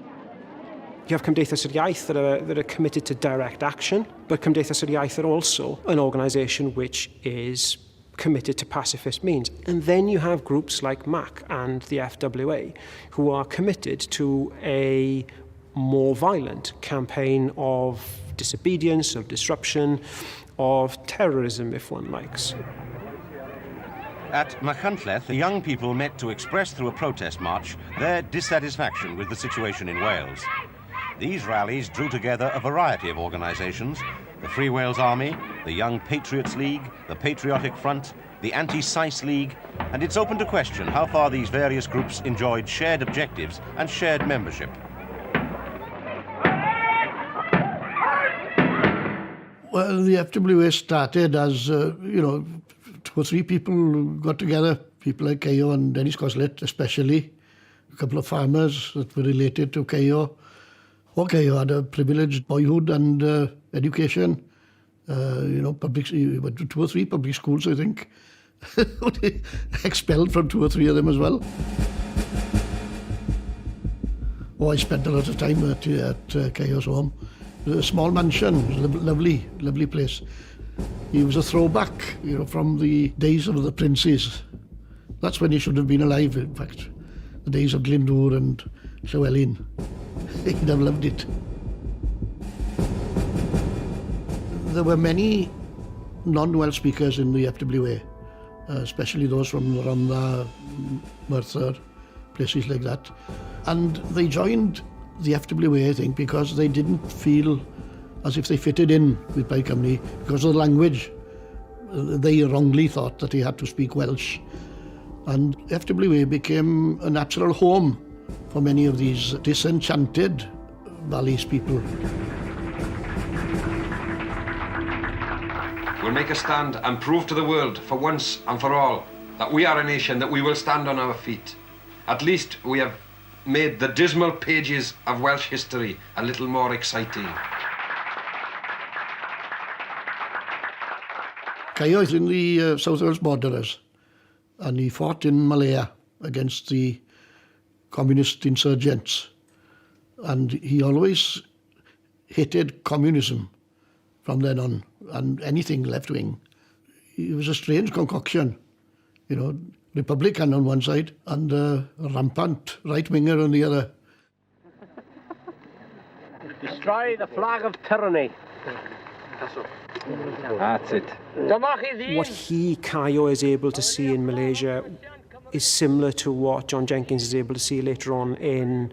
You have Cymdeithas yr Iaith that are committed to direct action, but Cymdeithas yr Iaith are also an organisation which is committed to pacifist means. And then you have groups like MAC and the FWA who are committed to a more violent campaign of disobedience, of disruption, of terrorism, if one likes. At Machynlleth, the young people met to express through a protest march their dissatisfaction with the situation in Wales. These rallies drew together a variety of organisations: the Free Wales Army, the Young Patriots League, the Patriotic Front, the Anti-Sice League, and it's open to question how far these various groups enjoyed shared objectives and shared membership. Well, the FWA started as, 2 or 3 people got together, people like Cayo and Dennis Coslet especially, a couple of farmers that were related to Cayo. Cayo had a privileged boyhood and education, public, 2 or 3 public schools, I think. Expelled from 2 or 3 of them as well. I spent a lot of time at Cayo's home. It was a small mansion, it was a lovely, lovely place. He was a throwback, from the days of the princes. That's when he should have been alive, in fact. The days of Glyndŵr and Llywelyn. He'd have loved it. There were many non-Welsh speakers in the FWA, especially those from Rhondda, Merthyr, places like that. And they joined the FWA, I think, because they didn't feel as if they fitted in with Plaid Cymru because of the language. They wrongly thought that they had to speak Welsh. And FWA became a natural home for many of these disenchanted Valleys people. We'll make a stand and prove to the world, for once and for all, that we are a nation, that we will stand on our feet. At least we have made the dismal pages of Welsh history a little more exciting. Cayo is in the South Wales Borderers, and he fought in Malaya against the communist insurgents. And he always hated communism from then on, and anything left-wing. It was a strange concoction, Republican on one side and a rampant right-winger on the other. Destroy the flag of tyranny. That's it. What Cayo, is able to see in Malaysia is similar to what John Jenkins is able to see later on in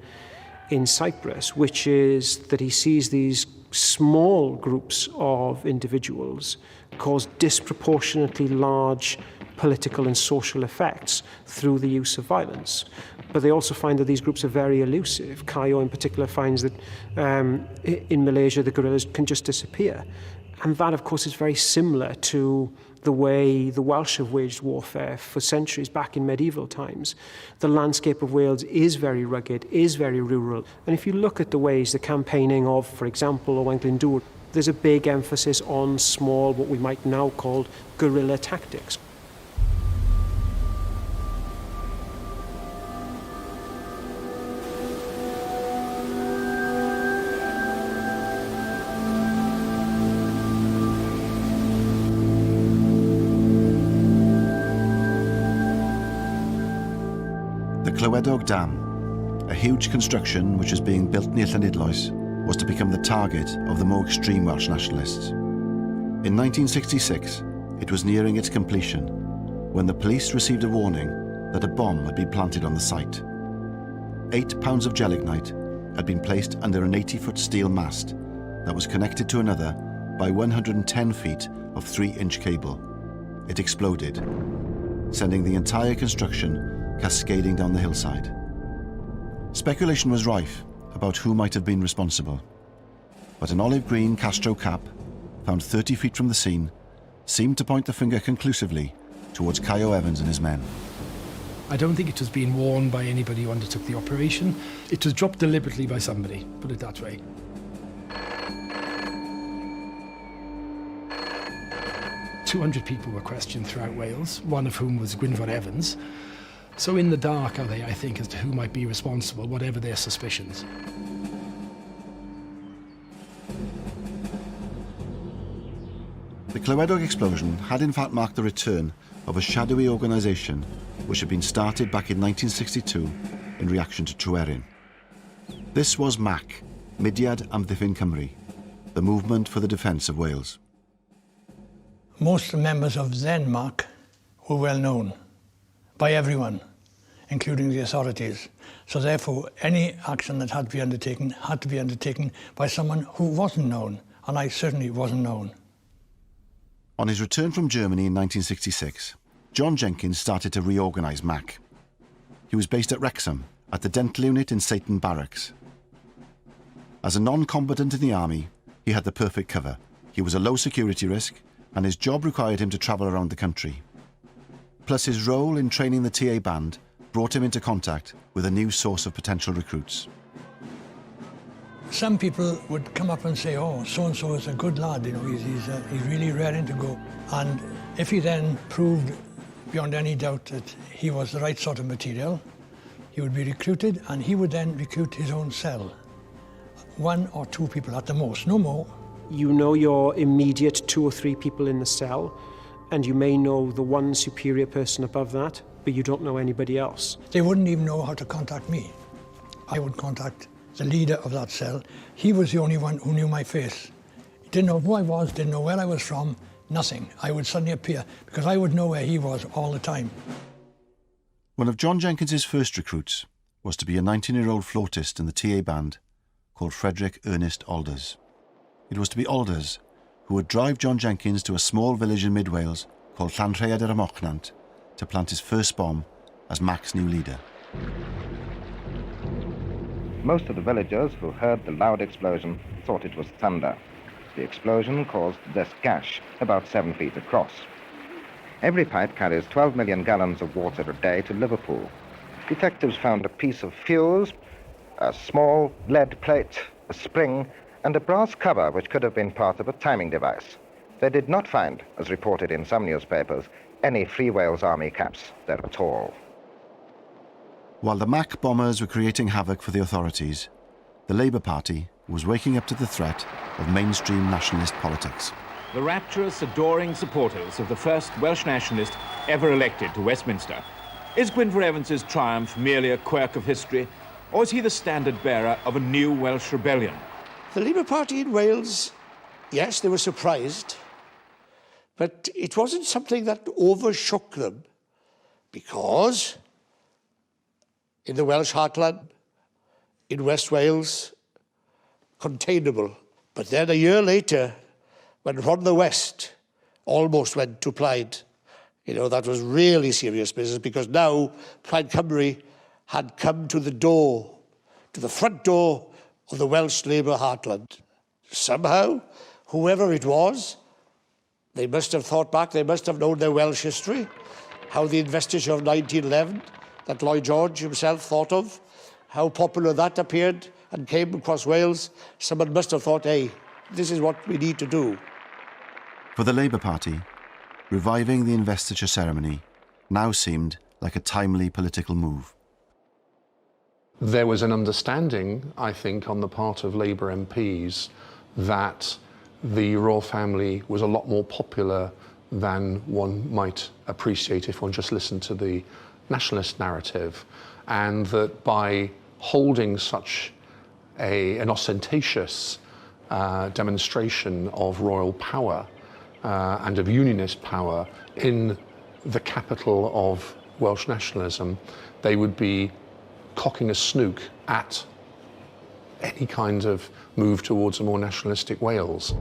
Cyprus, which is that he sees these small groups of individuals cause disproportionately large political and social effects through the use of violence. But they also find that these groups are very elusive. Cayo in particular finds that in Malaysia the guerrillas can just disappear. And that, of course, is very similar to the way the Welsh have waged warfare for centuries back in medieval times. The landscape of Wales is very rugged, is very rural. And if you look at the ways the campaigning of, for example, Owain Glyndŵr, there's a big emphasis on small, what we might now call guerrilla tactics. Clywedog Dam, a huge construction which was being built near Llanidloes, was to become the target of the more extreme Welsh nationalists. In 1966, it was nearing its completion when the police received a warning that a bomb had been planted on the site. 8 pounds of gelignite had been placed under an 80-foot steel mast that was connected to another by 110 feet of 3-inch cable. It exploded, sending the entire construction cascading down the hillside. Speculation was rife about who might have been responsible, but an olive green Castro cap, found 30 feet from the scene, seemed to point the finger conclusively towards Caio Evans and his men. I don't think it was being worn by anybody who undertook the operation. It was dropped deliberately by somebody, put it that way. "200 people were questioned throughout Wales, one of whom was Gwynfor Evans. So in the dark are they, I think, as to who might be responsible, whatever their suspicions." The Clywedog explosion had in fact marked the return of a shadowy organisation which had been started back in 1962 in reaction to Tryweryn. This was MAC, Mudiad Amddiffyn Cymru, the Movement for the Defence of Wales. Most members of then MAC were well known by everyone, including the authorities. So therefore, any action that had to be undertaken by someone who wasn't known, and I certainly wasn't known. On his return from Germany in 1966, John Jenkins started to reorganise MAC. He was based at Wrexham, at the dental unit in Satan Barracks. As a non-combatant in the army, he had the perfect cover. He was a low security risk, and his job required him to travel around the country. Plus his role in training the TA band brought him into contact with a new source of potential recruits. Some people would come up and say, "Oh, so-and-so is a good lad, you know, he's really raring to go." And if he then proved beyond any doubt that he was the right sort of material, he would be recruited, and he would then recruit his own cell. 1 or 2 people at the most, no more. You know your immediate 2 or 3 people in the cell, and you may know the one superior person above that, but you don't know anybody else. They wouldn't even know how to contact me. I would contact the leader of that cell. He was the only one who knew my face. He didn't know who I was, didn't know where I was from, nothing. I would suddenly appear, because I would know where he was all the time. One of John Jenkins's first recruits was to be a 19-year-old flautist in the TA band called Frederick Ernest Alders. It was to be Alders who would drive John Jenkins to a small village in mid-Wales called Llanrhaead yr Amochnant to plant his first bomb as MAC's new leader. Most of the villagers who heard the loud explosion thought it was thunder. The explosion caused this gash, about 7 feet across. Every pipe carries 12 million gallons of water a day to Liverpool. Detectives found a piece of fuse, a small lead plate, a spring, and a brass cover which could have been part of a timing device. They did not find, as reported in some newspapers, any Free Wales Army caps there at all. While the MAC bombers were creating havoc for the authorities, the Labour Party was waking up to the threat of mainstream nationalist politics. The rapturous, adoring supporters of the first Welsh nationalist ever elected to Westminster. Is Gwynfor Evans's triumph merely a quirk of history, or is he the standard-bearer of a new Welsh rebellion? The Labour Party in Wales, yes, they were surprised, but it wasn't something that overshook them, because in the Welsh heartland, in West Wales, containable. But then a year later, when from the West almost went to Plaid, you know, that was really serious business, because now Plaid Cymru had come to the door, to the front door of the Welsh Labour heartland. Somehow, whoever it was, they must have thought back, they must have known their Welsh history, how the investiture of 1911, that Lloyd George himself thought of, how popular that appeared and came across Wales. Someone must have thought, hey, this is what we need to do. For the Labour Party, reviving the investiture ceremony now seemed like a timely political move. There was an understanding, I think, on the part of Labour MPs that the royal family was a lot more popular than one might appreciate if one just listened to the nationalist narrative, and that by holding such an ostentatious demonstration of royal power and of unionist power in the capital of Welsh nationalism, they would be cocking a snook at any kind of move towards a more nationalistic Wales.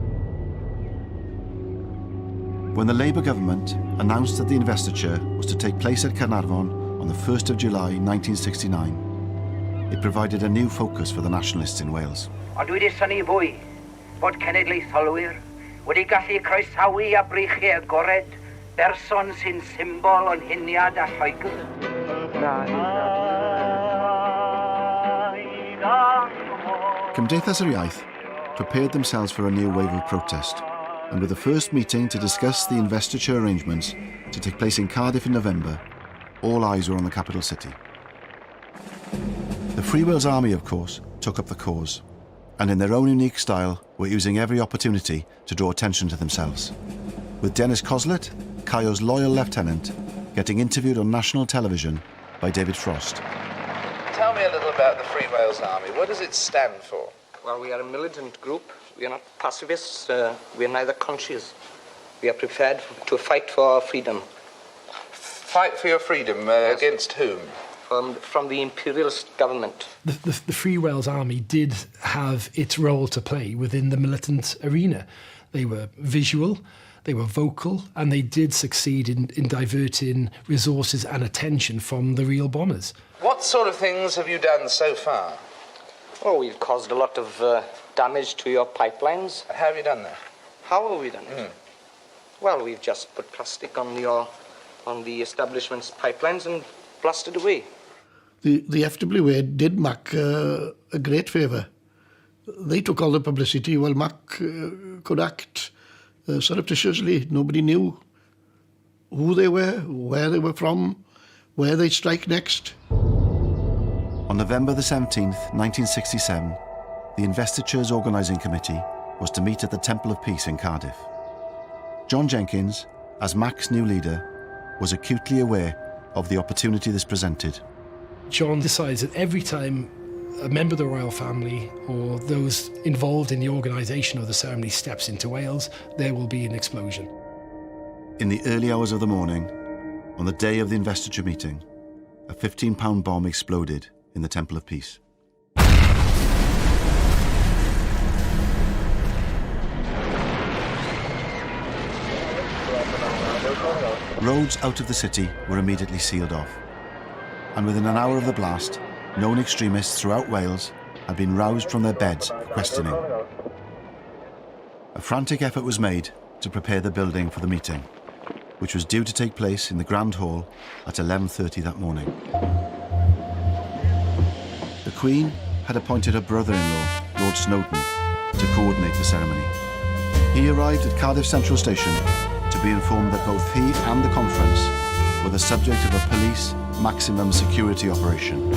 When the Labour government announced that the investiture was to take place at Caernarfon on the 1st of July 1969, it provided a new focus for the nationalists in Wales. Ond dwi wedi synnu fwy bod cenedlaetholwyr wedi gallu croesawu a breichiau agored, berson sy'n symbol o'n huniad a Lloegr. Cymdeithas yr Iaith prepared themselves for a new wave of protest, and with the first meeting to discuss the investiture arrangements to take place in Cardiff in November, all eyes were on the capital city. The Free Wales Army, of course, took up the cause, and in their own unique style were using every opportunity to draw attention to themselves, with Dennis Coslet, Caio's loyal lieutenant, getting interviewed on national television by David Frost. Tell me a little about the Free Wales Army. What does it stand for? Well, we are a militant group. We are not pacifists. We are neither conscious. We are prepared to fight for our freedom. Fight for your freedom against whom? From the imperialist government. The Free Wales Army did have its role to play within the militant arena. They were visual, they were vocal, and they did succeed in diverting resources and attention from the real bombers. What sort of things have you done so far? Oh, we've caused a lot of damage to your pipelines. How have you done that? How have we done it? Well, we've just put plastic on the establishment's pipelines and blasted away. The FWA did Mac a great favour. They took all the publicity while Mac could act surreptitiously. Nobody knew who they were, where they were from, where they'd strike next. On November the 17th, 1967, the Investiture's organising committee was to meet at the Temple of Peace in Cardiff. John Jenkins, as Mac's new leader, was acutely aware of the opportunity this presented. John decides that every time a member of the royal family or those involved in the organisation of the ceremony steps into Wales, there will be an explosion. In the early hours of the morning, on the day of the investiture meeting, a 15-pound bomb exploded in the Temple of Peace. Roads out of the city were immediately sealed off, and within an hour of the blast, known extremists throughout Wales had been roused from their beds for questioning. A frantic effort was made to prepare the building for the meeting, which was due to take place in the Grand Hall at 11:30 that morning. The Queen had appointed her brother-in-law, Lord Snowdon, to coordinate the ceremony. He arrived at Cardiff Central Station to be informed that both he and the conference were the subject of a police maximum security operation.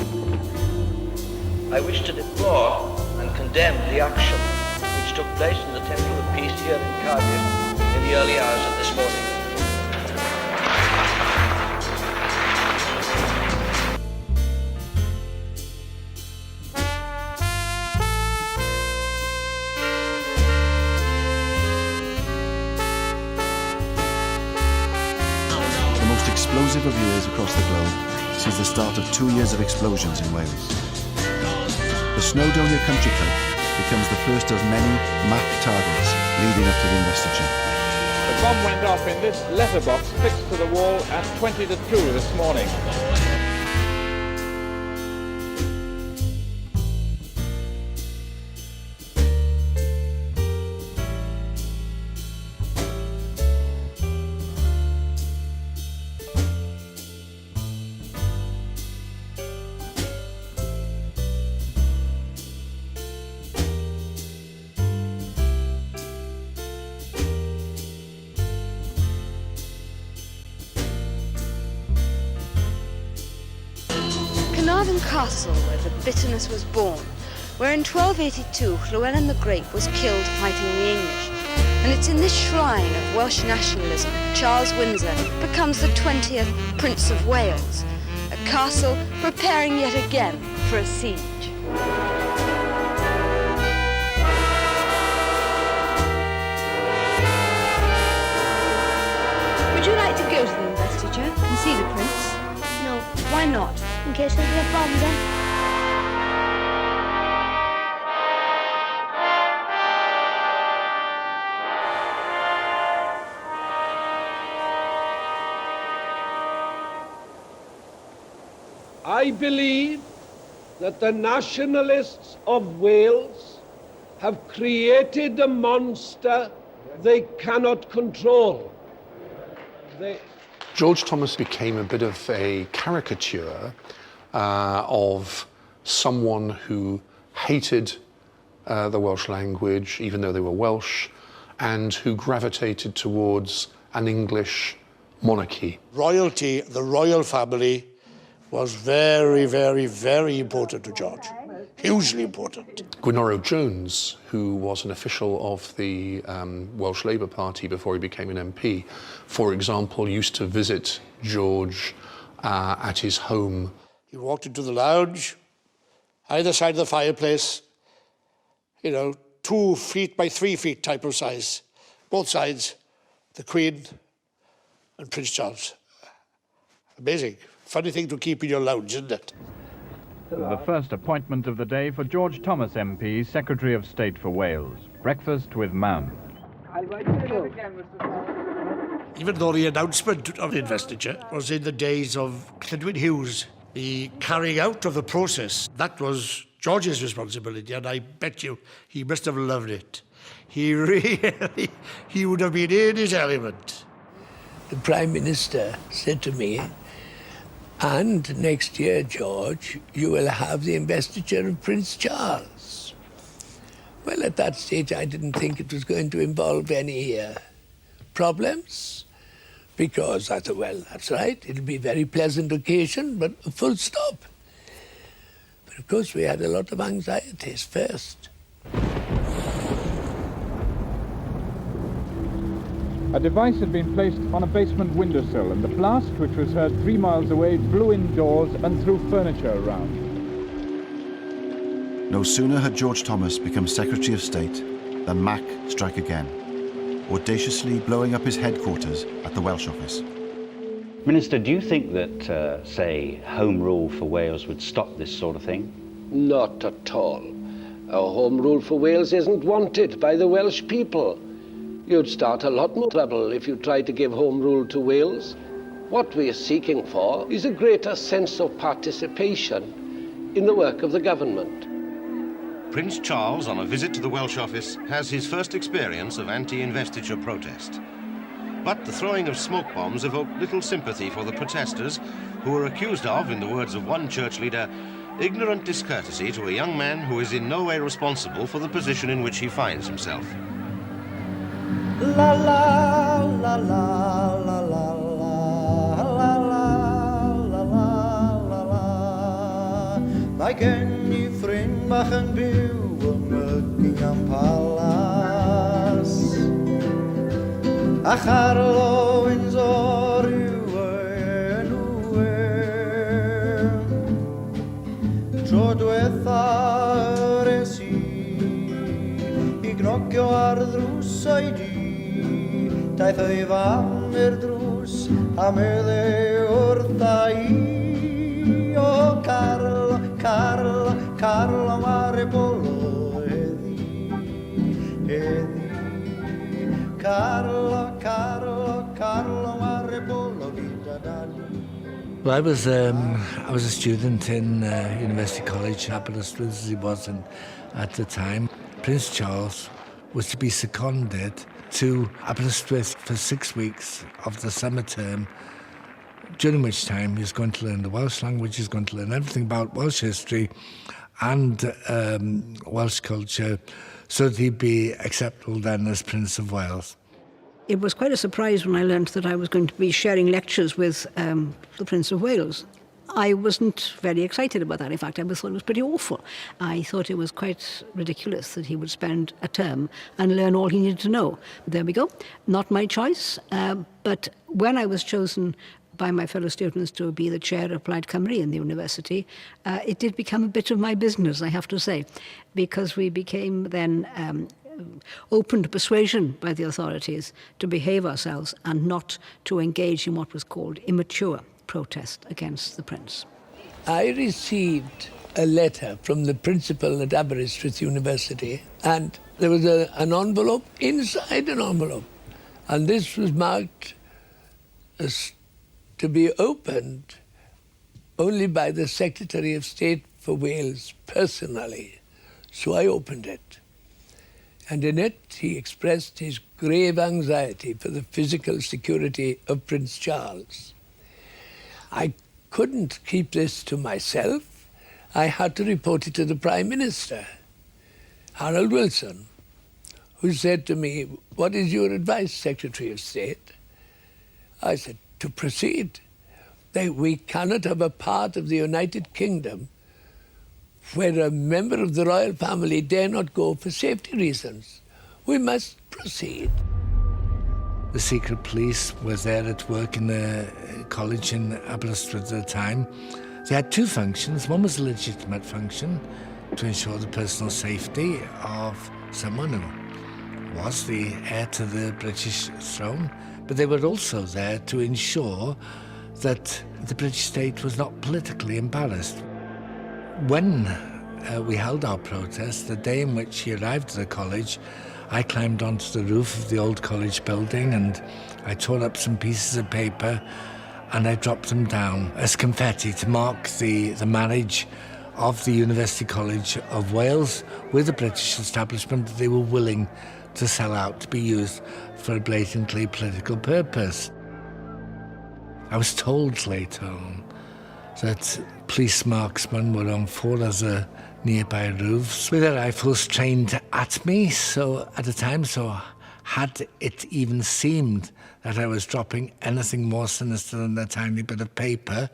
I wish to deplore and condemn the action which took place in the Temple of Peace here in Cardiff in the early hours of this morning. Explosive of years across the globe sees the start of 2 years of explosions in Wales. The Snowdonia Country Club becomes the first of many MAC targets leading up to the investiture. The bomb went off in this letterbox fixed to the wall at 20 to 2 this morning. Carnarvon Castle, where the bitterness was born, where in 1282 Llewellyn the Great was killed fighting the English. And it's in this shrine of Welsh nationalism Charles Windsor becomes the 20th Prince of Wales, a castle preparing yet again for a siege. Would you like to go to the investiture and see the prince? No. Why not? In case there'll be a bomb then. I believe that the nationalists of Wales have created a monster they cannot control. George Thomas became a bit of a caricature of someone who hated the Welsh language, even though they were Welsh, and who gravitated towards an English monarchy. Royalty, the royal family, was very, very, very important to George. Hugely important. Gwenoro Jones, who was an official of the Welsh Labour Party before he became an MP, for example, used to visit George at his home. He walked into the lounge, either side of the fireplace, 2 feet by 3 feet type of size. Both sides, the Queen and Prince Charles. Amazing. Funny thing to keep in your lounge, isn't it? The first appointment of the day for George Thomas MP, Secretary of State for Wales. Breakfast with Mam. Even though the announcement of investiture was in the days of Clydwyn Hughes, the carrying out of the process, that was George's responsibility, and I bet you he must have loved it. He would have been in his element. The Prime Minister said to me, "And next year, George, you will have the investiture of Prince Charles." Well, at that stage, I didn't think it was going to involve any problems, because I thought, well, that's right, it'll be a very pleasant occasion, but a full stop. But of course, we had a lot of anxieties first. A device had been placed on a basement windowsill, and the blast, which was heard 3 miles away, blew indoors and threw furniture around. No sooner had George Thomas become Secretary of State than Mac struck again, audaciously blowing up his headquarters at the Welsh office. Minister, do you think that, say, Home Rule for Wales would stop this sort of thing? Not at all. Our Home Rule for Wales isn't wanted by the Welsh people. You'd start a lot more trouble if you tried to give Home Rule to Wales. What we are seeking for is a greater sense of participation in the work of the government. Prince Charles, on a visit to the Welsh office, has his first experience of anti-investiture protest. But the throwing of smoke bombs evoked little sympathy for the protesters, who were accused of, in the words of one church leader, ignorant discourtesy to a young man who is in no way responsible for the position in which he finds himself. La la la la la la la la la la la. Mae gen I ffrind bach yn byw yn Buckingham Palace, a Charlo Windsor yw enw e. Tro dwetha res I gnocio ar ddrws o'i di, daeth ei fam i'r drws a medde wrtha I. O Carlo, Carlo, Carlo mare bolo heddi, heddi. Carlo, Carlo, Carlo mare bolo vita dali. Well, I was a student in University College, Aberystwyth as he was at the time. Prince Charles was to be seconded to Aberystwyth for 6 weeks of the summer term, during which time he's going to learn the Welsh language, he's going to learn everything about Welsh history and Welsh culture, so that he'd be acceptable then as Prince of Wales. It was quite a surprise when I learned that I was going to be sharing lectures with the Prince of Wales. I wasn't very excited about that. In fact, I thought it was pretty awful. I thought it was quite ridiculous that he would spend a term and learn all he needed to know. But there we go. Not my choice. But when I was chosen by my fellow students to be the chair of Plaid Cymru in the university, it did become a bit of my business, I have to say, because we became then open to persuasion by the authorities to behave ourselves and not to engage in what was called immature protest against the Prince. I received a letter from the principal at Aberystwyth University, and there was an envelope inside an envelope, and this was marked as to be opened only by the Secretary of State for Wales personally. So I opened it, and in it he expressed his grave anxiety for the physical security of Prince Charles. I couldn't keep this to myself. I had to report it to the Prime Minister, Harold Wilson, who said to me, "What is your advice, Secretary of State?" I said, "To proceed. We cannot have a part of the United Kingdom where a member of the royal family dare not go for safety reasons. We must proceed." The secret police was there at work in the college in Aberystwyth at the time. They had two functions. One was a legitimate function to ensure the personal safety of someone who was the heir to the British throne, but they were also there to ensure that the British state was not politically embarrassed. When we held our protest, the day in which he arrived at the college, I climbed onto the roof of the old college building and I tore up some pieces of paper and I dropped them down as confetti to mark the marriage of the University College of Wales with the British establishment that they were willing to sell out to be used for a blatantly political purpose. I was told later on that police marksmen were on 4 other nearby roofs with their rifles trained at me, so had it even seemed that I was dropping anything more sinister than a tiny bit of paper,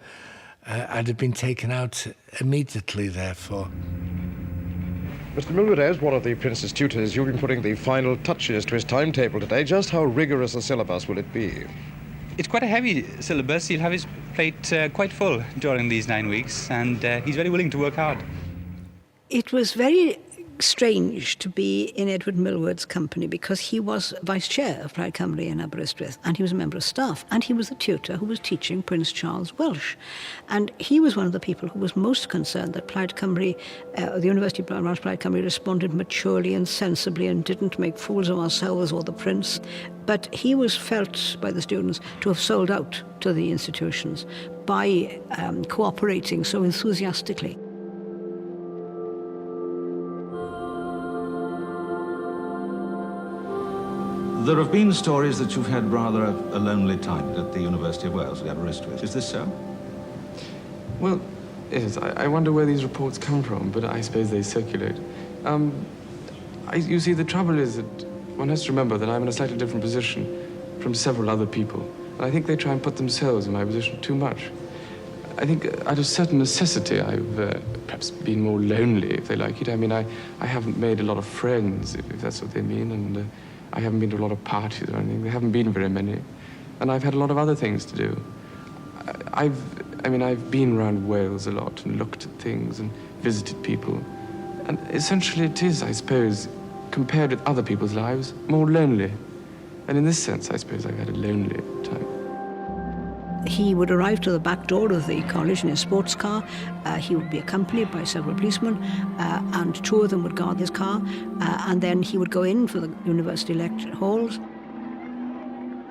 I'd have been taken out immediately, therefore. Mr. Millward, as one of the Prince's tutors, you've been putting the final touches to his timetable today. Just how rigorous a syllabus will it be? It's quite a heavy syllabus. He'll have his plate quite full during these 9 weeks, and he's very willing to work hard. It was very strange to be in Edward Millward's company because he was vice chair of Plaid Cymru in Aberystwyth and he was a member of staff and he was the tutor who was teaching Prince Charles Welsh. And he was one of the people who was most concerned that Plaid Cymru, the University of Plaid Cymru responded maturely and sensibly and didn't make fools of ourselves or the Prince. But he was felt by the students to have sold out to the institutions by cooperating so enthusiastically. There have been stories that you've had rather a lonely time at the University of Wales at Aberystwyth. Is this so? Well, yes. I wonder where these reports come from, but I suppose they circulate. You see, the trouble is that one has to remember that I'm in a slightly different position from several other people. And I think they try and put themselves in my position too much. I think out of certain necessity, I've perhaps been more lonely, if they like it. I mean, I haven't made a lot of friends, if that's what they mean, and I haven't been to a lot of parties or anything. There haven't been very many. And I've had a lot of other things to do. I've been around Wales a lot and looked at things and visited people. And essentially it is, I suppose, compared with other people's lives, more lonely. And in this sense, I suppose I've had a lonely time. He would arrive to the back door of the college in his sports car. He would be accompanied by several policemen, and 2 of them would guard his car. And then he would go in for the university lecture halls.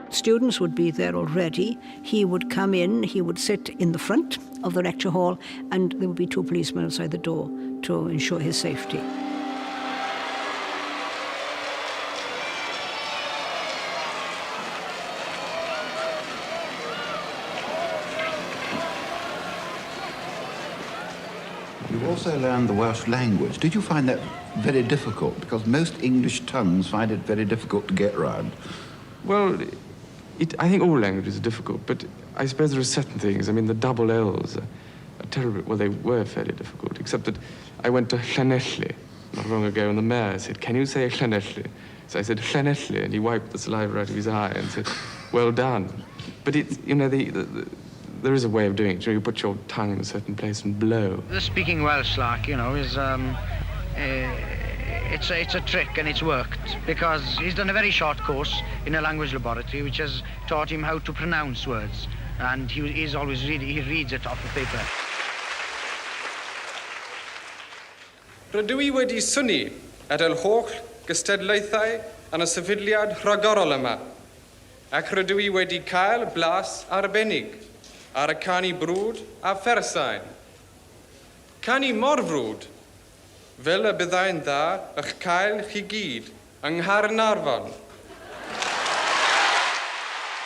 Students would be there already. He would come in, he would sit in the front of the lecture hall, and there would be 2 policemen outside the door to ensure his safety. You also learned the Welsh language. Did you find that very difficult? Because most English tongues find it very difficult to get round. Well, I think all languages are difficult, but I suppose there are certain things. I mean, the double L's are terrible. Well, they were fairly difficult, except that I went to Llanelli not long ago, and the mayor said, "Can you say Llanelli?" So I said, "Llanelli," and he wiped the saliva out of his eye and said, "Well done." But it's, you know, there is a way of doing it. You put your tongue in a certain place and blow. The speaking Welsh, like, you know, is it's a trick, and it's worked because he's done a very short course in a language laboratory which has taught him how to pronounce words, and he reads it off the paper. Rydw I wedi synnu at yr holl gystadlaethau yn y sefydliad rhagorol yma, ac rydw I wedi cael blas arbennig ar y canu brwd a phersain. Canu mor frwd, fel y byddai'n dda eich cael chi gyd Yng Nghaernarfon.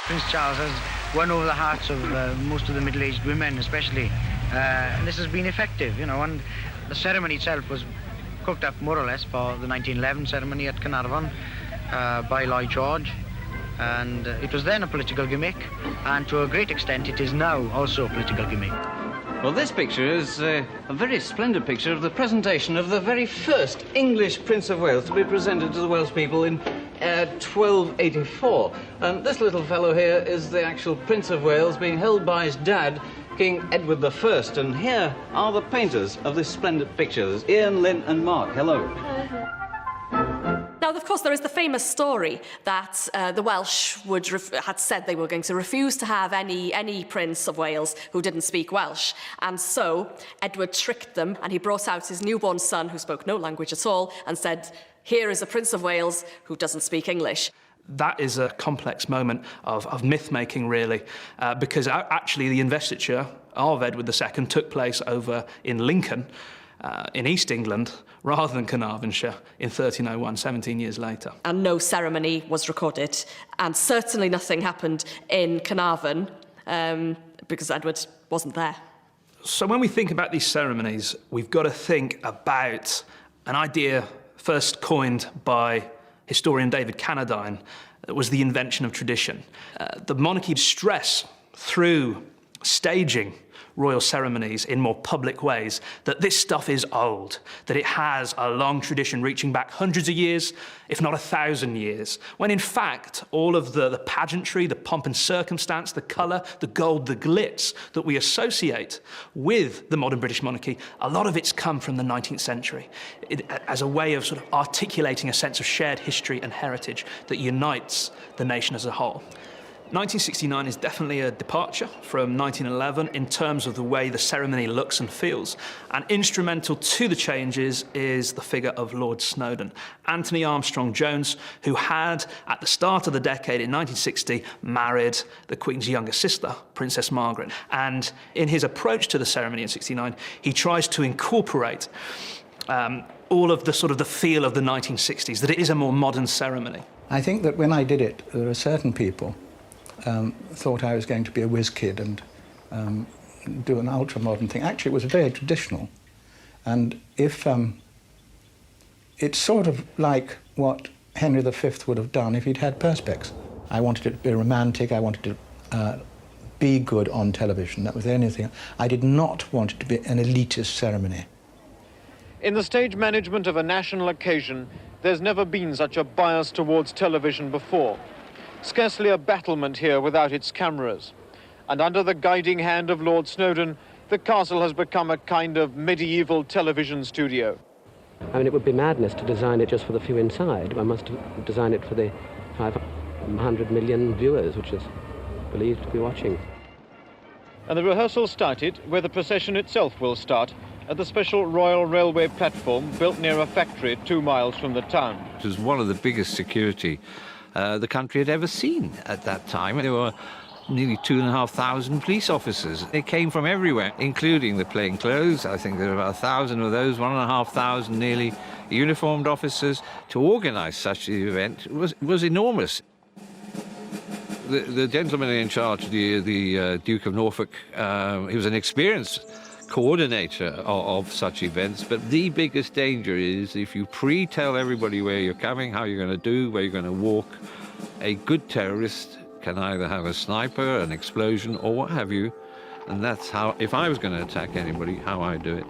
Prince Charles has won over the hearts of most of the middle-aged women, especially. And this has been effective, you know, and the ceremony itself was cooked up more or less for the 1911 ceremony at Carnarvon by Lloyd George. And it was then a political gimmick, and to a great extent it is now also a political gimmick. Well, this picture is a very splendid picture of the presentation of the very first English Prince of Wales to be presented to the Welsh people in 1284. And this little fellow here is the actual Prince of Wales being held by his dad, King Edward I. And here are the painters of this splendid picture. There's Ian, Lynn and Mark. Hello. Now, of course, there is the famous story that the Welsh had said they were going to refuse to have any Prince of Wales who didn't speak Welsh. And so Edward tricked them, and he brought out his newborn son, who spoke no language at all, and said, "Here is a Prince of Wales who doesn't speak English." That is a complex moment of myth-making, really, because actually the investiture of Edward II took place over in Lincoln, in East England, rather than Carnarvonshire in 1301, 17 years later. And no ceremony was recorded, and certainly nothing happened in Carnarvon because Edward wasn't there. So when we think about these ceremonies, we've got to think about an idea first coined by historian David Cannadine. That was the invention of tradition. The monarchy stress through staging royal ceremonies in more public ways that this stuff is old, that it has a long tradition reaching back hundreds of years, if not 1,000 years, when in fact all of the pageantry, the pomp and circumstance, the colour, the gold, the glitz that we associate with the modern British monarchy, a lot of it's come from the 19th century as a way of sort of articulating a sense of shared history and heritage that unites the nation as a whole. 1969 is definitely a departure from 1911 in terms of the way the ceremony looks and feels. And instrumental to the changes is the figure of Lord Snowdon, Anthony Armstrong Jones, who had, at the start of the decade in 1960, married the Queen's younger sister, Princess Margaret. And in his approach to the ceremony in 69, he tries to incorporate all of the sort of the feel of the 1960s, that it is a more modern ceremony. I think that when I did it, there were certain people thought I was going to be a whiz kid and do an ultra-modern thing. Actually, it was very traditional. And if it's sort of like what Henry V would have done if he'd had perspex. I wanted it to be romantic. I wanted to be good on television. That was the only thing. I did not want it to be an elitist ceremony. In the stage management of a national occasion, there's never been such a bias towards television before. Scarcely a battlement here without its cameras. And under the guiding hand of Lord Snowdon, the castle has become a kind of medieval television studio. I mean, it would be madness to design it just for the few inside. I must design it for the 500 million viewers, which is believed to be watching. And the rehearsal started where the procession itself will start, at the special Royal Railway platform built near a factory 2 miles from the town. It was one of the biggest security the country had ever seen at that time. There were nearly 2,500 police officers. They came from everywhere, including the plainclothes. I think there were about 1,000 of those, 1,500 nearly uniformed officers. To organise such an event was enormous. The gentleman in charge, the Duke of Norfolk, he was an experienced coordinator of such events, but the biggest danger is if you pre-tell everybody where you're coming, how you're going to do, where you're going to walk. A good terrorist can either have a sniper, an explosion, or what have you, and that's how, if I was going to attack anybody, how I do it.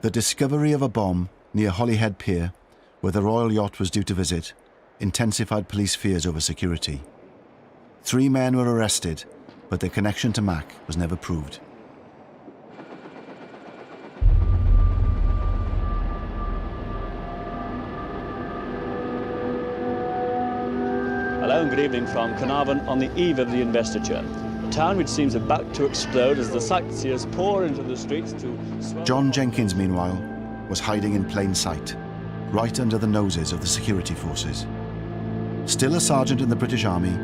The discovery of a bomb near Holyhead Pier, where the royal yacht was due to visit, intensified police fears over security. 3 men were arrested, but their connection to Mac was never proved. Hello and good evening from Carnarvon on the eve of the investiture. A town which seems about to explode as the sightseers pour into the streets to... John Jenkins, meanwhile, was hiding in plain sight, right under the noses of the security forces. Still a sergeant in the British Army,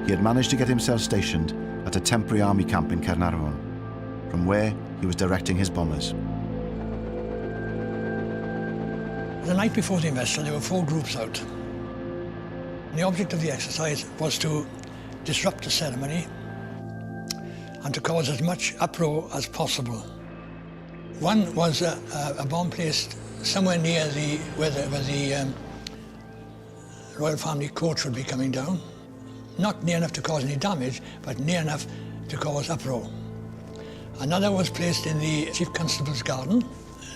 he had managed to get himself stationed at a temporary army camp in Caernarfon, from where he was directing his bombers. The night before the investiture, there were 4 groups out. The object of the exercise was to disrupt the ceremony and to cause as much uproar as possible. One was a bomb placed somewhere near where the royal family coach would be coming down. Not near enough to cause any damage, but near enough to cause uproar. Another was placed in the Chief Constable's garden,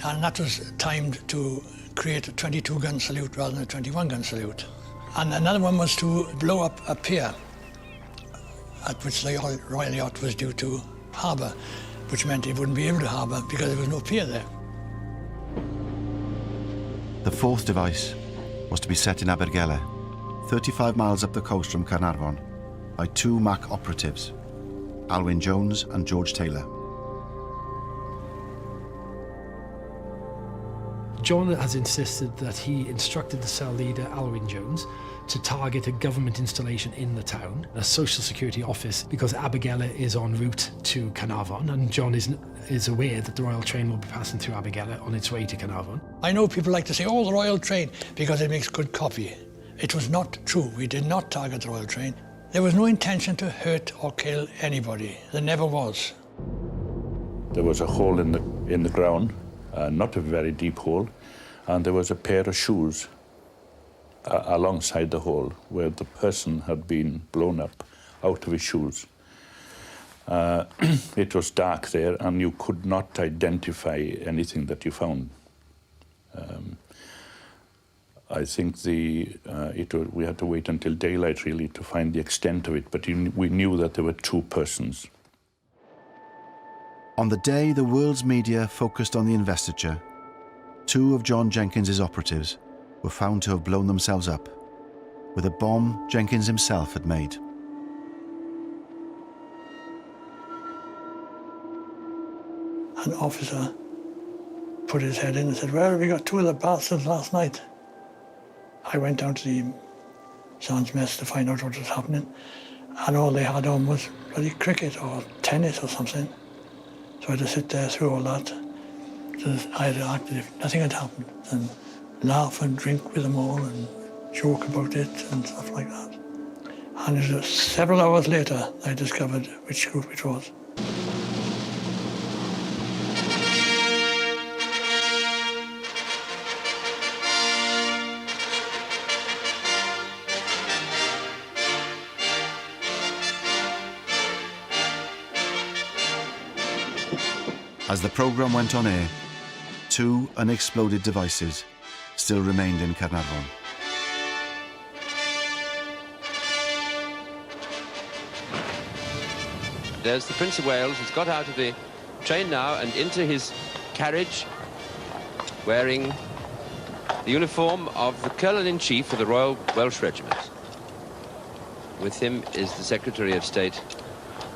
and that was timed to create a 22-gun salute rather than a 21-gun salute. And another one was to blow up a pier at which the royal yacht was due to harbour, which meant it wouldn't be able to harbour because there was no pier there. The 4th device was to be set in Abergele, 35 miles up the coast from Carnarvon, by 2 MAC operatives, Alwyn Jones and George Taylor. John has insisted that he instructed the cell leader, Alwyn Jones, to target a government installation in the town, a social security office, because Abergele is en route to Carnarvon, and John is aware that the royal train will be passing through Abergele on its way to Carnarvon. I know people like to say, oh, the royal train, because it makes good copy. It was not true. We did not target the royal train. There was no intention to hurt or kill anybody. There never was. There was a hole in the ground, not a very deep hole, and there was a pair of shoes alongside the hole where the person had been blown up out of his shoes. It was dark there, and you could not identify anything that you found. I think we had to wait until daylight, really, to find the extent of it, but we knew that there were 2 persons. On the day the world's media focused on the investiture, 2 of John Jenkins's operatives were found to have blown themselves up with a bomb Jenkins himself had made. An officer put his head in and said, well, we got 2 of the bastards last night. I went down to the sergeant's mess to find out what was happening, and all they had on was bloody cricket or tennis or something. So I had to sit there through all that. So I had to act as if nothing had happened and laugh and drink with them all and joke about it and stuff like that. And it was several hours later I discovered which group it was. As the programme went on air, 2 unexploded devices still remained in Carnarvon. There's the Prince of Wales. He's got out of the train now and into his carriage, wearing the uniform of the Colonel-in-Chief of the Royal Welsh Regiment. With him is the Secretary of State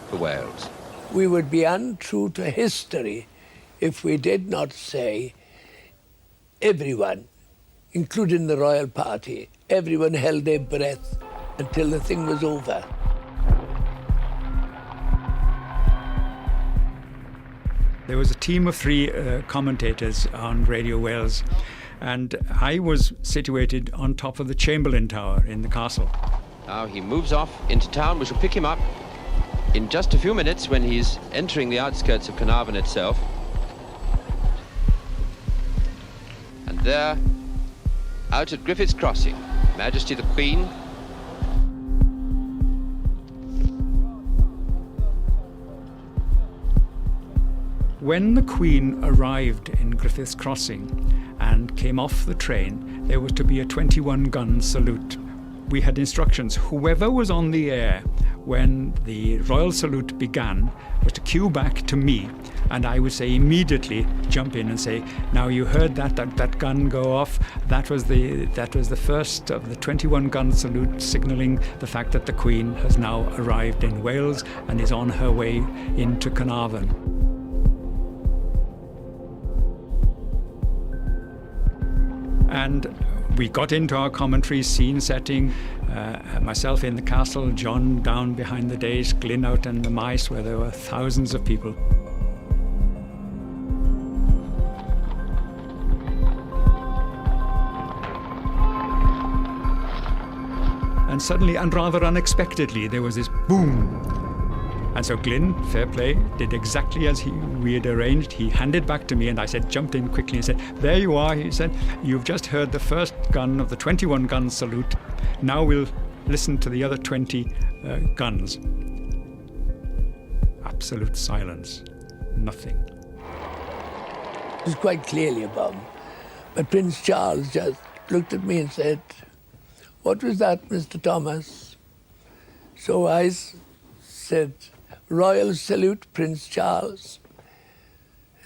for Wales. We would be untrue to history if we did not say everyone, including the royal party, everyone held their breath until the thing was over. There was a team of 3 commentators on Radio Wales, and I was situated on top of the Chamberlain Tower in the castle. Now he moves off into town. We shall pick him up in just a few minutes when he's entering the outskirts of Carnarvon itself. And there, out at Griffith's Crossing, Majesty the Queen. When the Queen arrived in Griffith's Crossing and came off the train, there was to be a 21-gun salute. We had instructions, whoever was on the air when the royal salute began was to cue back to me, and I would say immediately jump in and say, now you heard that gun go off. That was the first of the 21-gun salute, signalling the fact that the Queen has now arrived in Wales and is on her way into Carnarvon. And we got into our commentary, scene setting, myself in the castle, John down behind the dais, Glyn out in the mice where there were thousands of people. And suddenly, and rather unexpectedly, there was this boom. And so Glyn, fair play, did exactly as we had arranged. He handed back to me, and I jumped in quickly and said, "There you are," he said. "You've just heard the first gun of the 21-gun salute. Now we'll listen to the other 20 guns." Absolute silence. Nothing. It was quite clearly a bomb. But Prince Charles just looked at me and said, "What was that, Mr. Thomas?" So I said, "Royal salute, Prince Charles."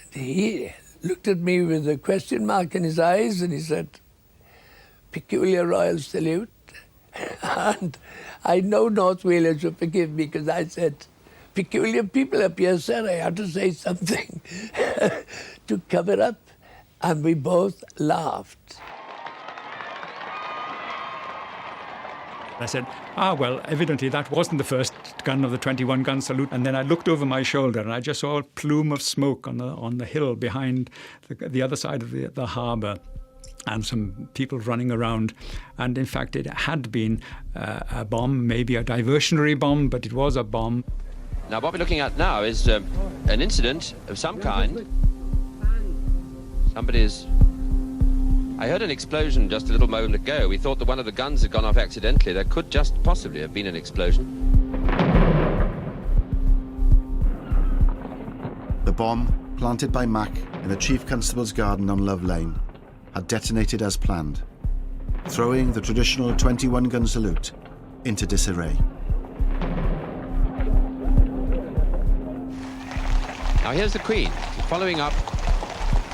And he looked at me with a question mark in his eyes and he said, "Peculiar royal salute." And I know North Wales will forgive me because I said, "Peculiar people up here, sir." I had to say something to cover up. And we both laughed. I said, well, evidently that wasn't the first gun of the 21-gun salute. And then I looked over my shoulder and I just saw a plume of smoke on the hill behind the other side of the harbour, and some people running around. And in fact, it had been a bomb, maybe a diversionary bomb, but it was a bomb. Now, what we're looking at now is an incident of some kind. I heard an explosion just a little moment ago. We thought that one of the guns had gone off accidentally. There could just possibly have been an explosion. The bomb, planted by Mac in the Chief Constable's garden on Love Lane, had detonated as planned, throwing the traditional 21-gun salute into disarray. Now here's the Queen, following up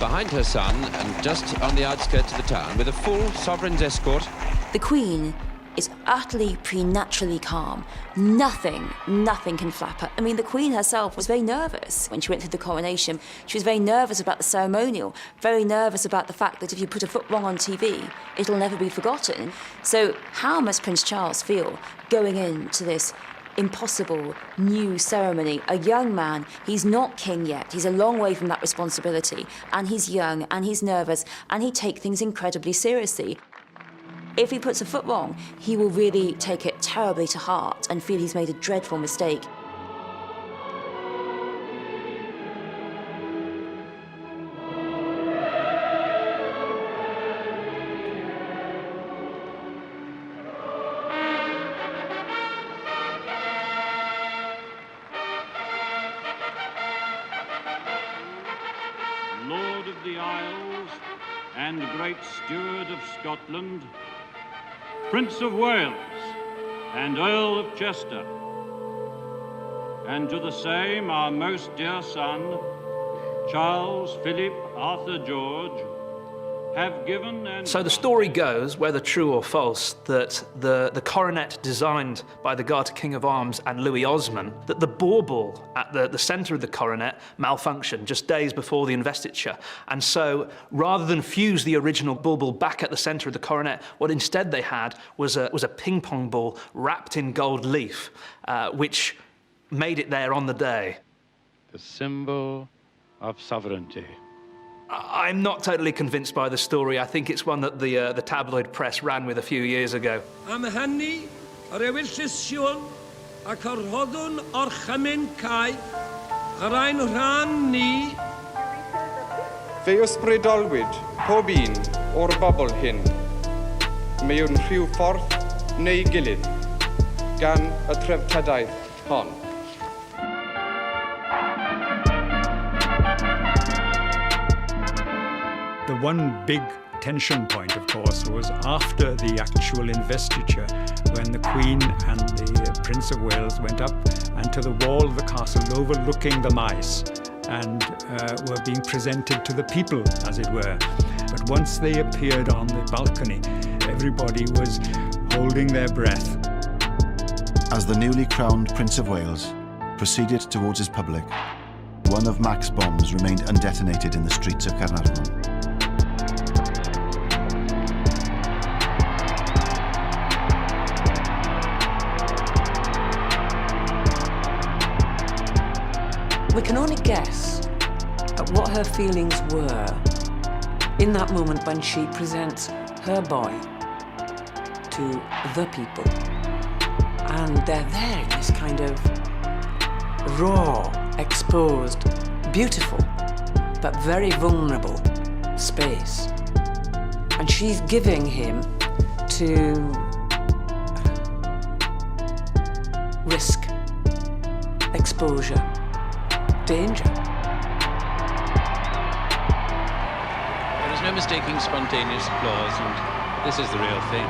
behind her son and just on the outskirts of the town with a full sovereign's escort. The Queen is utterly preternaturally calm. Nothing can flap her. I mean, the Queen herself was very nervous when she went through the coronation. She was very nervous about the ceremonial, very nervous about the fact that if you put a foot wrong on TV, it'll never be forgotten. So how must Prince Charles feel going into this impossible new ceremony? A young man, he's not king yet, he's a long way from that responsibility, and he's young and he's nervous and he takes things incredibly seriously. If he puts a foot wrong, he will really take it terribly to heart and feel he's made a dreadful mistake. Lord of the Isles and Great Steward of Scotland, Prince of Wales and Earl of Chester, and to the same our most dear son, Charles Philip Arthur George, have given and... So the story goes, whether true or false, that the coronet designed by the Garter King of Arms and Louis Osmond, that the bauble at the centre of the coronet malfunctioned just days before the investiture. And so rather than fuse the original bauble back at the centre of the coronet, what instead they had was a ping pong ball wrapped in gold leaf, which made it there on the day. The symbol of sovereignty. I'm not totally convinced by the story. I think it's one that the tabloid press ran with a few years ago. Am hynny, yr ewylltisiwn ac yr rhoddwn o'r chymen caeth, yr ein rhan ni. Fe ysbrydolwyd pob un o'r bobl hyn, mewn rhyw ffordd neu gilydd, gan y treftydaeth hon. The one big tension point, of course, was after the actual investiture, when the Queen and the Prince of Wales went up and to the wall of the castle overlooking the Maes and were being presented to the people, as it were. But once they appeared on the balcony, everybody was holding their breath. As the newly crowned Prince of Wales proceeded towards his public, one of Mac's bombs remained undetonated in the streets of Caernarfon. We can only guess at what her feelings were in that moment when she presents her boy to the people. And they're there in this kind of raw, exposed, beautiful, but very vulnerable space. And she's giving him to risk, exposure, danger. There is no mistaking spontaneous applause, and this is the real thing.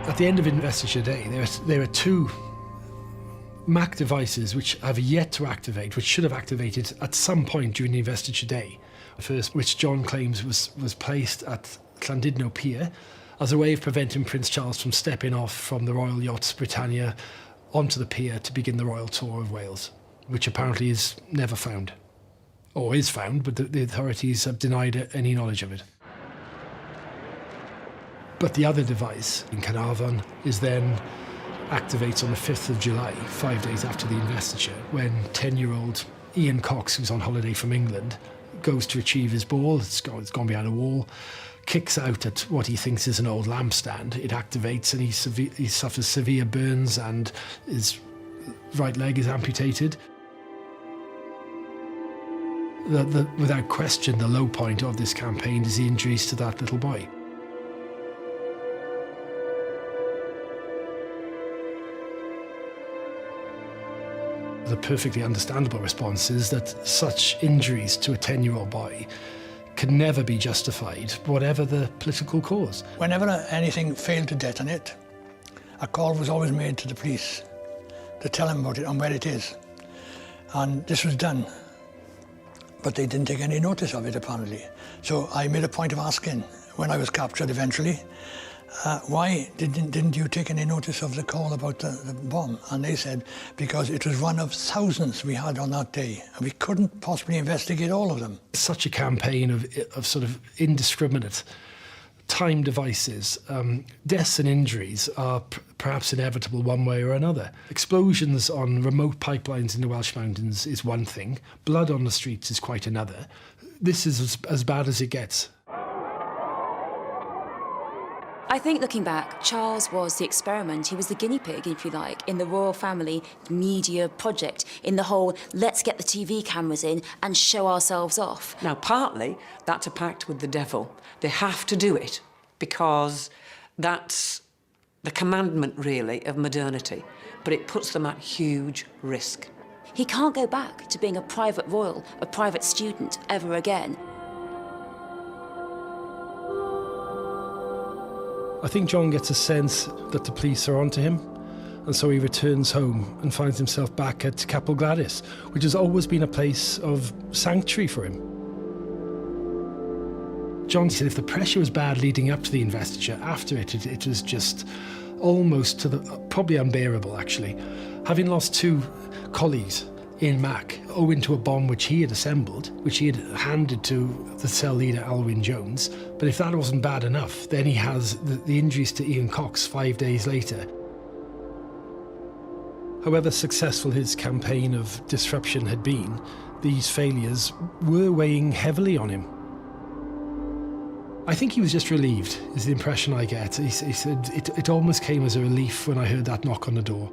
At the end of Investiture Day, there are two MAC devices which have yet to activate, which should have activated at some point during the Investiture Day. The first, which John claims was placed at Llandudno Pier as a way of preventing Prince Charles from stepping off from the Royal Yacht Britannia onto the pier to begin the royal tour of Wales, which apparently is never found. Or is found, but the authorities have denied any knowledge of it. But the other device in Carnarvon is then activates on the 5th of July, 5 days after the investiture, when 10-year-old Ian Cox, who's on holiday from England, goes to retrieve his ball. It's gone behind a wall, kicks out at what he thinks is an old lampstand. It activates and he suffers severe burns and his right leg is amputated. Without question, the low point of this campaign is the injuries to that little boy. The perfectly understandable response is that such injuries to a 10-year-old boy can never be justified, whatever the political cause. Whenever anything failed to detonate, a call was always made to the police to tell them about it and where it is. And this was done, but they didn't take any notice of it, apparently. So I made a point of asking, when I was captured eventually, why didn't you take any notice of the call about the bomb? And they said, because it was one of thousands we had on that day, and we couldn't possibly investigate all of them. Such a campaign of sort of indiscriminate time devices, deaths and injuries are perhaps inevitable one way or another. Explosions on remote pipelines in the Welsh Mountains is one thing, blood on the streets is quite another. This is as bad as it gets. I think, looking back, Charles was the experiment. He was the guinea pig, if you like, in the royal family media project, in the whole let's get the TV cameras in and show ourselves off. Now, partly, that's a pact with the devil. They have to do it because that's the commandment, really, of modernity. But it puts them at huge risk. He can't go back to being a private royal, a private student, ever again. I think John gets a sense that the police are onto him, and so he returns home and finds himself back at Capel Gladys, which has always been a place of sanctuary for him. John said if the pressure was bad leading up to the investiture, after it was just almost probably unbearable, actually. Having lost two colleagues in MAC, owing to a bomb which he had assembled, which he had handed to the cell leader Alwyn Jones. But if that wasn't bad enough, then he has the injuries to Ian Cox 5 days later. However successful his campaign of disruption had been, these failures were weighing heavily on him. I think he was just relieved, is the impression I get. He said, it almost came as a relief when I heard that knock on the door.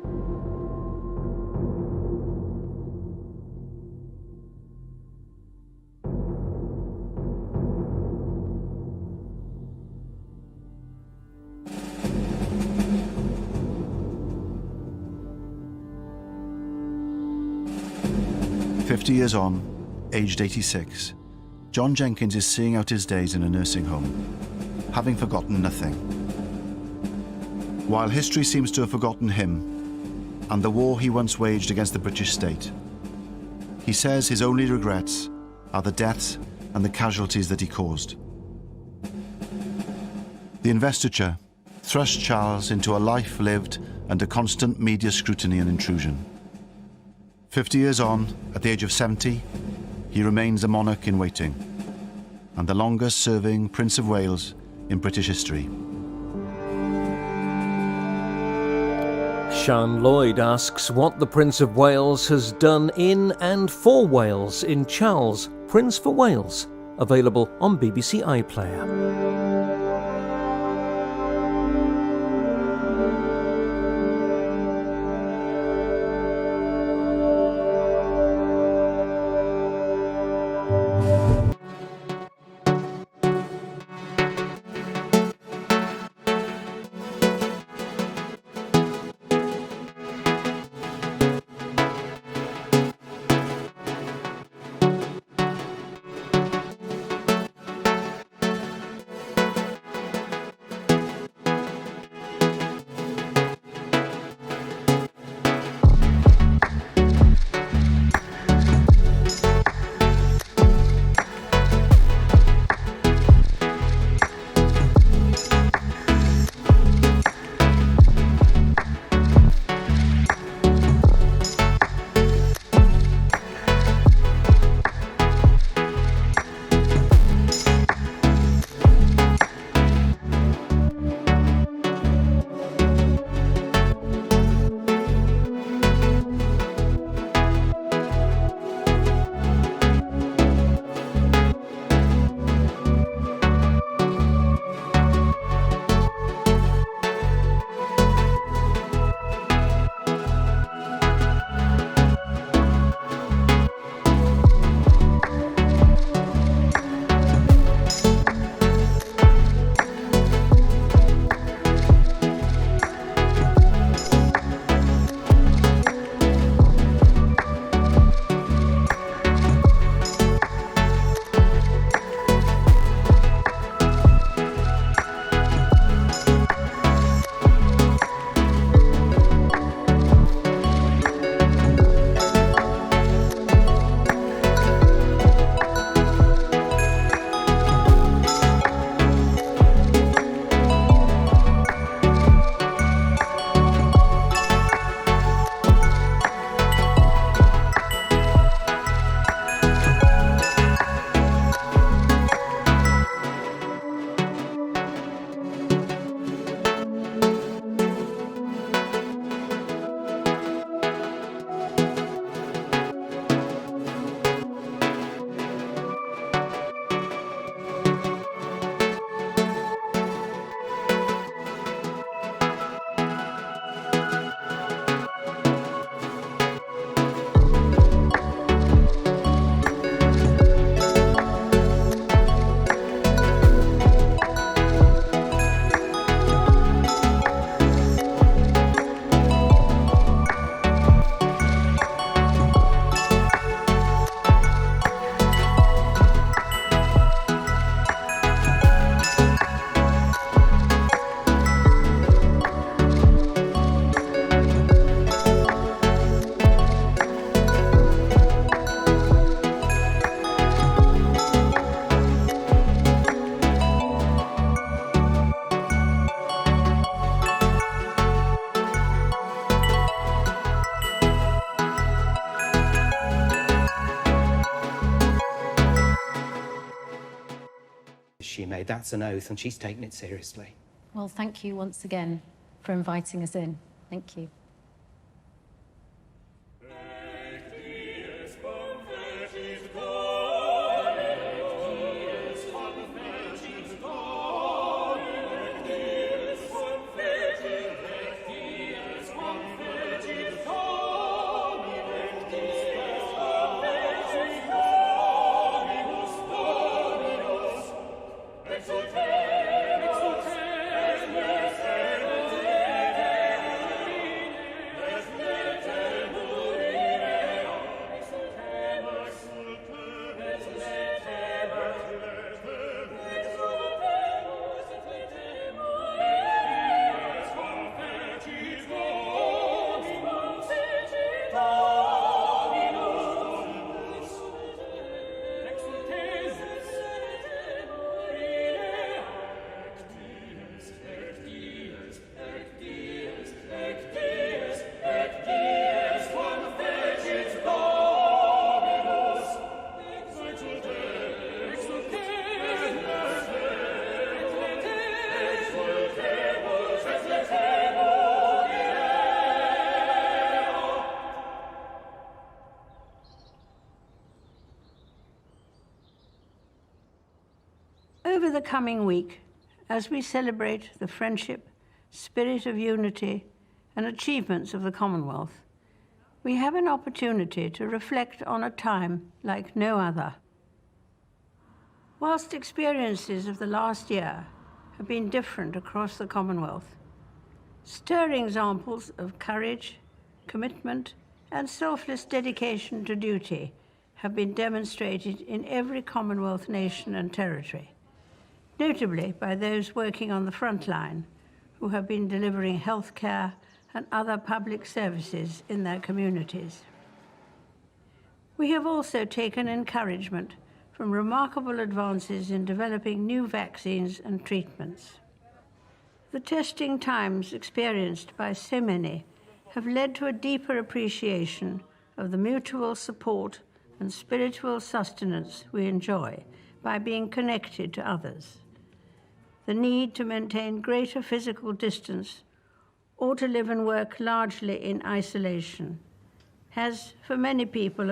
"50 years on, aged 86, John Jenkins is seeing out his days in a nursing home, having forgotten nothing. While history seems to have forgotten him and the war he once waged against the British state, he says his only regrets are the deaths and the casualties that he caused. The investiture thrust Charles into a life lived under constant media scrutiny and intrusion. 50 years on, at the age of 70, he remains a monarch in waiting, and the longest-serving Prince of Wales in British history. Sian Lloyd asks what the Prince of Wales has done in and for Wales in Charles, Prince for Wales, available on BBC iPlayer. she made. That's an oath, and she's taken it seriously. Well, thank you once again for inviting us in. Thank you. Over the coming week, as we celebrate the friendship, spirit of unity, and achievements of the Commonwealth, we have an opportunity to reflect on a time like no other. Whilst experiences of the last year have been different across the Commonwealth, stirring examples of courage, commitment, and selfless dedication to duty have been demonstrated in every Commonwealth nation and territory, notably by those working on the front line who have been delivering healthcare and other public services in their communities. We have also taken encouragement from remarkable advances in developing new vaccines and treatments. The testing times experienced by so many have led to a deeper appreciation of the mutual support and spiritual sustenance we enjoy by being connected to others. The need to maintain greater physical distance or to live and work largely in isolation has, for many people,